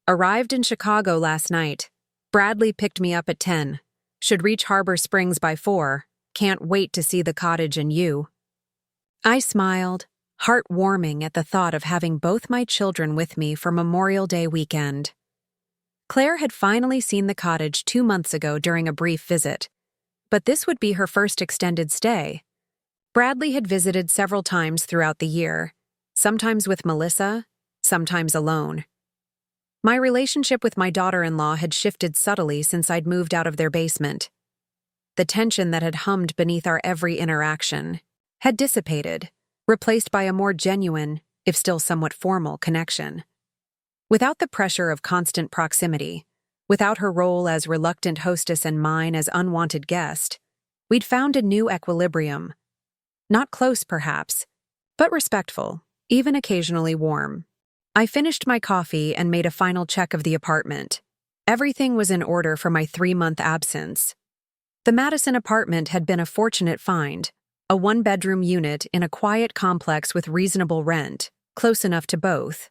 Arrived in Chicago last night. Bradley picked me up at 10. Should reach Harbor Springs by 4. Can't wait to see the cottage and you. I smiled, heart warming at the thought of having both my children with me for Memorial Day weekend. Claire had finally seen the cottage 2 months ago during a brief visit, but this would be her first extended stay. Bradley had visited several times throughout the year, sometimes with Melissa, sometimes alone. My relationship with my daughter-in-law had shifted subtly since I'd moved out of their basement. The tension that had hummed beneath our every interaction had dissipated, replaced by a more genuine, if still somewhat formal, connection. Without the pressure of constant proximity, without her role as reluctant hostess and mine as unwanted guest, we'd found a new equilibrium. Not close, perhaps, but respectful, even occasionally warm. I finished my coffee and made a final check of the apartment. Everything was in order for my 3-month absence. The Madison apartment had been a fortunate find, a 1-bedroom unit in a quiet complex with reasonable rent, close enough to both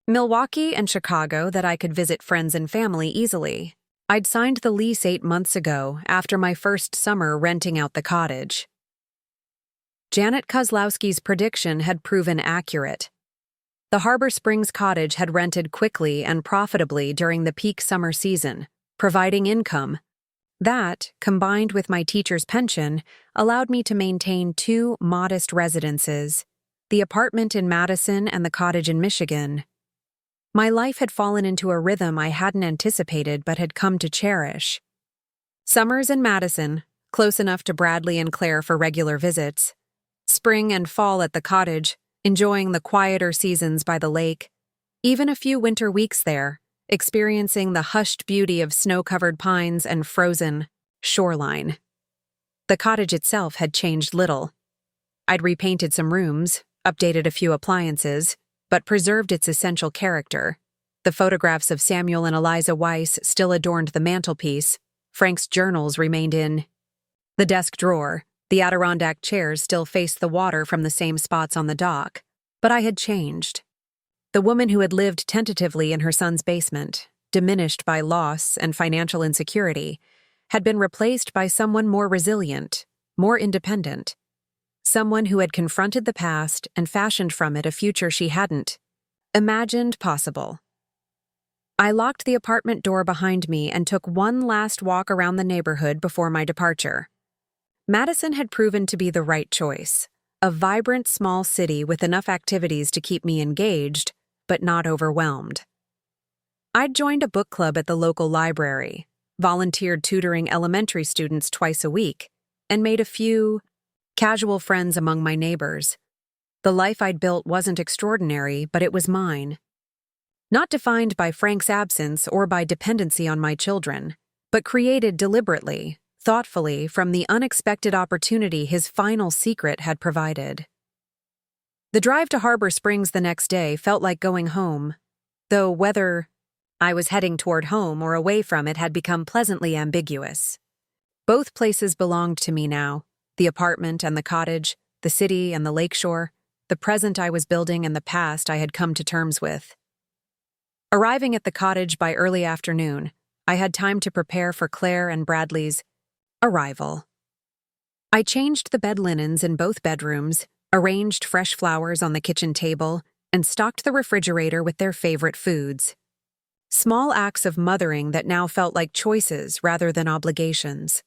Milwaukee and Chicago that I could visit friends and family easily. I'd signed the lease 8 months ago after my first summer renting out the cottage. Janet Kozlowski's prediction had proven accurate. The Harbor Springs cottage had rented quickly and profitably during the peak summer season, providing income, That, combined with my teacher's pension, allowed me to maintain two modest residences, the apartment in Madison and the cottage in Michigan. My life had fallen into a rhythm I hadn't anticipated but had come to cherish. Summers in Madison, close enough to Bradley and Claire for regular visits. Spring and fall at the cottage, enjoying the quieter seasons by the lake. Even a few winter weeks there, experiencing the hushed beauty of snow-covered pines and frozen shoreline. The cottage itself had changed little. I'd repainted some rooms, updated a few appliances, but preserved its essential character. The photographs of Samuel and Eliza Weiss still adorned the mantelpiece. Frank's journals remained in the desk drawer. The Adirondack chairs still faced the water from the same spots on the dock. But I had changed. The woman who had lived tentatively in her son's basement, diminished by loss and financial insecurity, had been replaced by someone more resilient, more independent. Someone who had confronted the past and fashioned from it a future she hadn't imagined possible. I locked the apartment door behind me and took one last walk around the neighborhood before my departure. Madison had proven to be the right choice, a vibrant small city with enough activities to keep me engaged, but not overwhelmed. I'd joined a book club at the local library, volunteered tutoring elementary students twice a week, and made a few casual friends among my neighbors. The life I'd built wasn't extraordinary, but it was mine. Not defined by Frank's absence or by dependency on my children, but created deliberately, thoughtfully from the unexpected opportunity his final secret had provided. The drive to Harbor Springs the next day felt like going home, though whether I was heading toward home or away from it had become pleasantly ambiguous. Both places belonged to me now, the apartment and the cottage, the city and the lakeshore, the present I was building and the past I had come to terms with. Arriving at the cottage by early afternoon, I had time to prepare for Claire and Bradley's arrival. I changed the bed linens in both bedrooms, arranged fresh flowers on the kitchen table, and stocked the refrigerator with their favorite foods. Small acts of mothering that now felt like choices rather than obligations.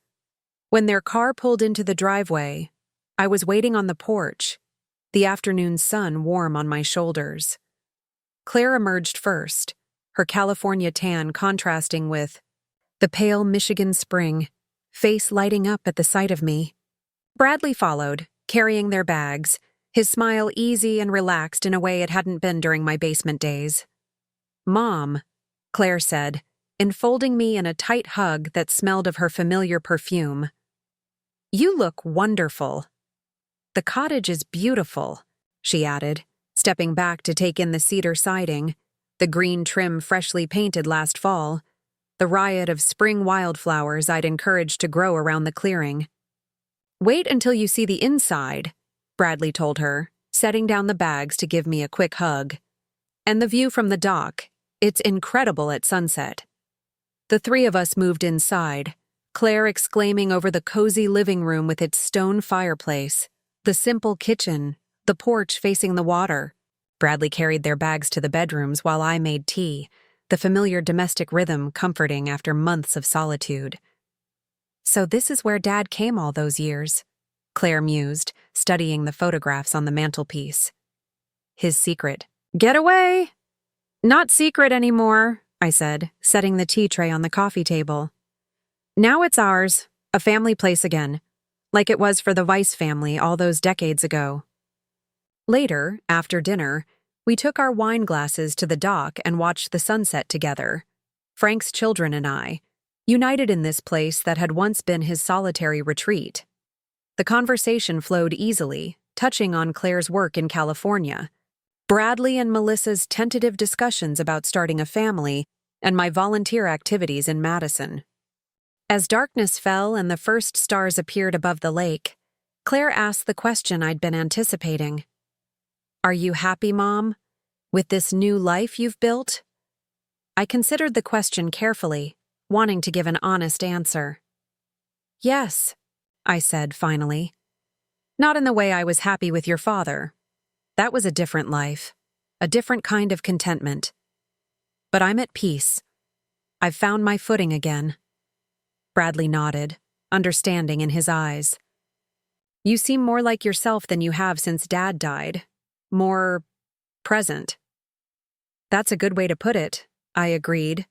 When their car pulled into the driveway, I was waiting on the porch, the afternoon sun warm on my shoulders. Claire emerged first, her California tan contrasting with the pale Michigan spring, face lighting up at the sight of me. Bradley followed, carrying their bags, his smile easy and relaxed in a way it hadn't been during my basement days. "Mom," Claire said, enfolding me in a tight hug that smelled of her familiar perfume. "You look wonderful." "The cottage is beautiful," she added, stepping back to take in the cedar siding, the green trim freshly painted last fall, the riot of spring wildflowers I'd encouraged to grow around the clearing. "Wait until you see the inside," Bradley told her, setting down the bags to give me a quick hug. "And the view from the dock, it's incredible at sunset." The three of us moved inside, Claire exclaiming over the cozy living room with its stone fireplace, the simple kitchen, the porch facing the water. Bradley carried their bags to the bedrooms while I made tea, the familiar domestic rhythm comforting after months of solitude. "So this is where Dad came all those years," Claire mused, studying the photographs on the mantelpiece. "His secret." "Get away!" "Not secret anymore," I said, setting the tea tray on the coffee table. "Now it's ours, a family place again, like it was for the Weiss family all those decades ago." Later, after dinner, we took our wine glasses to the dock and watched the sunset together. Frank's children and I, united in this place that had once been his solitary retreat. The conversation flowed easily, touching on Claire's work in California, Bradley and Melissa's tentative discussions about starting a family, and my volunteer activities in Madison. As darkness fell and the first stars appeared above the lake, Claire asked the question I'd been anticipating. "Are you happy, Mom, with this new life you've built?" I considered the question carefully, wanting to give an honest answer. "Yes," I said finally. "Not in the way I was happy with your father. That was a different life, a different kind of contentment. But I'm at peace. I've found my footing again." Bradley nodded, understanding in his eyes. You seem more like yourself than you have since Dad died. More present. That's a good way to put it, I agreed.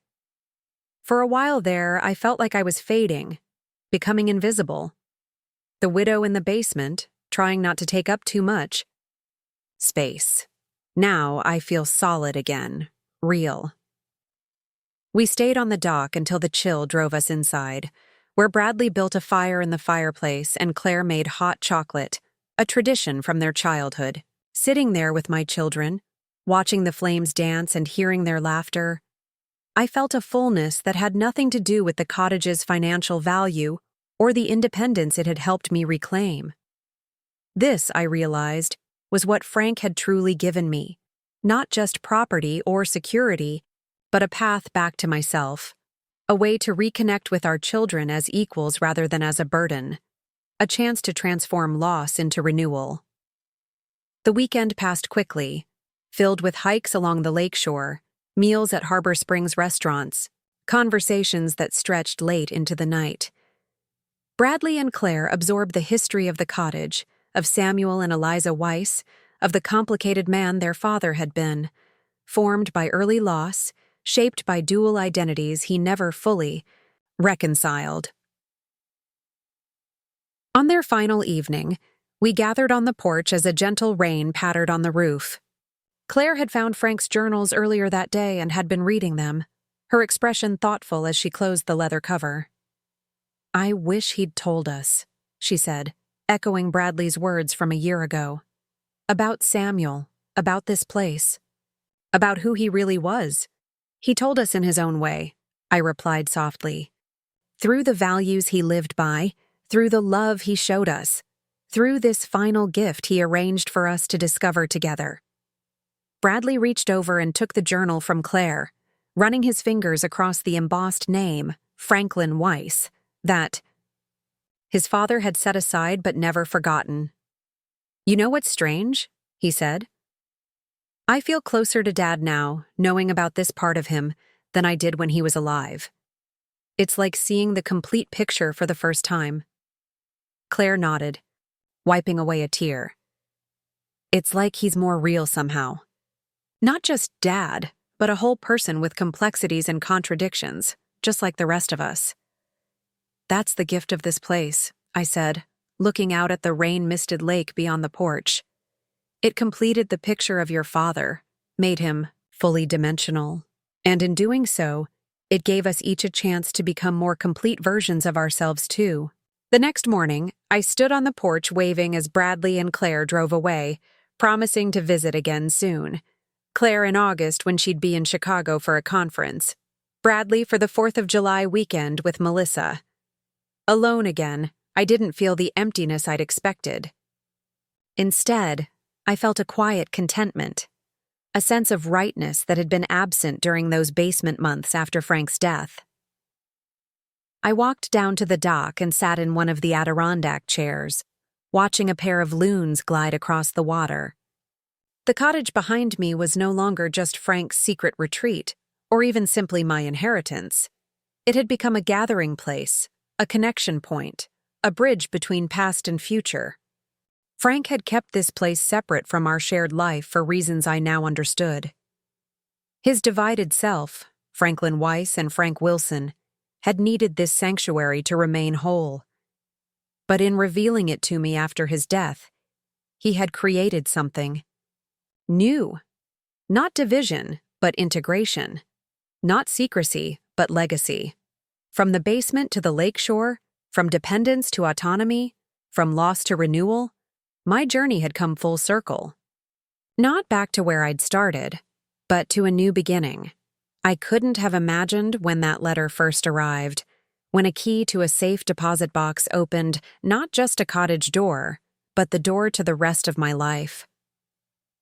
For a while there, I felt like I was fading, becoming invisible. The widow in the basement, trying not to take up too much space. Now I feel solid again, real. We stayed on the dock until the chill drove us inside, where Bradley built a fire in the fireplace and Claire made hot chocolate, a tradition from their childhood. Sitting there with my children, watching the flames dance and hearing their laughter, I felt a fullness that had nothing to do with the cottage's financial value or the independence it had helped me reclaim. This, I realized, was what Frank had truly given me, not just property or security, but a path back to myself, a way to reconnect with our children as equals rather than as a burden, a chance to transform loss into renewal. The weekend passed quickly, filled with hikes along the lakeshore, meals at Harbor Springs restaurants, conversations that stretched late into the night. Bradley and Claire absorbed the history of the cottage, of Samuel and Eliza Weiss, of the complicated man their father had been, formed by early loss, shaped by dual identities he never fully reconciled. On their final evening, we gathered on the porch as a gentle rain pattered on the roof. Claire had found Frank's journals earlier that day and had been reading them, her expression thoughtful as she closed the leather cover. I wish he'd told us, she said, echoing Bradley's words from a year ago. About Samuel, about this place, about who he really was. He told us in his own way, I replied softly. Through the values he lived by, through the love he showed us, through this final gift he arranged for us to discover together. Bradley reached over and took the journal from Claire, running his fingers across the embossed name, Franklin Weiss, that his father had set aside but never forgotten. You know what's strange? He said. I feel closer to Dad now, knowing about this part of him, than I did when he was alive. It's like seeing the complete picture for the first time. Claire nodded, wiping away a tear. It's like he's more real somehow. Not just Dad, but a whole person with complexities and contradictions, just like the rest of us. That's the gift of this place, I said, looking out at the rain-misted lake beyond the porch. It completed the picture of your father, made him fully dimensional, and in doing so, it gave us each a chance to become more complete versions of ourselves too. The next morning, I stood on the porch waving as Bradley and Claire drove away, promising to visit again soon. Claire in August when she'd be in Chicago for a conference. Bradley for the 4th of July weekend with Melissa. Alone again, I didn't feel the emptiness I'd expected. Instead, I felt a quiet contentment, a sense of rightness that had been absent during those basement months after Frank's death. I walked down to the dock and sat in one of the Adirondack chairs, watching a pair of loons glide across the water. The cottage behind me was no longer just Frank's secret retreat, or even simply my inheritance. It had become a gathering place, a connection point, a bridge between past and future. Frank had kept this place separate from our shared life for reasons I now understood. His divided self, Franklin Weiss and Frank Wilson, had needed this sanctuary to remain whole. But in revealing it to me after his death, he had created something new. Not division, but integration. Not secrecy, but legacy. From the basement to the lakeshore, from dependence to autonomy, from loss to renewal, my journey had come full circle. Not back to where I'd started, but to a new beginning. I couldn't have imagined when that letter first arrived, when a key to a safe deposit box opened not just a cottage door, but the door to the rest of my life.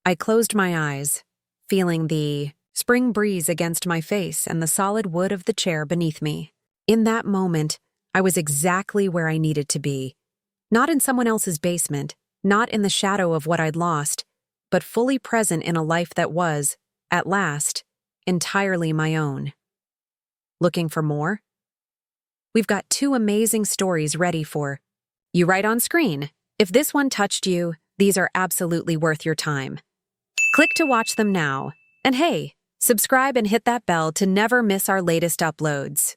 I closed my eyes, feeling the spring breeze against my face and the solid wood of the chair beneath me. In that moment, I was exactly where I needed to be. Not in someone else's basement, not in the shadow of what I'd lost, but fully present in a life that was, at last, entirely my own. Looking for more? we've got two amazing stories ready for you right on screen. If this one touched you, these are absolutely worth your time. Click to watch them now. And hey, subscribe and hit that bell to never miss our latest uploads.